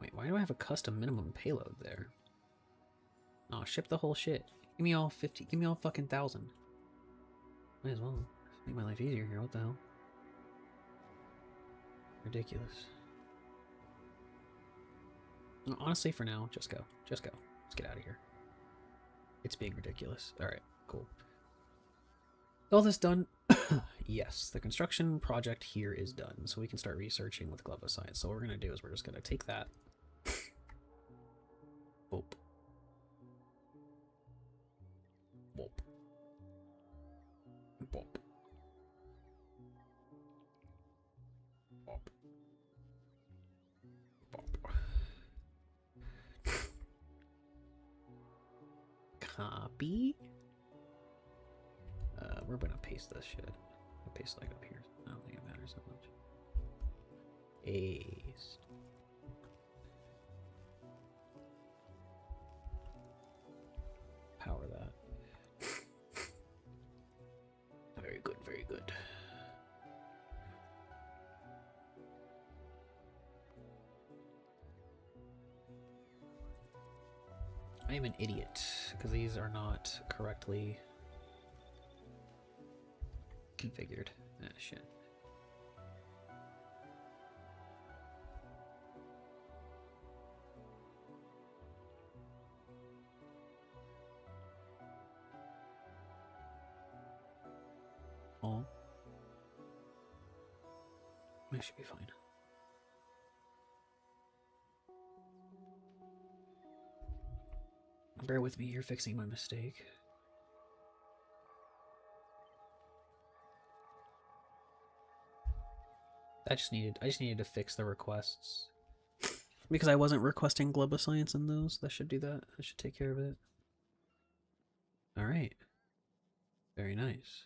Wait, why do I have a custom minimum payload there? Oh, ship the whole shit. Give me all 50. Give me all fucking 1,000. Might as well. Make my life easier here. What the hell? Ridiculous. Honestly, for now, just go. Just go. Let's get out of here. It's being ridiculous. Alright, cool. All this done? Yes, the construction project here is done, so we can start researching with Glove of Science. So what we're going to do is we're just going to take that. Boop. Boop. Boop. Boop. Boop. Copy. We're gonna paste this shit. I'll paste it like up here. I don't think it matters that much. Paste. Power that. Very good, very good. I am an idiot, because these are not correctly configured. Ah, shit. Oh. I should be fine. Bear with me, you're fixing my mistake. I just needed to fix the requests. Because I wasn't requesting Globe of Science in those. That should do that. That should take care of it. Alright. Very nice.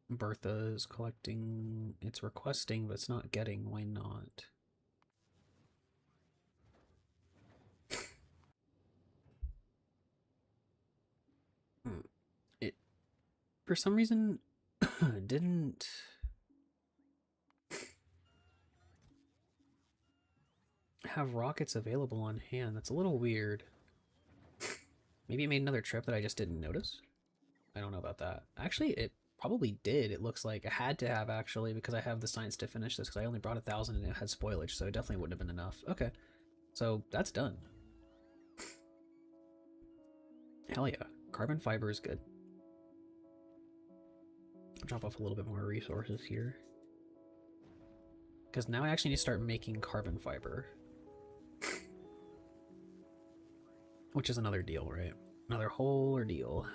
Bertha is collecting. It's requesting, but it's not getting. Why not? It, for some reason, didn't have rockets available on hand. That's a little weird. Maybe it made another trip that I just didn't notice. I don't know about that. Actually, it probably did. It looks like it had to have, actually, because I have the science to finish this, because I only brought 1,000 and it had spoilage, so it definitely wouldn't have been enough. Okay, so that's done. Hell yeah. Carbon fiber is good. I'll drop off a little bit more resources here. Because now I actually need to start making carbon fiber. Which is another deal, right? Another whole ordeal.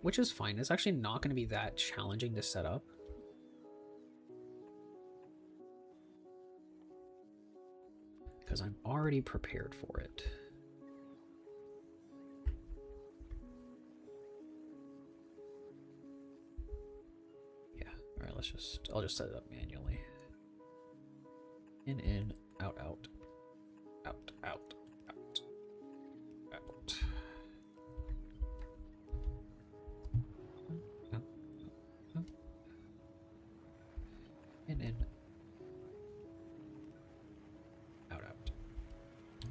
Which is fine. It's actually not going to be that challenging to set up. Because I'm already prepared for it. Yeah, alright, I'll just set it up manually. In, out, out. Out, out, out. Out. In. Out, out.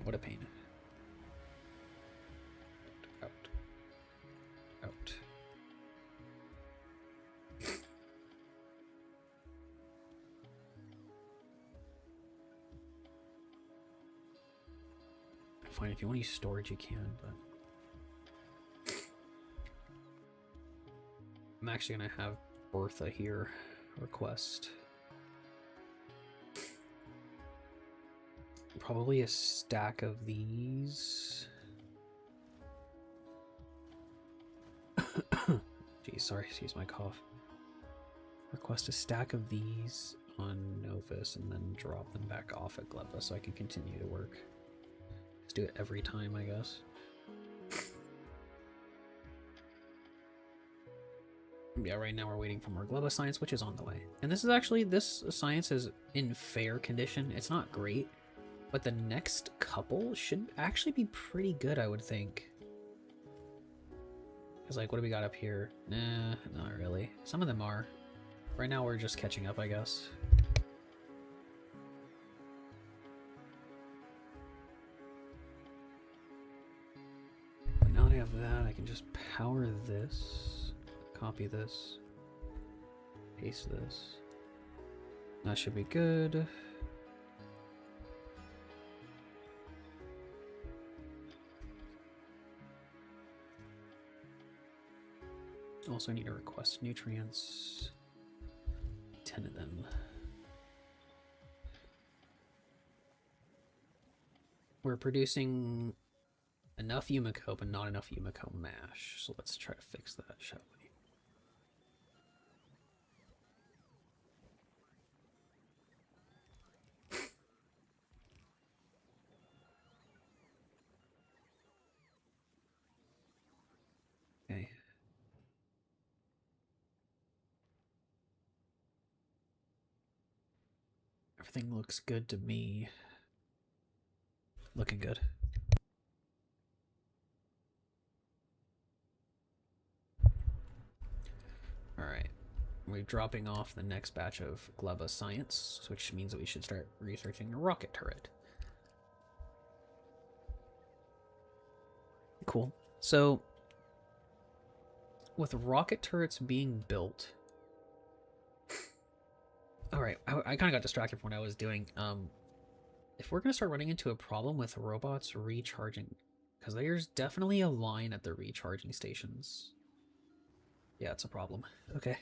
What a pain. Out. Out. Fine, if you want to use storage, you can, but I'm actually going to have Bertha here request. Probably a stack of these. Geez, sorry, excuse my cough. Request a stack of these on Novus and then drop them back off at Gleba so I can continue to work. Let's do it every time, I guess. Yeah, right now we're waiting for more Gleba science, which is on the way. And this is actually, this science is in fair condition. It's not great, but the next couple should actually be pretty good, I would think. Because, like, what do we got up here? Nah, not really. Some of them are. Right now we're just catching up, I guess. But now that I have that, I can just power this, copy this, paste this. That should be good. Also need to request nutrients. 10 of them. We're producing enough Yumiko, but not enough Yumiko mash. So let's try to fix that, shall we? Okay. Everything looks good to me. Looking good. Alright. we're dropping off the next batch of Gleba science, which means that we should start researching a rocket turret. Cool. So, with rocket turrets being built... Alright, I kind of got distracted from what I was doing. If we're going to start running into a problem with robots recharging, because there's definitely a line at the recharging stations. Yeah, it's a problem. Okay.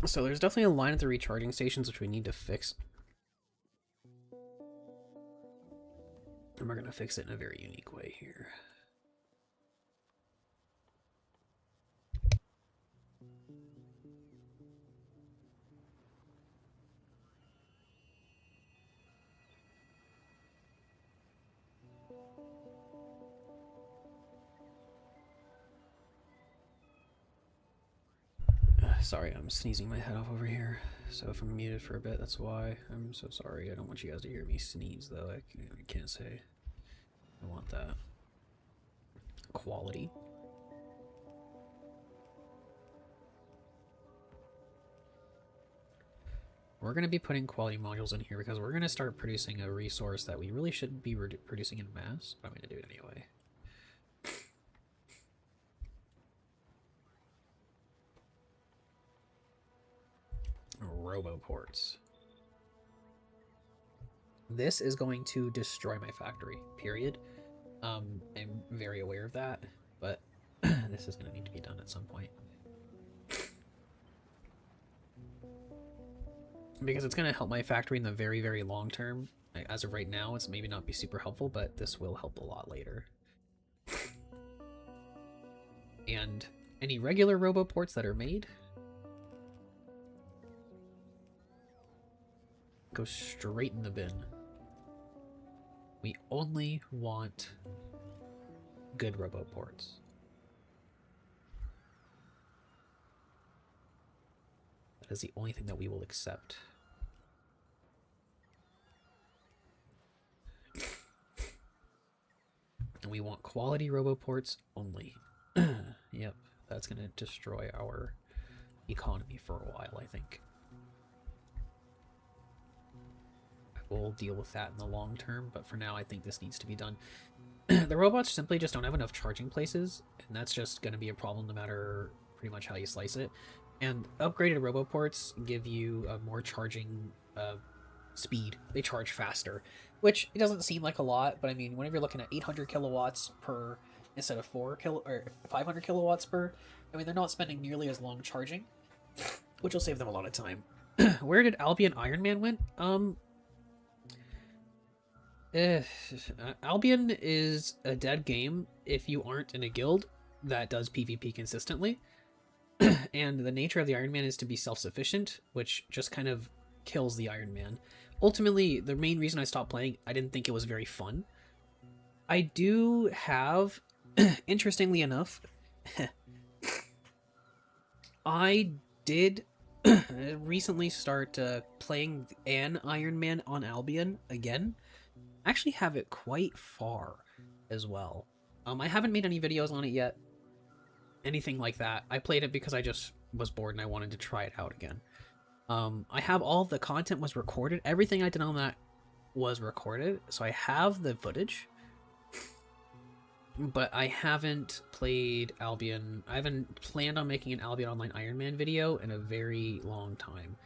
So there's definitely a line at the recharging stations which we need to fix. And we're going to fix it in a very unique way here. Sorry, I'm sneezing my head off over here. So if I'm muted for a bit, that's why. I'm so sorry. I don't want you guys to hear me sneeze, though. I can't say I want that. Quality. We're going to be putting quality modules in here because we're going to start producing a resource that we really shouldn't be producing in mass, but I'm going to do it anyway. Roboports. This is going to destroy my factory, period. I'm very aware of that, but this is going to need to be done at some point. Because it's going to help my factory in the very, very long term. As of right now, it's maybe not be super helpful, but this will help a lot later. And any regular roboports that are made go straight in the bin. We only want good roboports. That is the only thing that we will accept. And we want quality roboports only. Yep, that's going to destroy our economy for a while, I think. We'll deal with that in the long term, but for now I think this needs to be done. The robots simply just don't have enough charging places, and that's just going to be a problem no matter pretty much how you slice it. And upgraded roboports give you a more charging speed. They charge faster, which it doesn't seem like a lot, but I mean, whenever you're looking at 800 kilowatts per instead of 500 kilowatts per, I mean, they're not spending nearly as long charging, which will save them a lot of time. Where did Albion Iron Man went? Albion is a dead game if you aren't in a guild that does PvP consistently. And the nature of the Iron Man is to be self-sufficient, which just kind of kills the Iron Man. Ultimately, the main reason I stopped playing, I didn't think it was very fun. I do have, interestingly enough, I did recently start playing an Iron Man on Albion again. I actually have it quite far as well. I haven't made any videos on it yet. Anything like that. I played it because I just was bored and I wanted to try it out again. I have all of the content was recorded. Everything I did on that was recorded. So I have the footage. But I haven't played Albion. I haven't planned on making an Albion Online Iron Man video in a very long time.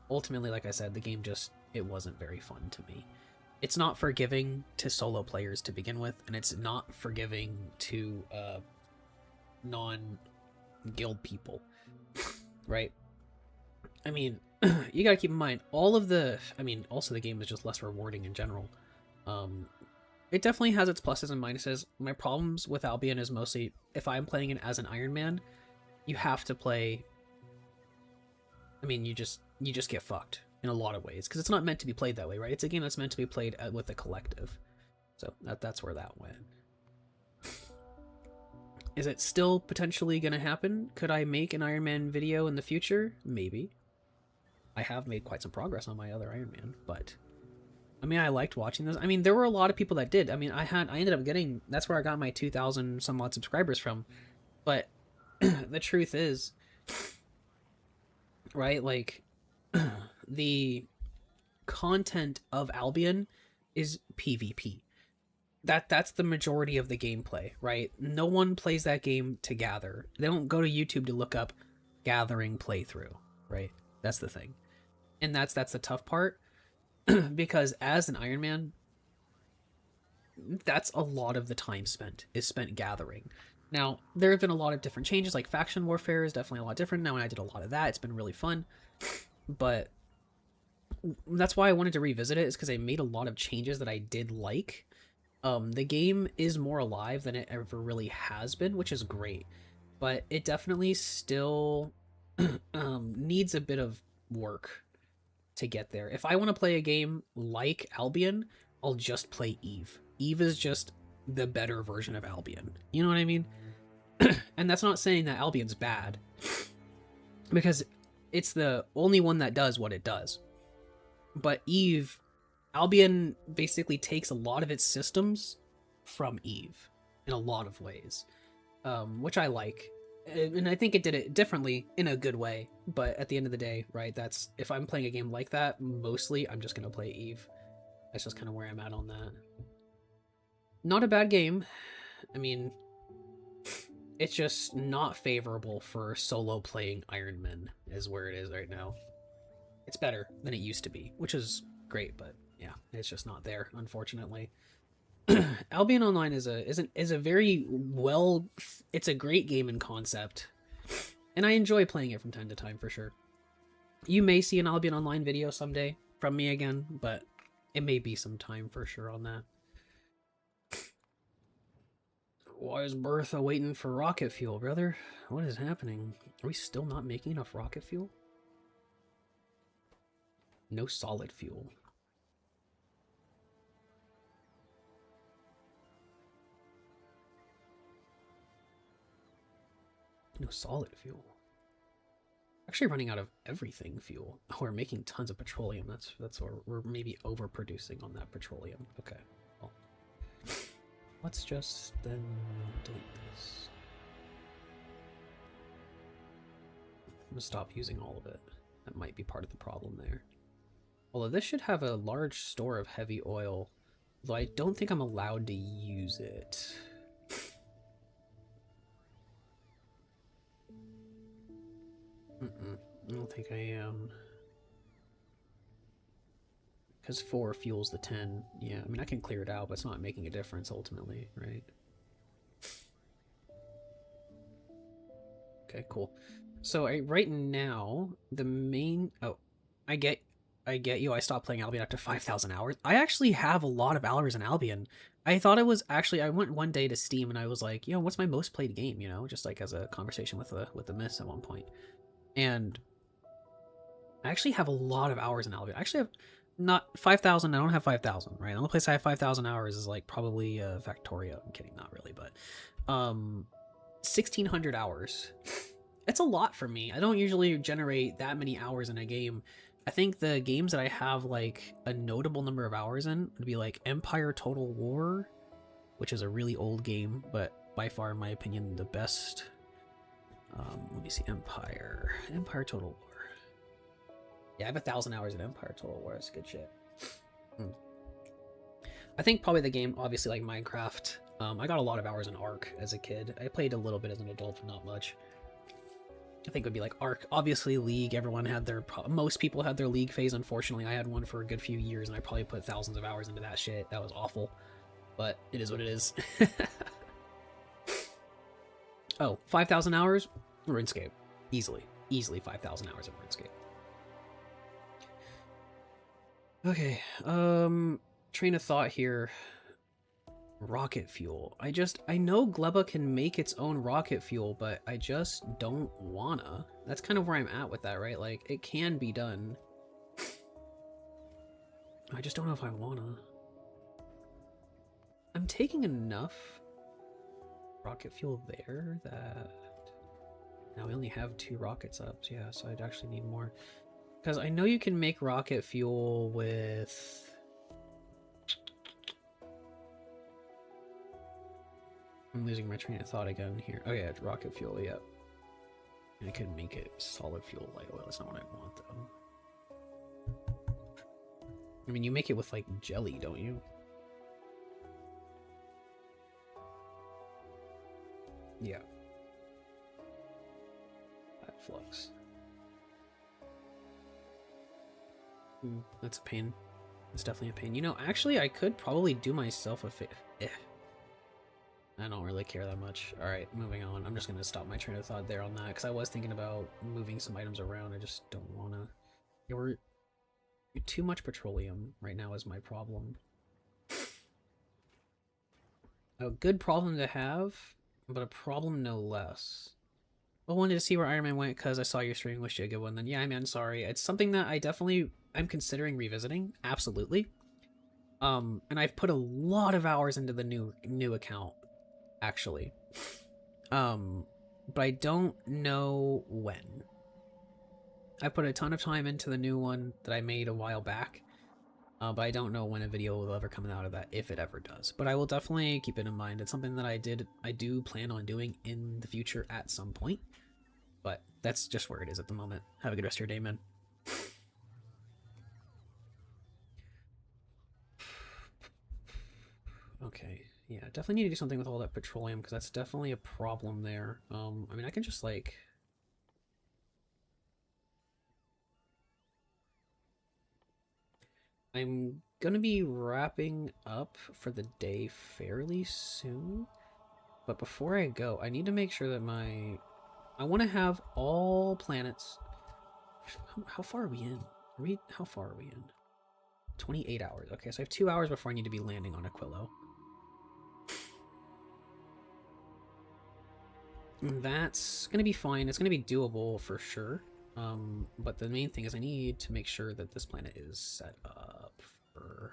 Ultimately, like I said, the game just, it wasn't very fun to me. It's not forgiving to solo players to begin with, and it's not forgiving to non-guild people, right? I mean, you gotta keep in mind, all of the... I mean, also the game is just less rewarding in general. It definitely has its pluses and minuses. My problems with Albion is mostly, if I'm playing it as an Iron Man, you have to play... I mean, you just get fucked in a lot of ways, because it's not meant to be played that way, right? It's a game that's meant to be played with a collective. So that's where that went. Is it still potentially going to happen? Could I make an Iron Man video in the future? Maybe. I have made quite some progress on my other Iron Man, but I mean, I liked watching this. I mean, there were a lot of people that did. I mean, I ended up getting, that's where I got my 2,000 some odd subscribers from. But the truth is, right, like, the content of Albion is PvP. That's the majority of the gameplay, right? No one plays that game to gather. They don't go to YouTube to look up gathering playthrough, right? That's the thing. And that's the tough part because as an Iron Man, that's a lot of the time spent gathering. Now, there have been a lot of different changes, like faction warfare is definitely a lot different now, and I did a lot of that. It's been really fun. But that's why I wanted to revisit it, is because I made a lot of changes that I did like. The game is more alive than it ever really has been, which is great. But it definitely still needs a bit of work to get there. If I want to play a game like Albion, I'll just play Eve. Eve is just the better version of Albion. You know what I mean? And that's not saying that Albion's bad, because it's the only one that does what it does. But Eve, Albion basically takes a lot of its systems from Eve in a lot of ways, which I like. And I think it did it differently in a good way. But at the end of the day, right, that's, if I'm playing a game like that, mostly I'm just going to play Eve. That's just kind of where I'm at on that. Not a bad game. I mean, it's just not favorable for solo playing Iron Man, is where it is right now. It's better than it used to be, which is great, but yeah, it's just not there, unfortunately. Albion Online is a very well, it's a great game in concept, and I enjoy playing it from time to time for sure. You may see an Albion Online video someday from me again, but it may be some time for sure on that. Why is Bertha waiting for rocket fuel, brother? What is happening? Are we still not making enough rocket fuel? No solid fuel. No solid fuel. Actually running out of everything fuel. Oh, we're making tons of petroleum. That's where we're maybe overproducing on that petroleum. Okay. Well, let's just then delete this. I'm gonna stop using all of it. That might be part of the problem there. Although this should have a large store of heavy oil, though I don't think I'm allowed to use it. I don't think I am. Because 4 fuels the 10. Yeah, I mean, I can clear it out, but it's not making a difference ultimately, right? Okay, cool. So right now, the main... Oh, I get you. I stopped playing Albion after 5,000 hours. I actually have a lot of hours in Albion. I thought it was actually... I went one day to Steam and I was like, what's my most played game, Just like as a conversation with the miss at one point. And I actually have a lot of hours in Albion. I actually have not 5,000. I don't have 5,000, right? The only place I have 5,000 hours is like probably Factorio. I'm kidding, not really, but 1,600 hours. It's a lot for me. I don't usually generate that many hours in a game. I think the games that I have like a notable number of hours in would be like Empire Total War, which is a really old game, but by far, in my opinion, the best. Let me see, Empire Total War. Yeah, I have 1,000 hours in Empire Total War. That's good shit. I think probably the game, obviously, like Minecraft. I got a lot of hours in Ark as a kid. I played a little bit as an adult, but not much. I think it would be like Ark. Obviously, League. Everyone had most people had their League phase. Unfortunately, I had one for a good few years, and I probably put thousands of hours into that shit. That was awful, but it is what it is. Oh, 5,000 hours? RuneScape. Easily 5,000 hours of RuneScape. Okay, train of thought here. Rocket fuel. I know Gleba can make its own rocket fuel, but I just don't wanna. That's kind of where I'm at with that, right? Like, it can be done. I just don't know if I wanna. I'm taking enough rocket fuel there that... Now we only have 2 rockets up, so yeah, so I'd actually need more. Because I know you can make rocket fuel with I'm losing my train of thought again here. Oh yeah, it's rocket fuel, yeah. I could make it solid fuel light oil. That's not what I want, though. I mean, you make it with, like, jelly, don't you? Yeah. That flux. That's a pain. It's definitely a pain. You know, actually, I could probably do myself a favor. I don't really care that much. Alright, moving on. I'm just going to stop my train of thought there on that, because I was thinking about moving some items around. I just don't want to... You're too much petroleum right now is my problem. A good problem to have, but a problem no less. I wanted to see where Iron Man went because I saw your stream. Wish you a good one. Then yeah, man, sorry. It's something that I'm considering revisiting. Absolutely. And I've put a lot of hours into the new account, actually. But I don't know when. I put a ton of time into the new one that I made a while back. But I don't know when a video will ever come out of that, if it ever does. But I will definitely keep it in mind. It's something that I do plan on doing in the future at some point. But that's just where it is at the moment. Have a good rest of your day, man. Okay, yeah, definitely need to do something with all that petroleum, because that's definitely a problem there. I mean, I can just, like... I'm gonna be wrapping up for the day fairly soon. But before I go, I need to make sure that I want to have all planets... How far are we in? How far are we in? 28 hours. Okay, so I have 2 hours before I need to be landing on Aquilo. That's going to be fine. It's going to be doable for sure. But the main thing is I need to make sure that this planet is set up for...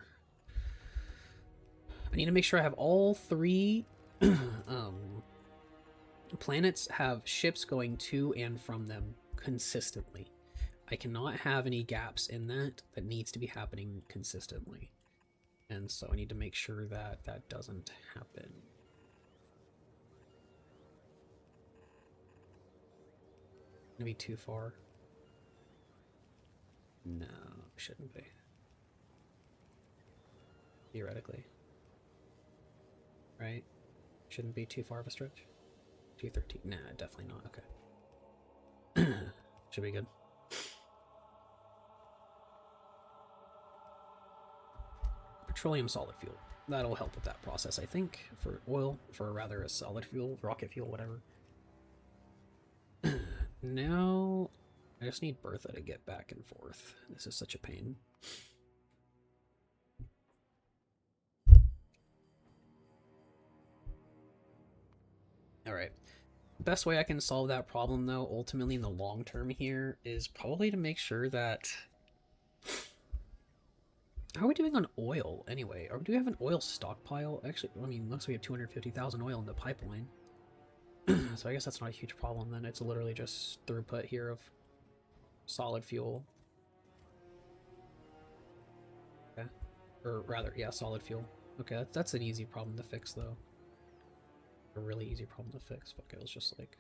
I need to make sure I have all 3 planets have ships going to and from them consistently. I cannot have any gaps in that. That needs to be happening consistently. And so I need to make sure that that doesn't happen. Gonna be too far? No, shouldn't be. Theoretically. Right? Shouldn't be too far of a stretch. 213. Nah, definitely not. Okay. Should be good. Petroleum solid fuel. That'll help with that process, I think. For oil, for rather a solid fuel, rocket fuel, whatever. Now, I just need Bertha to get back and forth. This is such a pain. Alright. Best way I can solve that problem, though, ultimately in the long term here, is probably to make sure that... How are we doing on oil, anyway? Do we have an oil stockpile? Actually, I mean, looks like we have 250,000 oil in the pipeline. So I guess that's not a huge problem, then. It's literally just throughput here of solid fuel. Okay. Or rather, yeah, solid fuel. Okay, that's an easy problem to fix, though. A really easy problem to fix. Fuck, it was just like...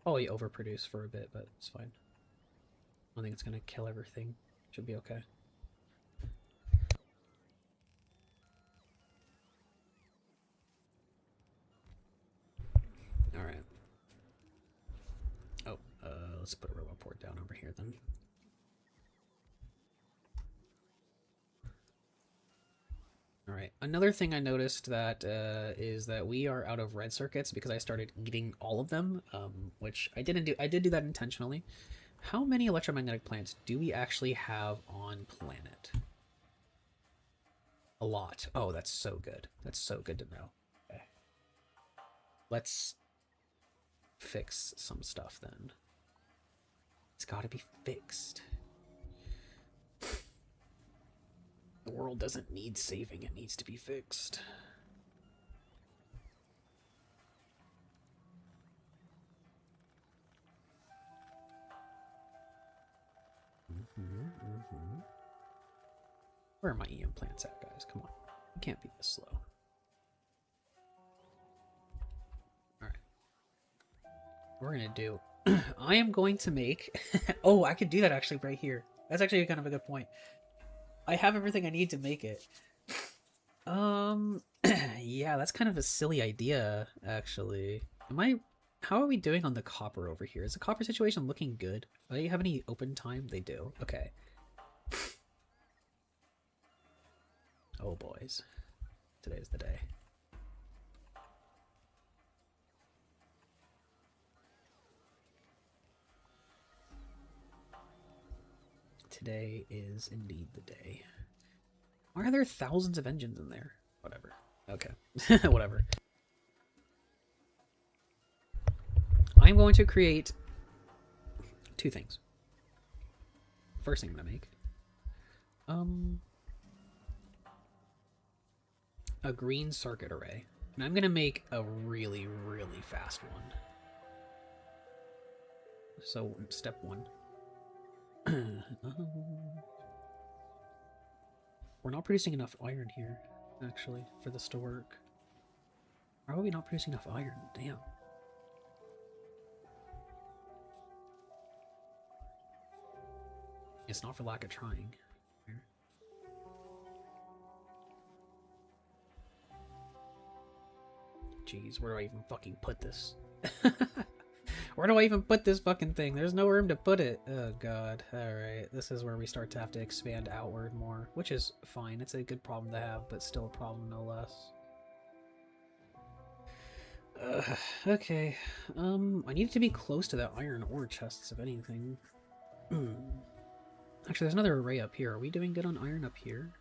Probably overproduce for a bit, but it's fine. I don't think it's gonna kill everything. Should be okay. Alright. Oh, let's put a robot port down over here then. Alright, another thing I noticed that is that we are out of red circuits because I started eating all of them, which I didn't do. I did do that intentionally. How many electromagnetic plants do we actually have on planet? A lot. Oh, that's so good. That's so good to know. Okay. Let's fix some stuff then. It's gotta be fixed. The world doesn't need saving, it needs to be fixed. Where are my EM plants at, guys? Come on. You can't be this slow. Alright. We're gonna do... I am going to make... oh, I could do that actually right here. That's actually kind of a good point. I have everything I need to make it. Yeah, that's kind of a silly idea, actually. How are we doing on the copper over here? Is the copper situation looking good? Do they have any open time? They do. Okay. Oh, boys. Today's the day. Today is indeed the day. Why are there thousands of engines in there? Whatever. Okay. Whatever. I'm going to create two things. First thing I'm going to make. A green circuit array. And I'm going to make a really, really fast one. So, step one. We're not producing enough iron here, actually, for this to work. Why are we not producing enough iron? Damn. It's not for lack of trying. Jeez, where do I even fucking put this? Where do I even put this fucking thing? There's no room to put it. Oh god. Alright, this is where we start to have to expand outward more, which is fine. It's a good problem to have, but still a problem no less. Okay. I need it to be close to the iron ore chests, if anything. Actually, there's another array up here. Are we doing good on iron up here?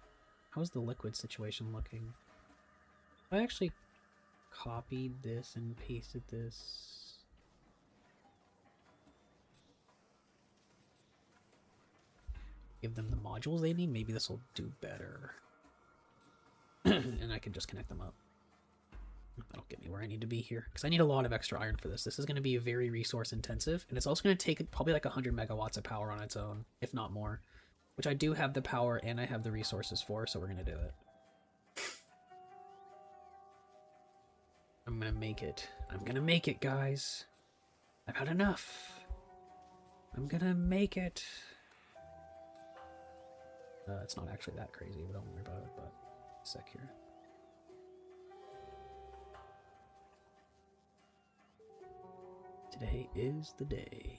How's the liquid situation looking? I actually copied this and pasted this. Give them the modules they need. Maybe this will do better. And I can just connect them up. That'll get me where I need to be here. Because I need a lot of extra iron for this. This is going to be very resource intensive. And it's also going to take probably like 100 megawatts of power on its own, if not more. Which I do have the power and I have the resources for, so we're going to do it. I'm going to make it. I'm going to make it, guys. I've had enough. I'm going to make it. It's not actually that crazy, but don't worry about it, but a sec here. Today is the day.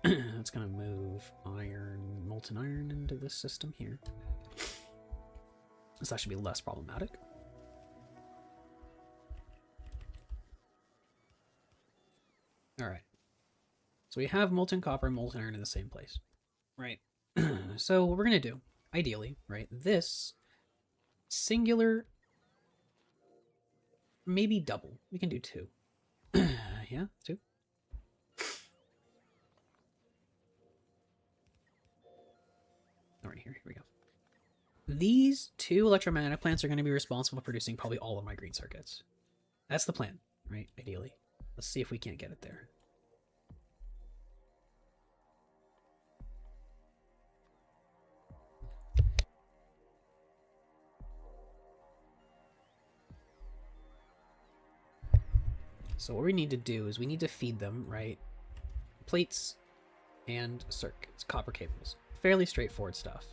It's gonna move iron, molten iron into this system here. So that should be less problematic. Alright. So we have molten copper and molten iron in the same place. Right. So what we're gonna do, ideally, right, this singular, maybe double. We can do two. Yeah, two. Alright, here we go. These two electromagnetic plants are going to be responsible for producing probably all of my green circuits. That's the plan, right? Ideally. Let's see if we can't get it there. So what we need to do is we need to feed them, right? Plates and circuits, copper cables. Fairly straightforward stuff.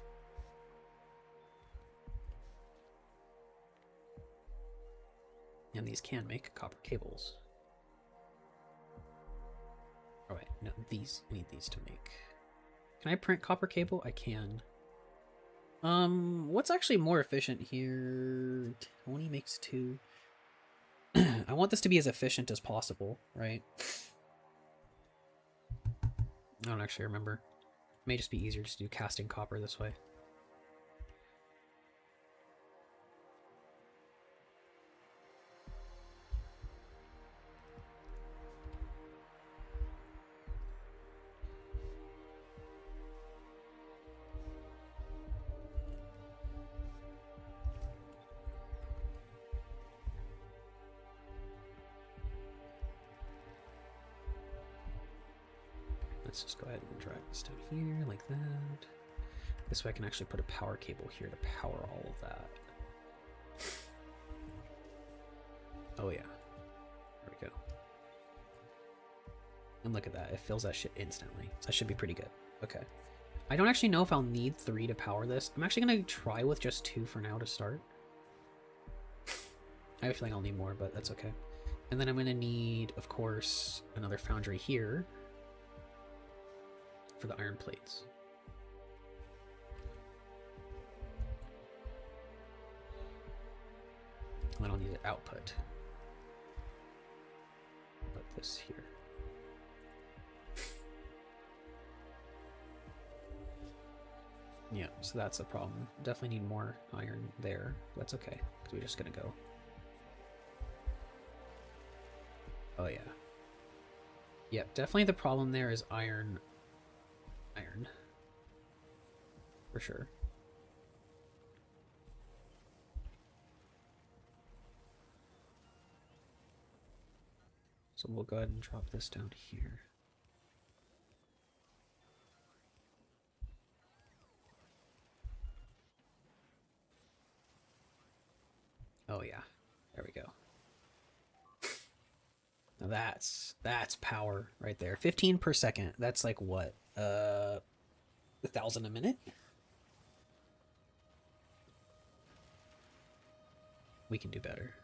And these can make copper cables. Oh wait, no, these, I need these to make. Can I print copper cable? I can. What's actually more efficient here? 20 makes 2. I want this to be as efficient as possible, right? I don't actually remember. It may just be easier just to do casting copper this way. Let's just go ahead and drag this down here like that. This way I can actually put a power cable here to power all of that. Oh yeah. There we go. And look at that. It fills that shit instantly. So that should be pretty good. Okay. I don't actually know if I'll need 3 to power this. I'm actually going to try with just 2 for now to start. I have a feeling I'll need more, but that's okay. And then I'm going to need, of course, another foundry here for the iron plates. And then I'll need an output. Put this here. Yeah, so that's a problem. Definitely need more iron there. That's okay, because we're just gonna go. Oh yeah. Yep, definitely the problem there is iron. Iron. For sure. So we'll go ahead and drop this down here. Oh yeah, there we go. Now that's power right there. 15 per second. That's like what? 1,000 a minute? We can do better.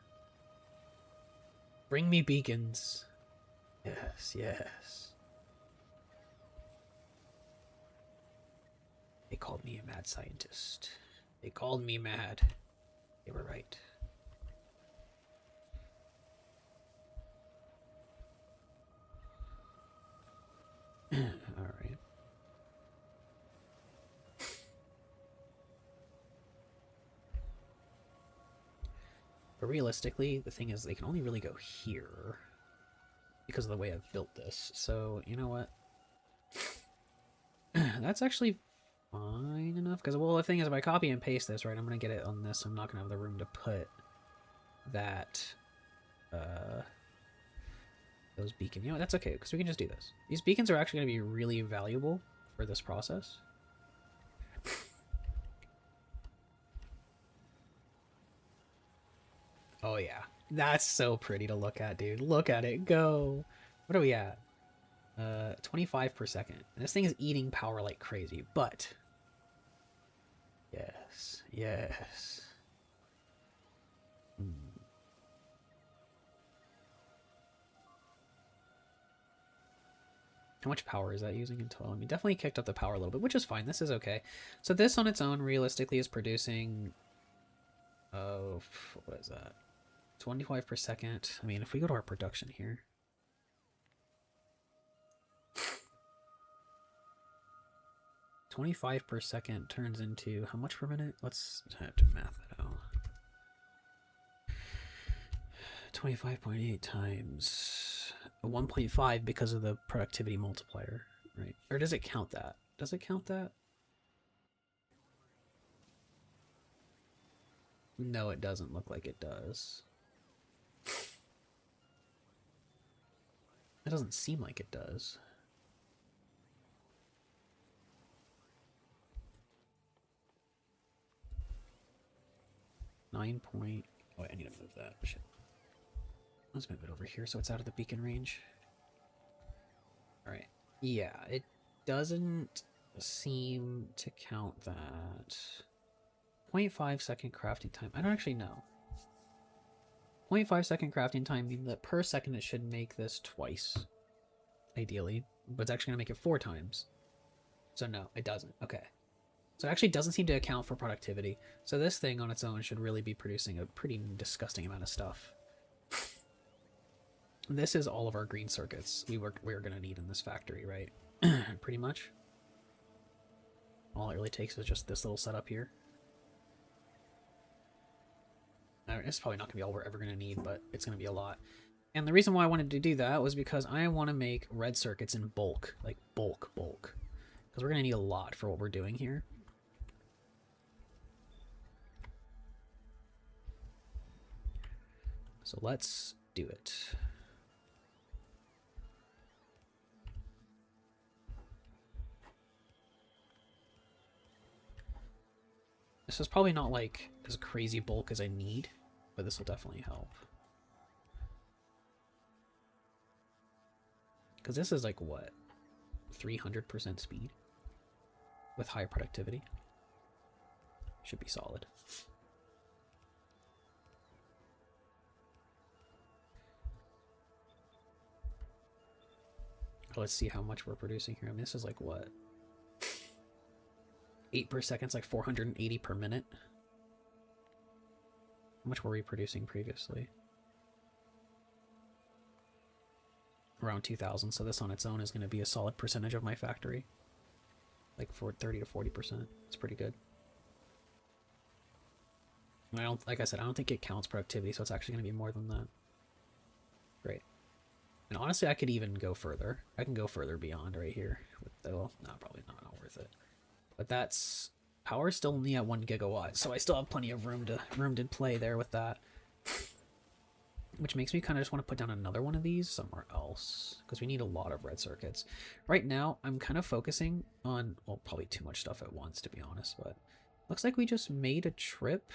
Bring me beacons. Yes, yes. They called me a mad scientist. They called me mad. They were right. Alright. But realistically, the thing is they can only really go here because of the way I've built this. So, you know what? That's actually fine enough. Because, well, the thing is, if I copy and paste this, right, I'm going to get it on this. So I'm not going to have the room to put that, those beacons. You know what? That's okay, because we can just do this. These beacons are actually going to be really valuable for this process. Oh, yeah. That's so pretty to look at, dude. Look at it go. What are we at? 25 per second. And this thing is eating power like crazy, but... Yes. Yes. How much power is that using in total? I mean, definitely kicked up the power a little bit, which is fine. This is okay. So this on its own realistically is producing... Oh, what is that? 25 per second. I mean, if we go to our production here... 25 per second turns into how much per minute? Let's have to math that out. 25.8 times 1.5 because of the productivity multiplier, right? Or does it count that? Does it count that? No, it doesn't look like it does. It doesn't seem like it does. Oh, I need to move that. Shit. Let's move it over here so it's out of the beacon range. Alright. Yeah, it doesn't seem to count that. 0.5 second crafting time. I don't actually know. 0.5 second crafting time means that per second it should make this twice. Ideally. But it's actually going to make it 4 times. So no, it doesn't. Okay. So it actually doesn't seem to account for productivity. So this thing on its own should really be producing a pretty disgusting amount of stuff. This is all of our green circuits we're going to need in this factory, right? Pretty much. All it really takes is just this little setup here. It's probably not going to be all we're ever going to need, but it's going to be a lot. And the reason why I wanted to do that was because I want to make red circuits in bulk. Like bulk. Because we're going to need a lot for what we're doing here. So let's do it. This is probably not like as crazy bulk as I need, but this will definitely help. Because this is like, what, 300% speed with high productivity? Should be solid. Let's see how much we're producing here. I mean, this is like, what, 8 per second, it's like 480 per minute. How much were we producing previously? Around 2,000, so this on its own is going to be a solid percentage of my factory. Like for 30 to 40%. It's pretty good. I don't, like I said, I don't think it counts productivity, so it's actually going to be more than that. Great. And honestly, I could even go further. I can go further beyond right here. With the, well, no, probably not worth it. But that's power still only at 1 gigawatt, so I still have plenty of room to play there with that. Which makes me kind of just want to put down another one of these somewhere else, because we need a lot of red circuits. Right now, I'm kind of focusing on, well, probably too much stuff at once, to be honest, but looks like we just made a trip.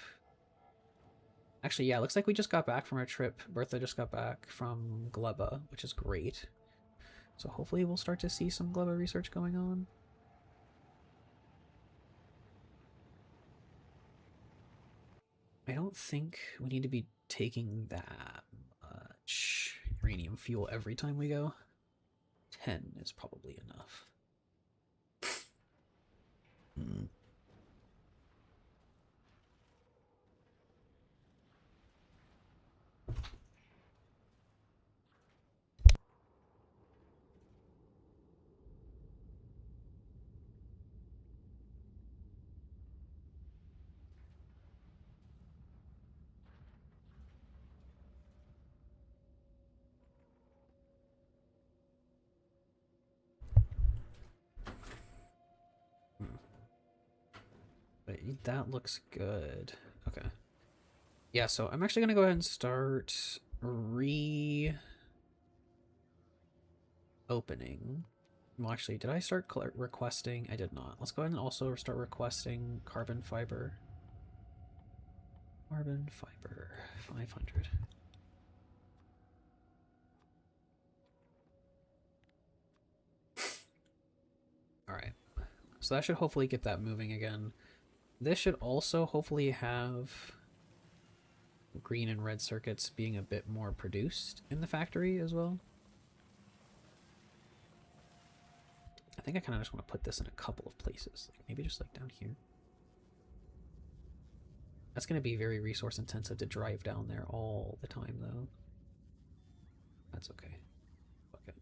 Actually, yeah, looks like we just got back from our trip. Bertha just got back from Gleba, which is great. So hopefully we'll start to see some Gleba research going on. I don't think we need to be taking that much uranium fuel every time we go. 10 is probably enough. But that looks good. Okay. Yeah, so I'm actually going to go ahead and start reopening. Well, actually, did I start requesting? I did not. Let's go ahead and also start requesting carbon fiber. Carbon fiber, 500. All right. So that should hopefully get that moving again. This should also hopefully have green and red circuits being a bit more produced in the factory as well. I think I kind of just want to put this in a couple of places. Like maybe just like down here. That's going to be very resource intensive to drive down there all the time though. That's okay. Okay.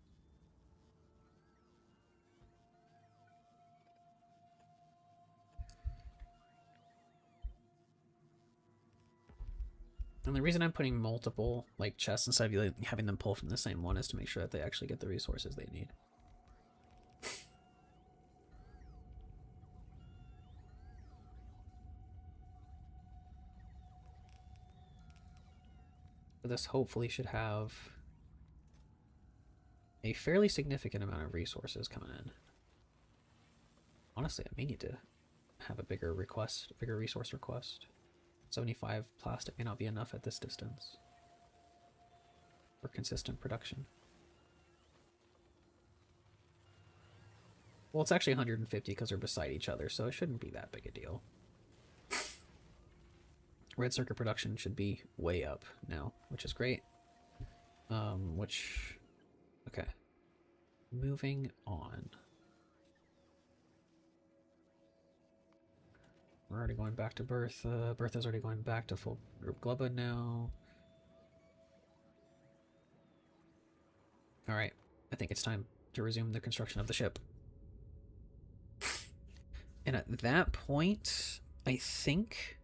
And the reason I'm putting multiple like chests instead of having them pull from the same one is to make sure that they actually get the resources they need. This hopefully should have a fairly significant amount of resources coming in. Honestly, I may need to have a bigger request, a bigger resource request. 75 plastic may not be enough at this distance for consistent production. Well, it's actually 150 because they're beside each other, so it shouldn't be that big a deal. Red circuit production should be way up now, which is great. Okay. Moving on. We're already going back to Bertha. Bertha's already going back to full group Gleba now. Alright, I think it's time to resume the construction of the ship. And at that point, I think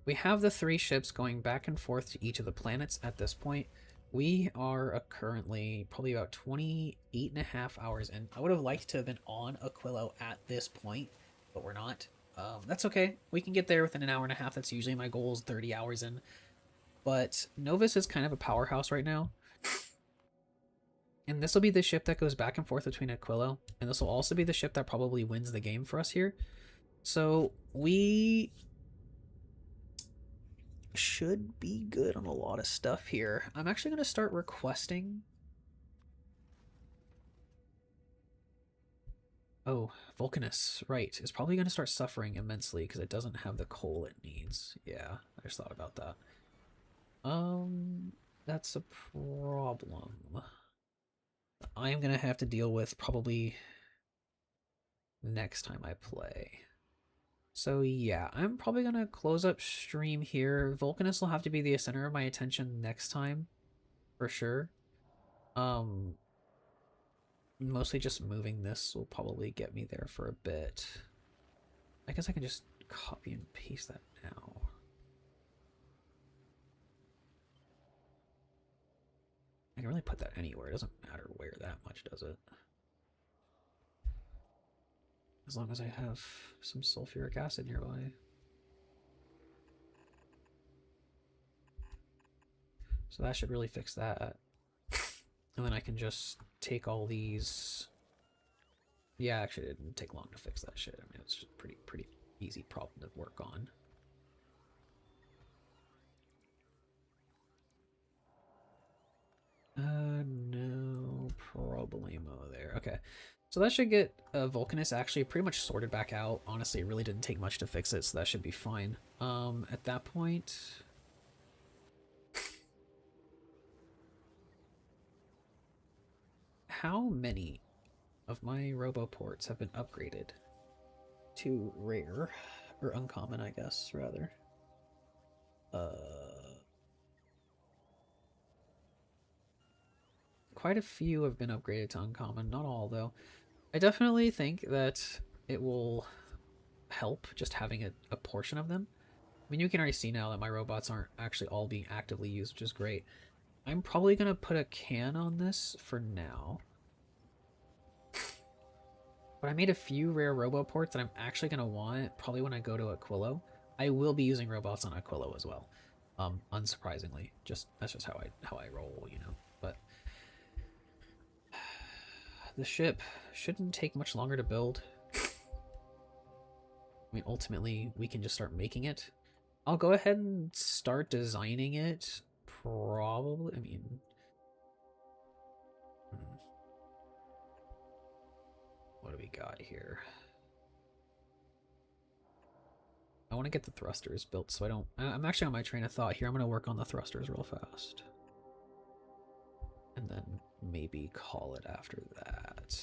we have the 3 ships going back and forth to each of the planets at this point. We are currently probably about 28.5 hours in. I would have liked to have been on Aquilo at this point, but we're not. That's okay. We can get there within an hour and a half. That's usually my goal, is 30 hours in. But Novus is kind of a powerhouse right now. And this will be the ship that goes back and forth between Aquilo. And this will also be the ship that probably wins the game for us here. So we should be good on a lot of stuff here. I'm actually going to start requesting. Oh, Vulcanus, right, is probably going to start suffering immensely because it doesn't have the coal it needs. Yeah, I just thought about that. That's a problem. I am going to have to deal with probably next time I play. So yeah, I'm probably going to close up stream here. Vulcanus will have to be the center of my attention next time, for sure. Mostly just moving this will probably get me there for a bit. I guess I can just copy and paste that now. I can really put that anywhere. It doesn't matter where that much, does it? As long as I have some sulfuric acid nearby. So that should really fix that. And then I can just take all these. Yeah, actually it didn't take long to fix that shit. I mean, it's just pretty easy problem to work on. No problemo there. Okay. So that should get Vulcanus actually pretty much sorted back out. Honestly, it really didn't take much to fix it, so that should be fine. At that point... How many of my roboports have been upgraded to rare? Or uncommon, I guess, rather. Quite a few have been upgraded to uncommon, not all, though. I definitely think that it will help just having a portion of them. I mean, you can already see now that my robots aren't actually all being actively used, which is great. I'm probably going to put a can on this for now. But I made a few rare roboports that I'm actually going to want probably when I go to Aquilo. I will be using robots on Aquilo as well. Unsurprisingly. That's just how I roll, you know. But the ship shouldn't take much longer to build. I mean, ultimately, we can just start making it. I'll go ahead and start designing it. Probably, I mean... What do we got here? I want to get the thrusters built so I don't... I'm actually on my train of thought here. I'm going to work on the thrusters real fast. And then maybe call it after that.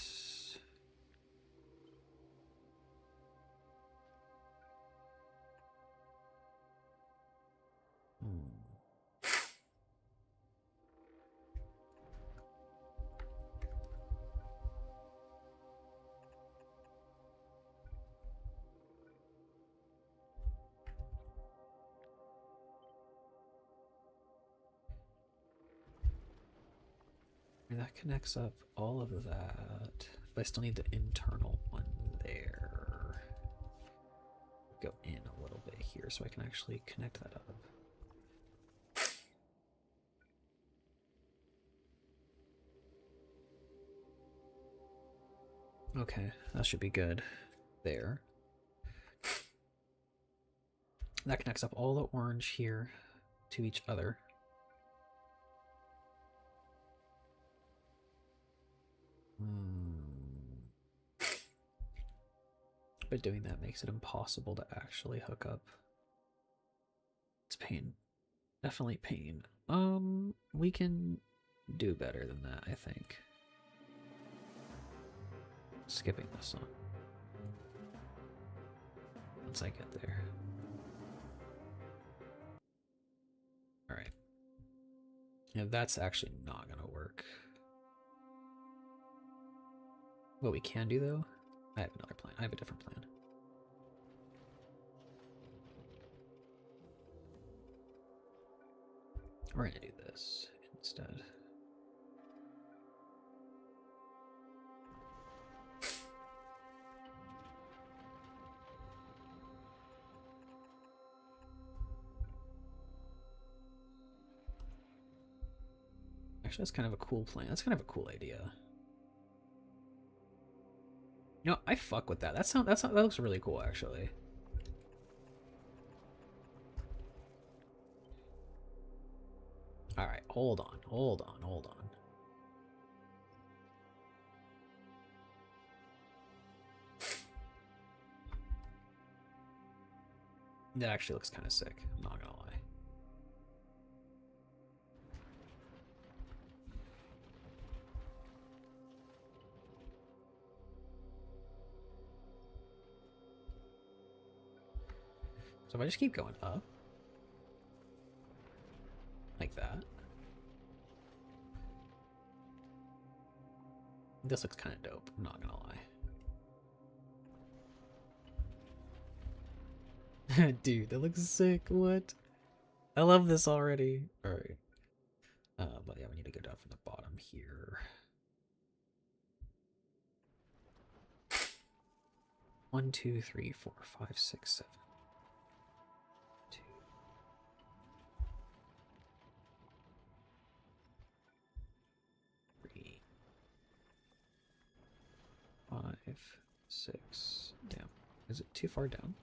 That connects up all of that, but I still need the internal one there. Go in a little bit here so I can actually connect that up. Okay, that should be good there. That connects up all the orange here to each other. But doing that makes it impossible to actually hook up. It's pain. Definitely pain. We can do better than that, I think. Skipping this one. Once I get there. Alright. Yeah, that's actually not gonna work. What we can do, though, I have another plan. I have a different plan. We're gonna do this instead. Actually, that's kind of a cool plan. That's kind of a cool idea. You know, I fuck with that. That looks really cool, actually. hold on, hold on, hold on. That actually looks kind of sick, I'm not gonna lie. So if I just keep going up, like that, this looks kind of dope, I'm not gonna lie. Dude, that looks sick, what? I love this already. Alright. But yeah, we need to go down from the bottom here. 1, 2, 3, 4, 5, 6, 7. 2. 3. 5, 6. Damn. Is it too far down?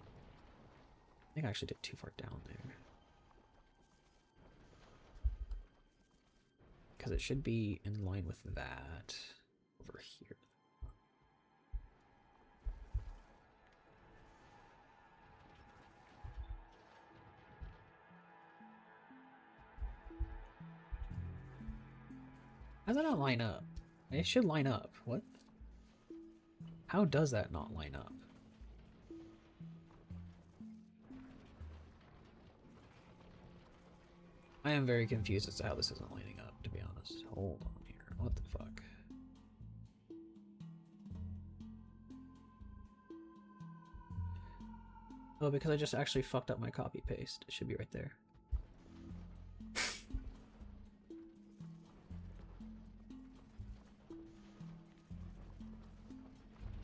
I think I actually did too far down there. Because it should be in line with that over here. How does that not line up? It should line up. What? How does that not line up? I am very confused as to how this isn't lining up, to be honest. Hold on here. What the fuck? Oh, because I just actually fucked up my copy paste. It should be right there.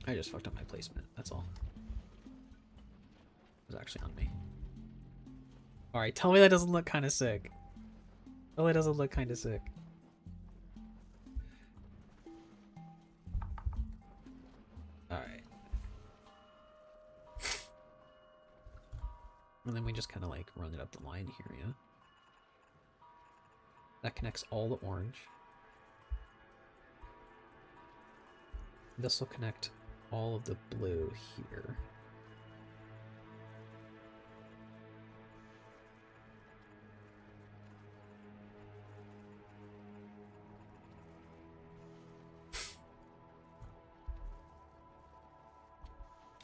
I just fucked up my placement, that's all. It was actually on me. Alright, tell me that doesn't look kind of sick. Tell me it doesn't look kind of sick. Alright. And then we just kind of like run it up the line here, yeah? That connects all the orange. This will connect all of the blue here.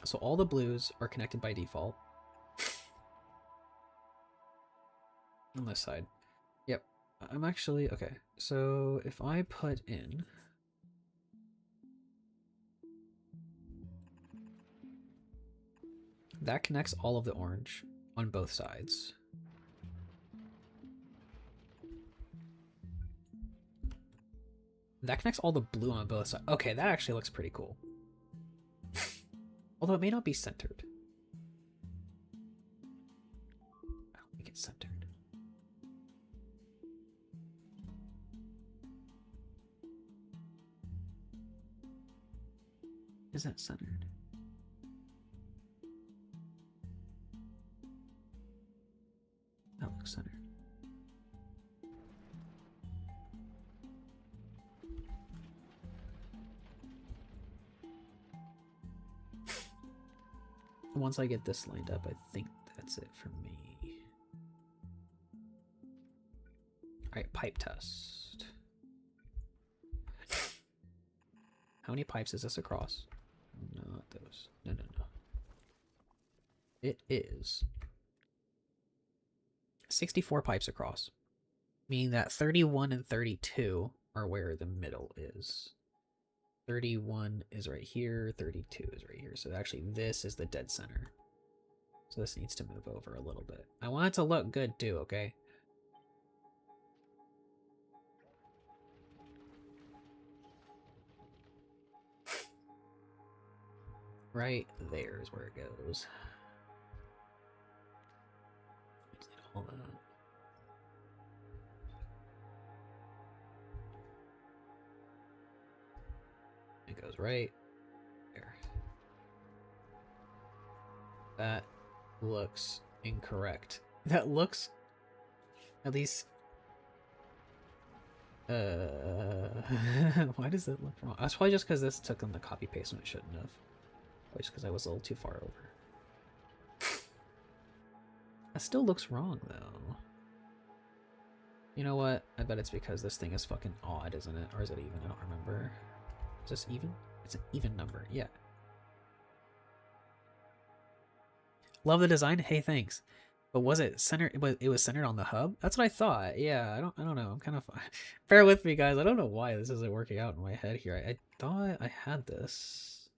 So all the blues are connected by default. On this side. Yep. I'm actually, okay. So if I put in that connects all of the orange on both sides. That connects all the blue on both sides. Okay, that actually looks pretty cool. Although it may not be centered. I'll make it centered. Is that centered? That looks centered. Once I get this lined up, I think that's it for me. Alright, pipe test. How many pipes is this across? Not those. No, no, no. It is 64 pipes across, meaning that 31 and 32 are where the middle is. 31 is right here, 32 is right here. So actually this is the dead center. So this needs to move over a little bit. I want it to look good too, okay? Right there is where it goes. All that. It goes right there. That looks incorrect. That looks, at least Why does that look wrong? That's probably just because this took them to copy paste when it shouldn't have. Probably just because I was a little too far over. That still looks wrong though. You know what? I bet it's because this thing is fucking odd, isn't it? Or is it even? I don't remember. Is this even? It's an even number. Yeah. Love the design. Hey, thanks. But was it centered? It was centered on the hub. That's what I thought. Yeah. I don't know. I'm kind of. Bear with me, guys. I don't know why this isn't working out in my head here. I thought I had this.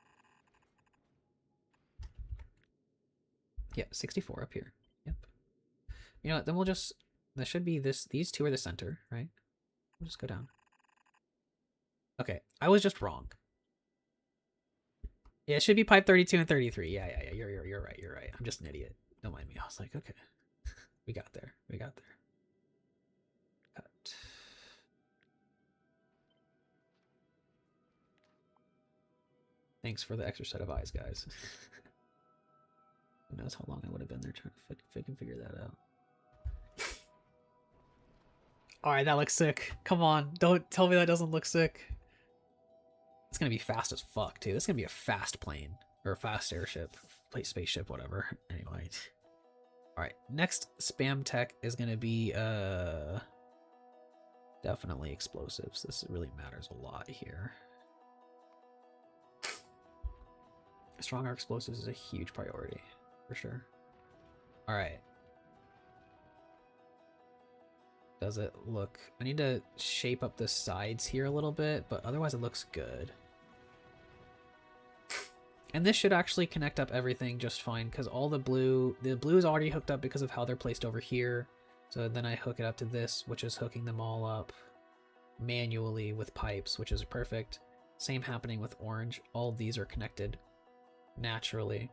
Yeah, 64 up here. Yep. You know what? Then we'll just. That should be this. These two are the center, right? We'll just go down. Okay, I was just wrong. Yeah, it should be pipe 32 and 33. Yeah. You're right. You're right. I'm just an idiot. Don't mind me. I was like, okay, we got there. We got there. Cut. Thanks for the extra set of eyes, guys. Who knows how long I would have been there trying to figure that out. Alright, that looks sick. Come on, don't tell me that doesn't look sick. It's gonna be fast as fuck, too. This is gonna be a fast plane. Or a fast airship. Spaceship, whatever. Anyway. Alright, next spam tech is gonna be, definitely explosives. This really matters a lot here. Stronger explosives is a huge priority, for sure. Alright. Does it look... I need to shape up the sides here a little bit, but otherwise it looks good. And this should actually connect up everything just fine, because all the blue is already hooked up because of how they're placed over here. So then I hook it up to this, which is hooking them all up manually with pipes, which is perfect. Same happening with orange. All of these are connected naturally.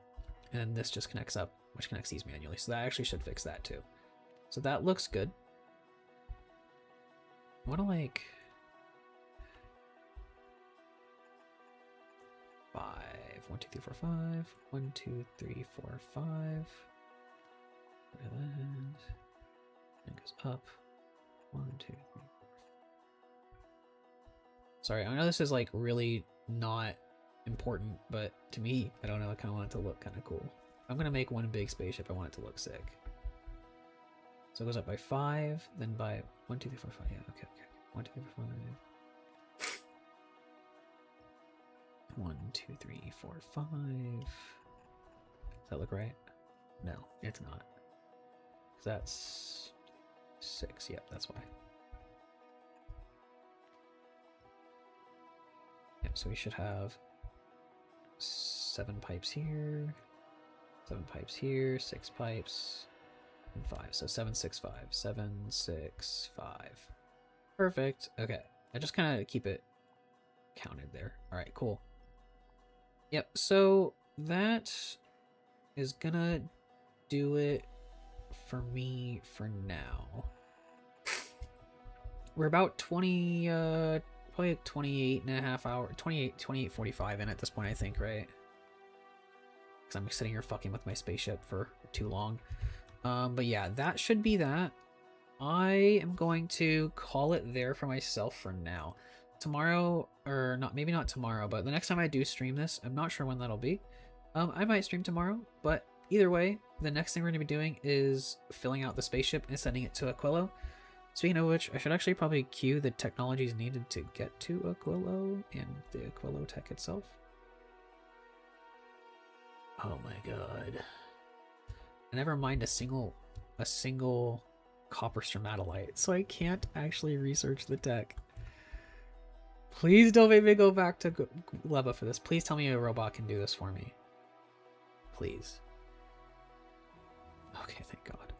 And this just connects up, which connects these manually. So that actually should fix that too. So that looks good. I want to like 5, 1, 2, 3, 4, 5, 1, 2, 3, 4, 5. And it goes up. 1, 2, 3, 4. Sorry, I know this is like really not important, but to me, I don't know, I kind of want it to look kind of cool. I'm gonna make one big spaceship. I want it to look sick. So it goes up by 5, then by 1, 2, 3, 4, 5. Yeah, okay. 1, 2, 3, 4, 5. 1, 2, 3, 4, 5. Does that look right? No, it's not. That's 6. Yep, that's why. Yep, so we should have 7 pipes here, 7 pipes here, 6 pipes, and 5. So 7, 6, 5. 7, 6, 5. Perfect. Okay. I just kind of keep it counted there. All right, cool. Yep. So that is gonna do it for me for now. We're about 20, probably 28 and a half hours, 28:45 in at this point, I think, right? Because I'm sitting here fucking with my spaceship for too long. But yeah, that should be that. I am going to call it there for myself for now. Tomorrow, or not, maybe not tomorrow, but the next time I do stream this, I'm not sure when that'll be. I might stream tomorrow, but either way, the next thing we're going to be doing is filling out the spaceship and sending it to Aquilo. Speaking of which, I should actually probably queue the technologies needed to get to Aquilo and the Aquilo tech itself. Oh my god. Never mind a single copper stromatolite, so I can't actually research the tech. Please don't make me go back to Leva for this. Please tell me a robot can do this for me. Please. Okay, thank God.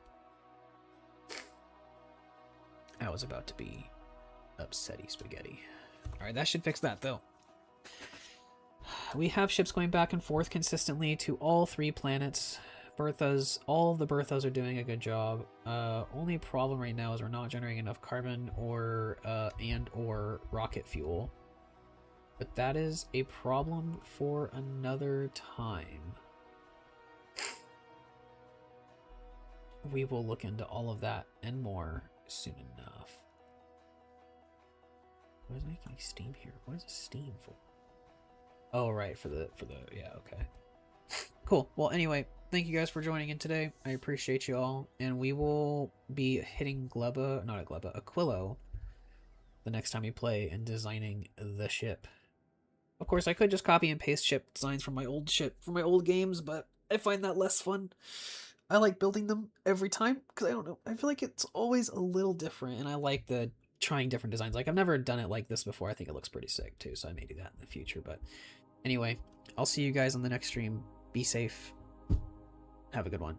I was about to be upsetty spaghetti. Alright, that should fix that though. We have ships going back and forth consistently to all 3 planets. Berthas, all of the Berthas are doing a good job. Only problem right now is we're not generating enough carbon or rocket fuel. But that is a problem for another time. We will look into all of that and more soon enough. What is making steam here? What is steam for? Oh, right, for the, yeah, okay. Cool. Well, anyway, thank you guys for joining in today. I appreciate you all, and we will be hitting Aquilo the next time we play and designing the ship. Of course, I could just copy and paste ship designs from my old games, but I find that less fun. I like building them every time because I don't know. I feel like it's always a little different, and I like the trying different designs. Like I've never done it like this before. I think it looks pretty sick too, so I may do that in the future. But anyway, I'll see you guys on the next stream. Be safe. Have a good one.